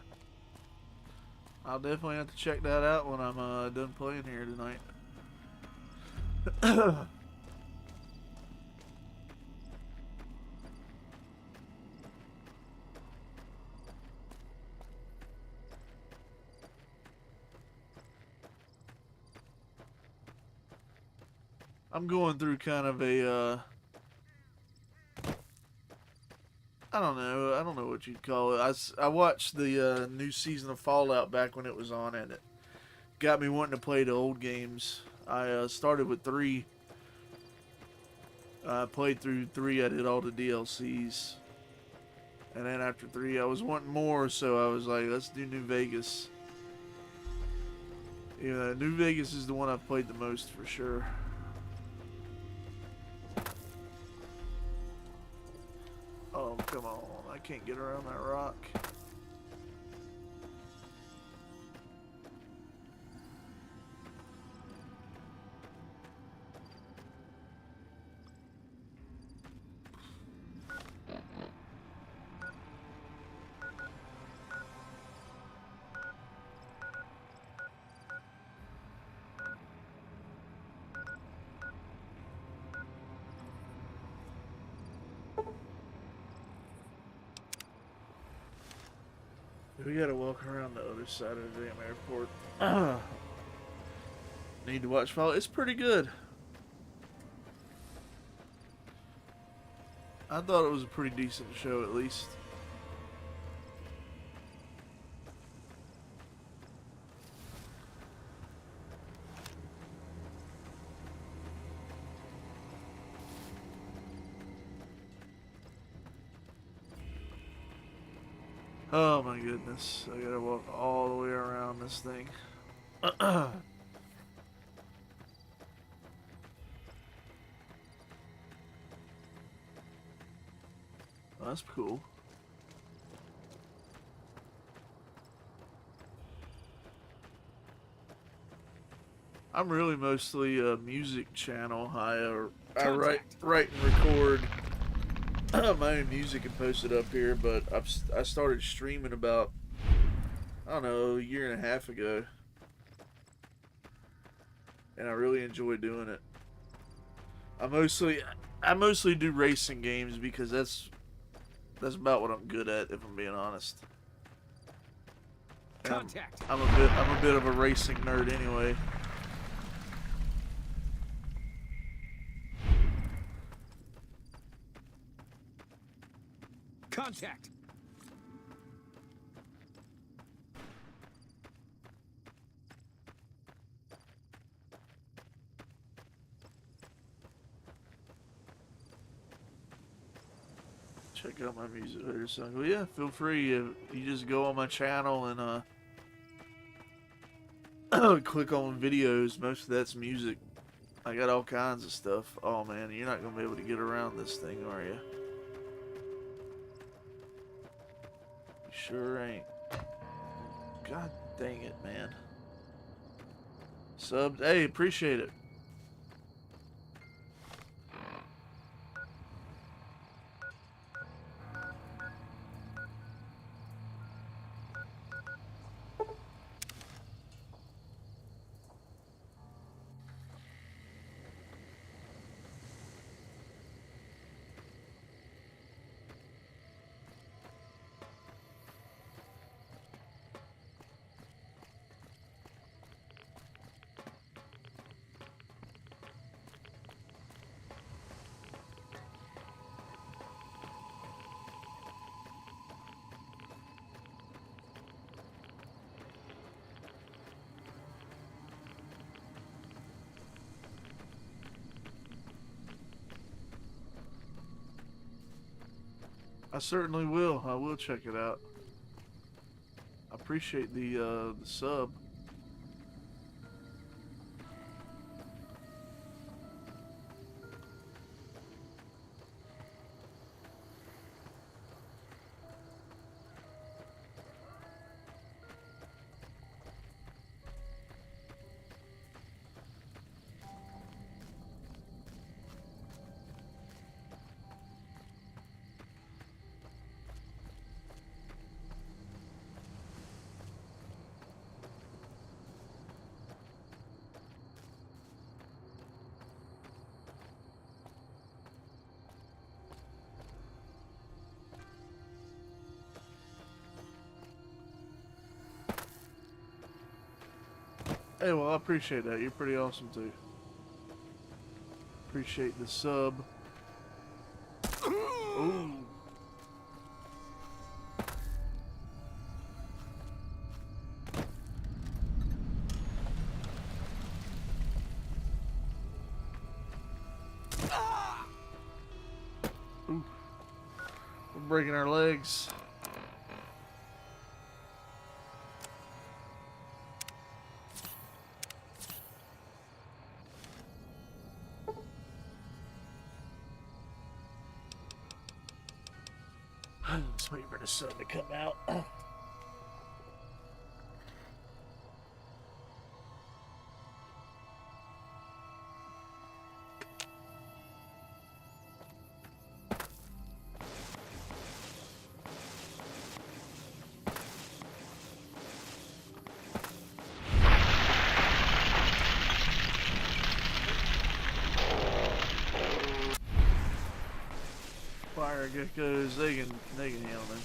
I'll definitely have to check that out when I'm done playing here tonight. I'm going through kind of a I don't know what you'd call it. I watched the new season of Fallout back when it was on, and it got me wanting to play the old games. I started with 3. I played through 3. I did all the DLCs. And then after 3, I was wanting more, so I was like, let's do New Vegas. Yeah, New Vegas is the one I've played the most for sure. Oh, come on. I can't get around that rock. We gotta walk around the other side of the damn airport. Need to watch Fallout. It's pretty good. I thought it was a pretty decent show, at least. Oh my goodness, I gotta walk all the way around this thing. That's cool. I'm really mostly a music channel. I write and record my own music and post it up here, but I started streaming about, I don't know, a year and a half ago, and I really enjoy doing it. I mostly do racing games because that's about what I'm good at, if I'm being honest. Contact. I'm a bit of a racing nerd anyway. Contact. Check out my music later, so well, yeah, feel free. You just go on my channel and click on videos. Most of that's music. I got all kinds of stuff. Oh man, you're not gonna be able to get around this thing, are you? You sure ain't. God dang it, man. Subbed. Hey, appreciate it. I certainly will. I will check it out. I appreciate the sub. Hey, well, I appreciate that. You're pretty awesome, too. Appreciate the sub. Ooh. Ooh. We're breaking our legs. Just waiting for the sun to come out. Fire geckos, they can handle them.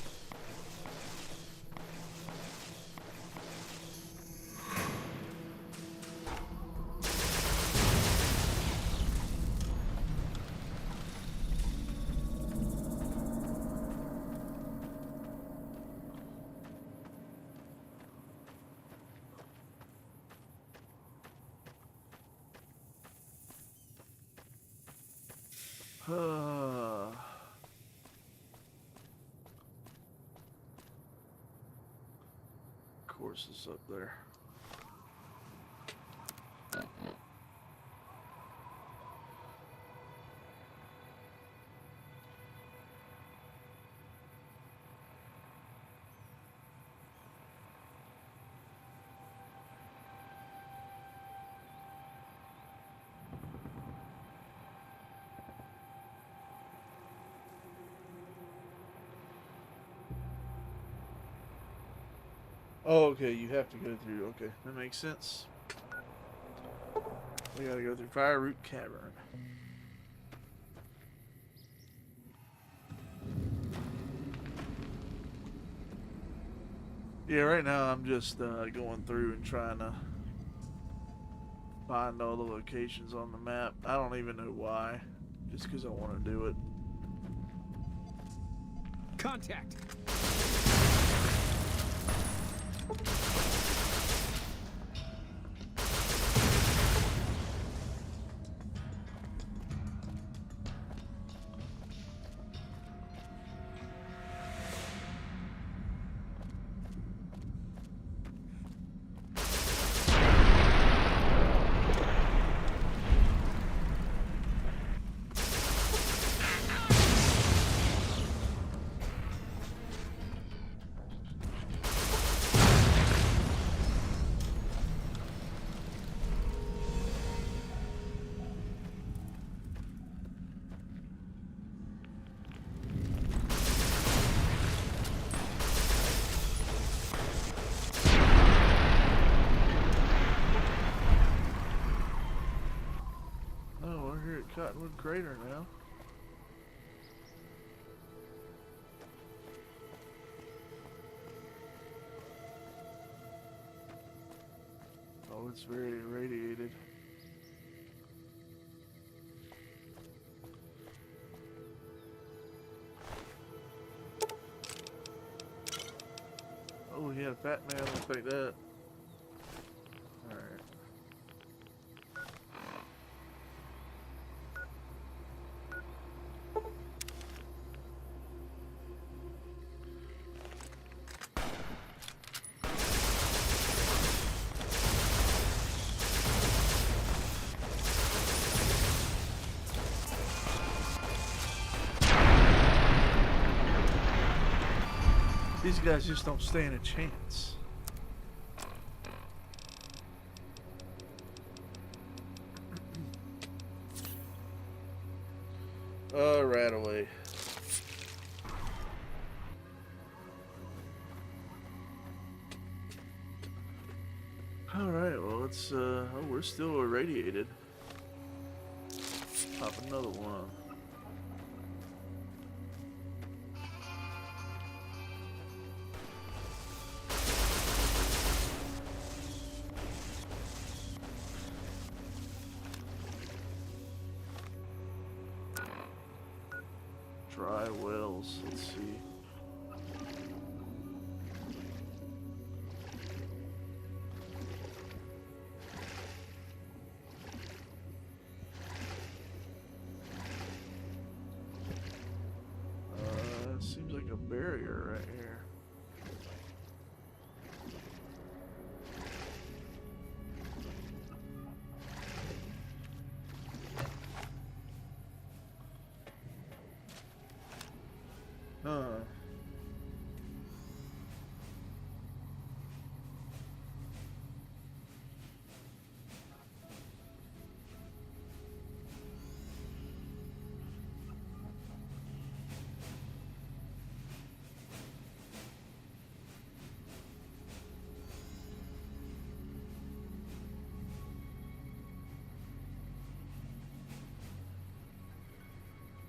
Course is up there. Oh, okay, you have to go through. Okay, that makes sense. We gotta go through Fireroot Cavern. Yeah, right now I'm just going through and trying to find all the locations on the map. I don't even know why, just because I want to do it. Contact! Cottonwood Crater now. Oh, it's very irradiated. Oh, he had a fat man. Let's take that. Alright. These guys just don't stand a chance. Right away. Alright, well it's oh, we're still irradiated. Pop another one. Dry wells, let's see. Seems like a barrier right here. Huh.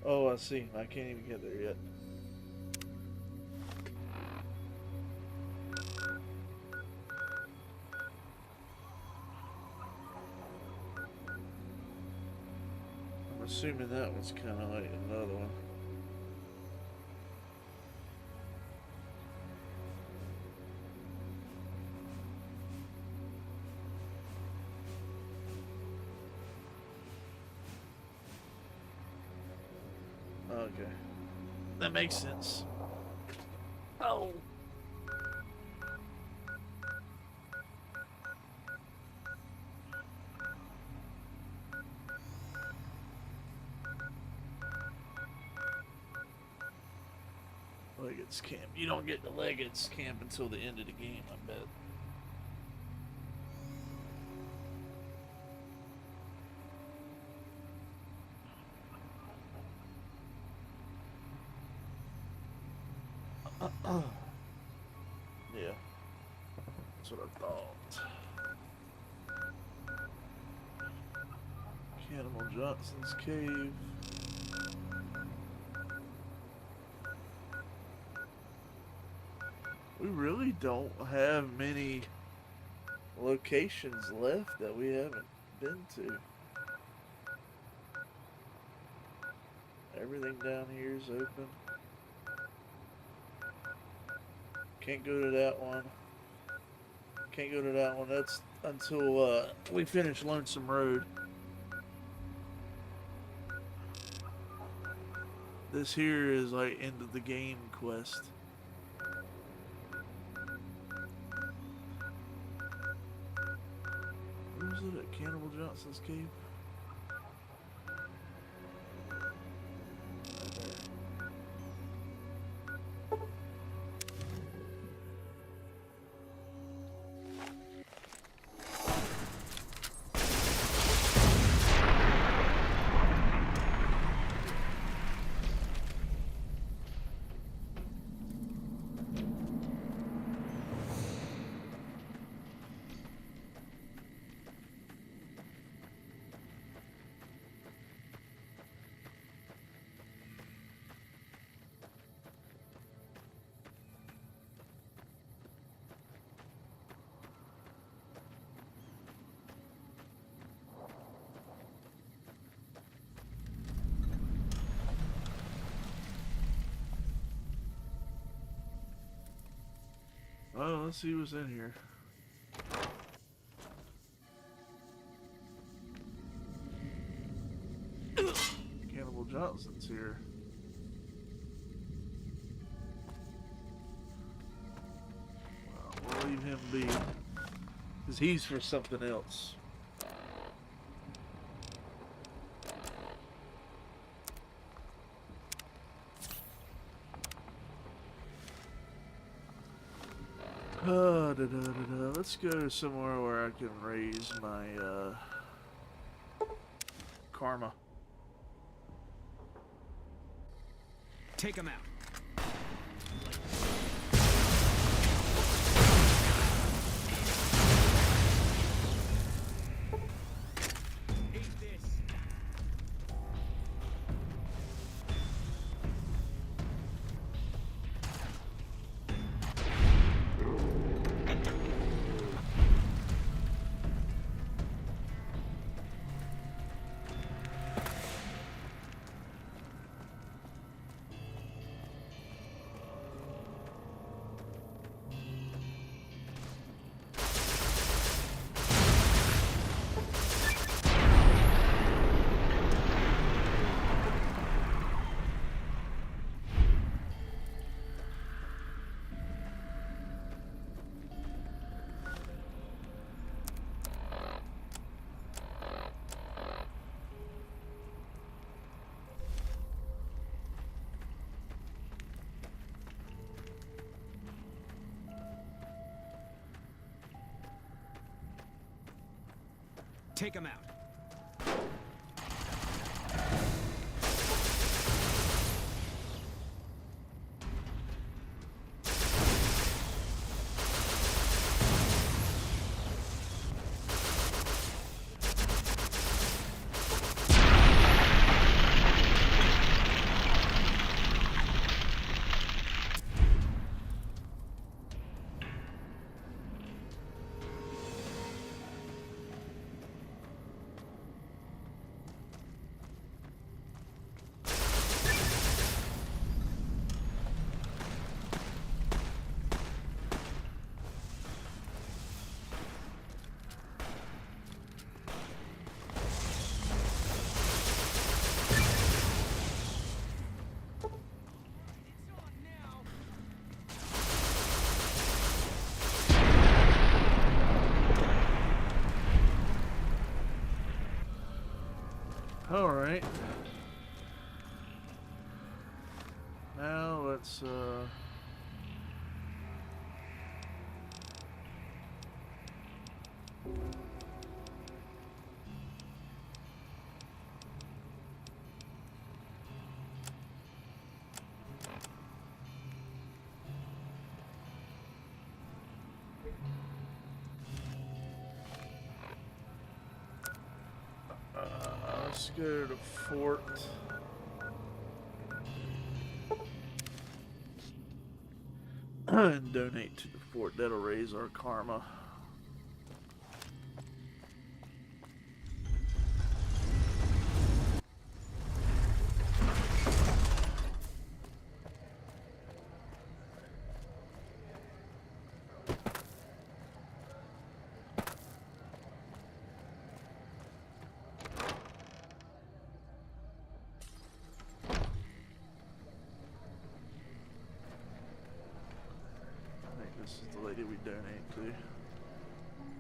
Oh, I see. I can't even get there yet. I'm assuming that one's kind of like another one. Okay. That makes sense. Oh. Legates camp. You don't get the Legates camp until the end of the game, I bet. Yeah, that's what I thought. Cannibal Johnson's cave. We really don't have many locations left that we haven't been to. Everything down here is open. Can't go to that one. Can't go to that one. That's until we finish Lonesome Road. This here is like end of the game quest. Where's it at? Cannibal Johnson's cave? let's see what's in here. Cannibal Johnson's here. Well, we'll leave him be, because he's for something else. Let's go somewhere where I can raise my karma. Take him out. Take him out. All right. Now let's go to Fort. And donate to the fort. That'll raise our karma. This is the lady we donate to.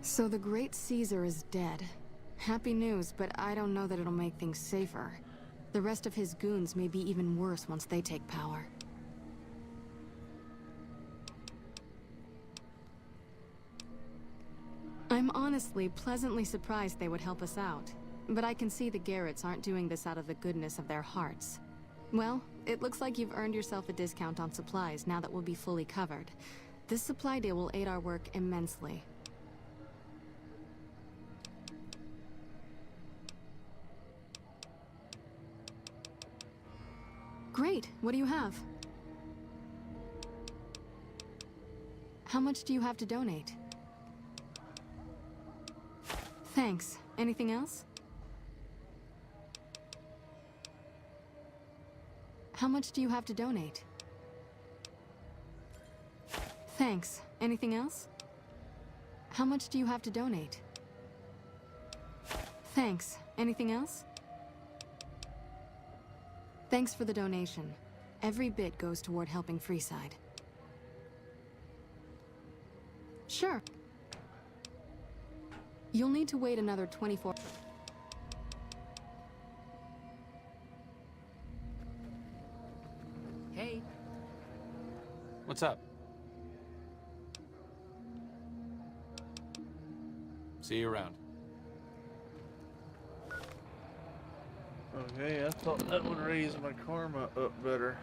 So the great Caesar is dead. Happy news, but I don't know that it'll make things safer. The rest of his goons may be even worse once they take power. I'm honestly pleasantly surprised they would help us out. But I can see the Garretts aren't doing this out of the goodness of their hearts. Well, it looks like you've earned yourself a discount on supplies now that we'll be fully covered. This supply deal will aid our work immensely. Great. What do you have? How much do you have to donate? Thanks. Anything else? How much do you have to donate? Thanks. Anything else? How much do you have to donate? Thanks. Anything else? Thanks for the donation. Every bit goes toward helping Freeside. Sure. You'll need to wait another 24... Hey. What's up? See you around. Okay, I thought that would raise my karma up better.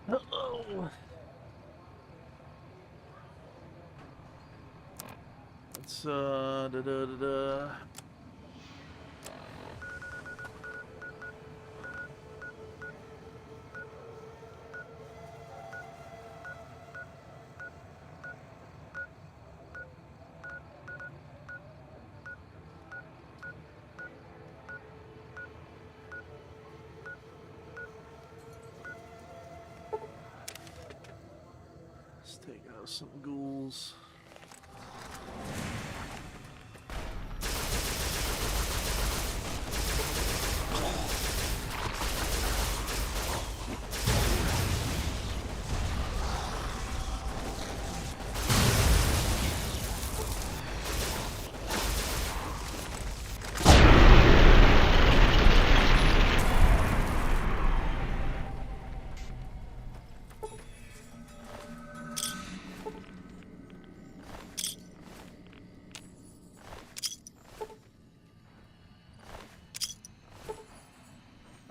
Uh-oh. Let's, da-da-da-da. Let's take out some ghouls.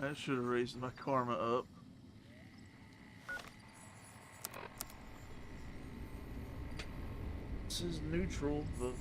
That should have raised my karma up. This is neutral, but...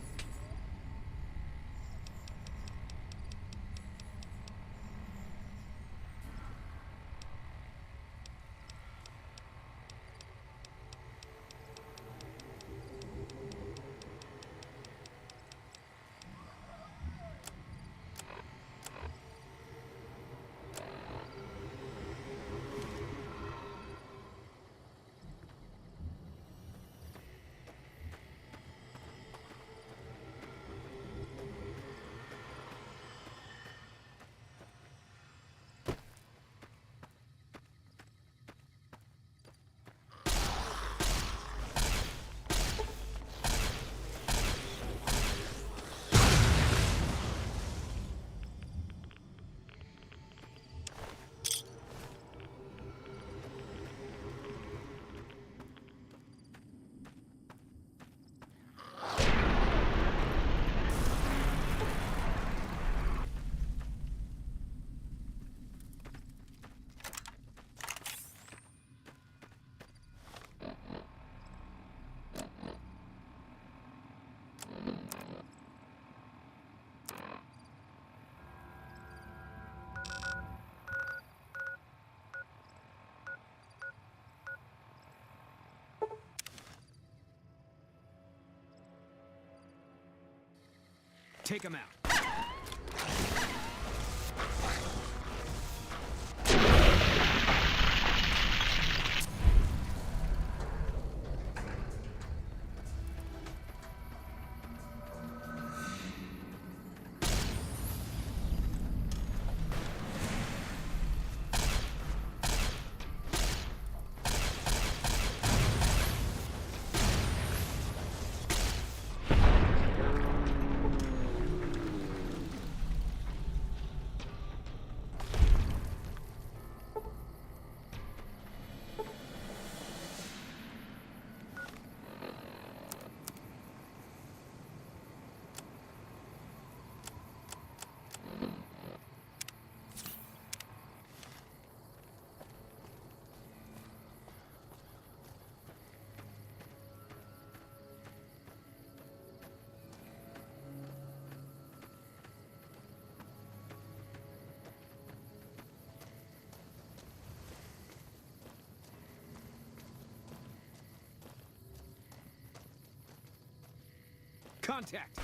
Take him out. Contact!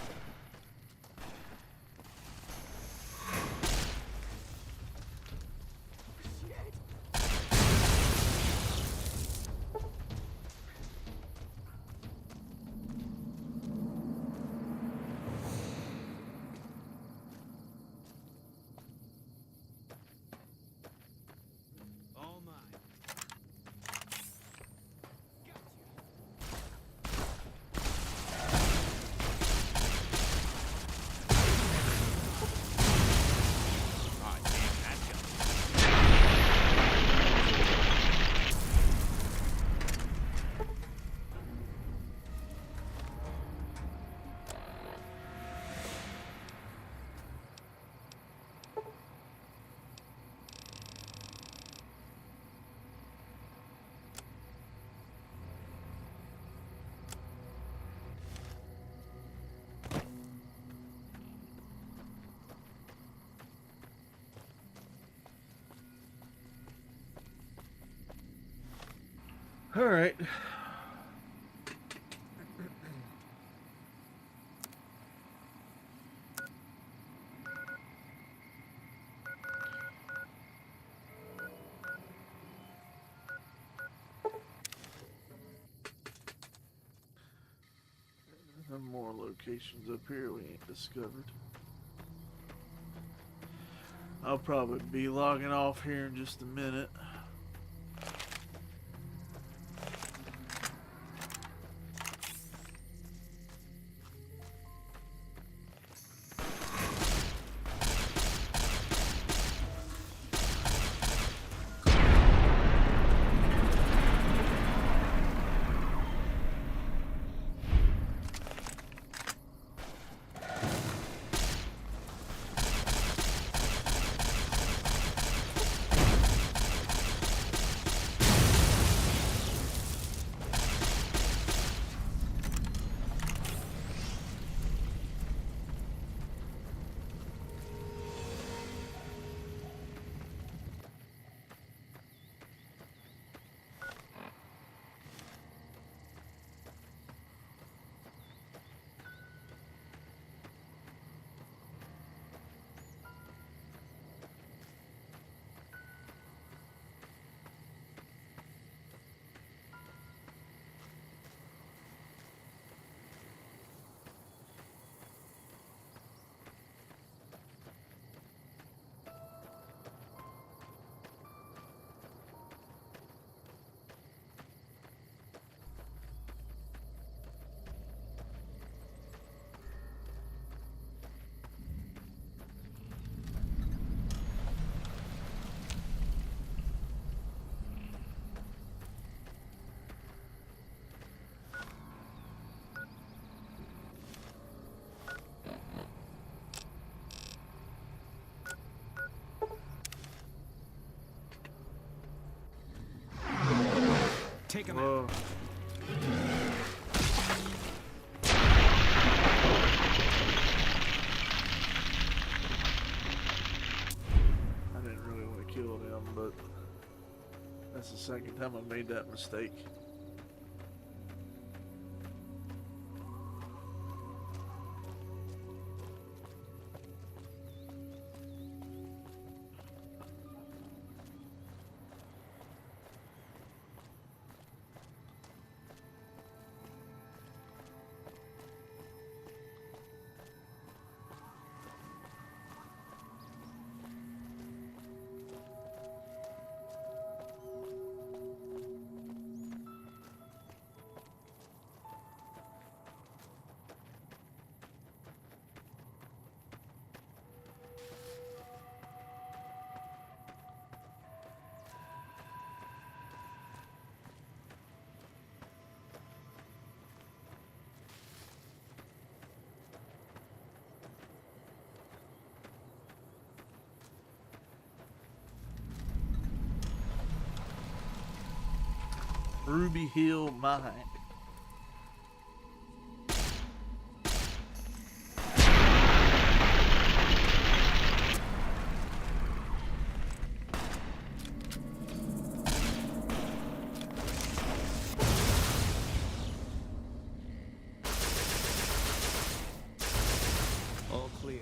All right. Some more locations up here we ain't discovered. I'll probably be logging off here in just a minute. Take him out. I didn't really want to kill them, but that's the second time I made that mistake. Ruby Hill Mine. clear.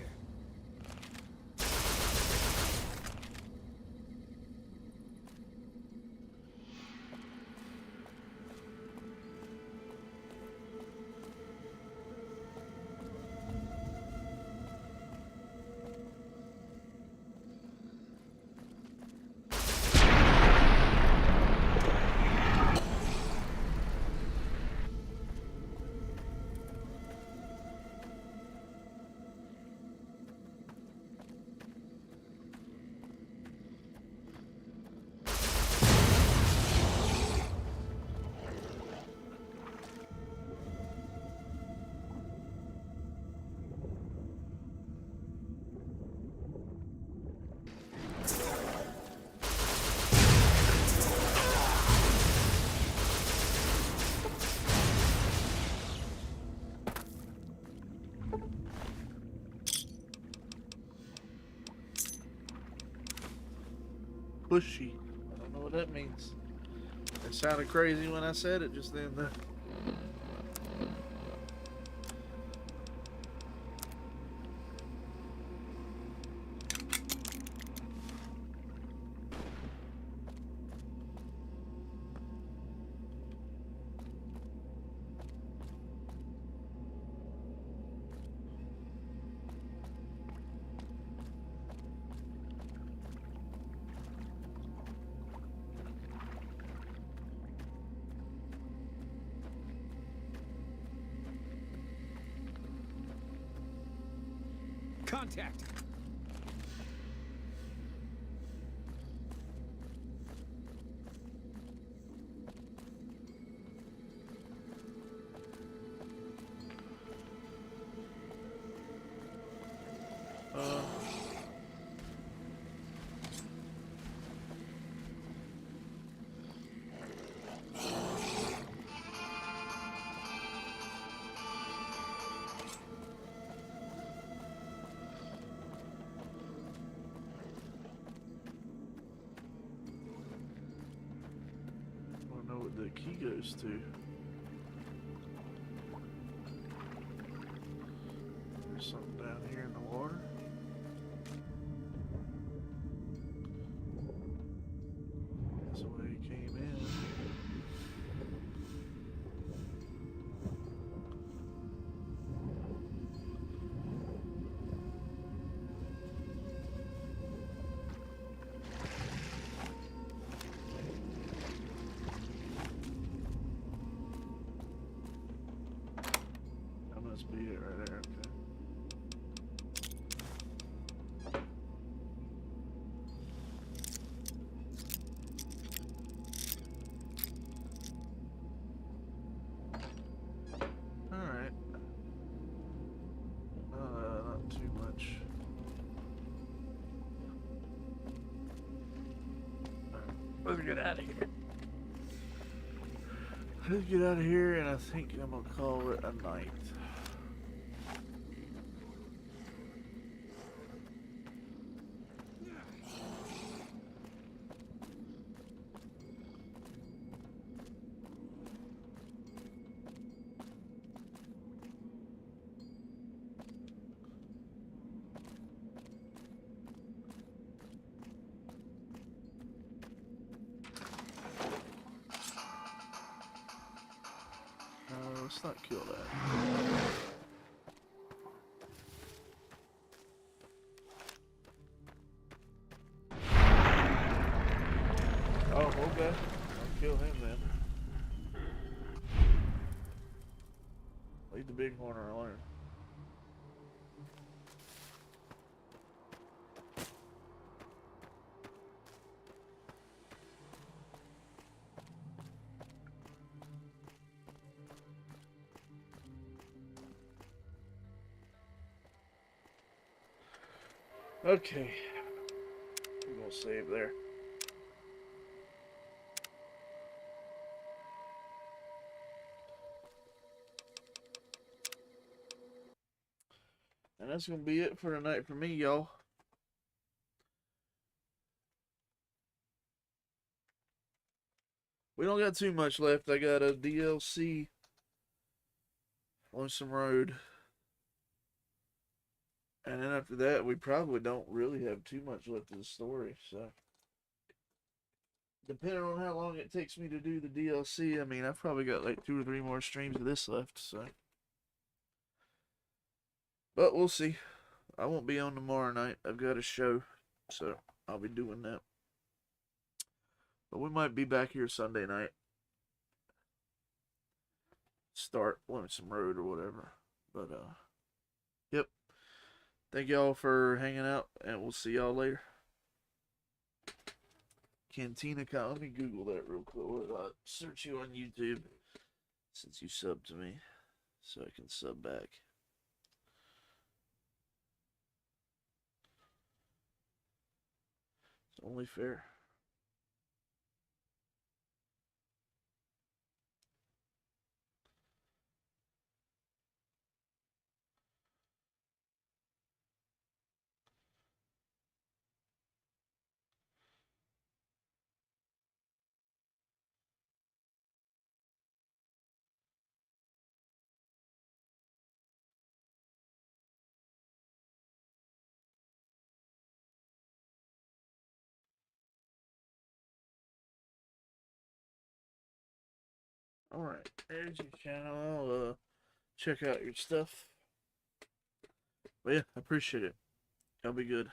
Pushy. I don't know what that means. It sounded crazy when I said it just then. Contact! The key goes to. There's something down here in the water. That's the way he came in. Must be it right there, okay. Alright. Not too much. Let's get out of here. Let's get out of here, and I think I'm gonna call it a night. Let's not kill that. Oh, okay. I'll kill him then. Leave the bighorn alone. Okay, we're gonna save there. And that's gonna be it for tonight for me, y'all. We don't got too much left. I got a DLC, Lonesome Road. And then after that, we probably don't really have too much left of the story, so. Depending on how long it takes me to do the DLC, I mean, I've probably got like 2 or 3 more streams of this left, so. But we'll see. I won't be on tomorrow night. I've got a show, so I'll be doing that. But we might be back here Sunday night. Start Lonesome Road or whatever. But, yep. Thank y'all for hanging out, and we'll see y'all later. Cantina, let me Google that real quick. I'll search you on YouTube since you subbed to me, so I can sub back. It's only fair. Alright, there's your channel. I'll check out your stuff. But yeah, I appreciate it. Y'all be good.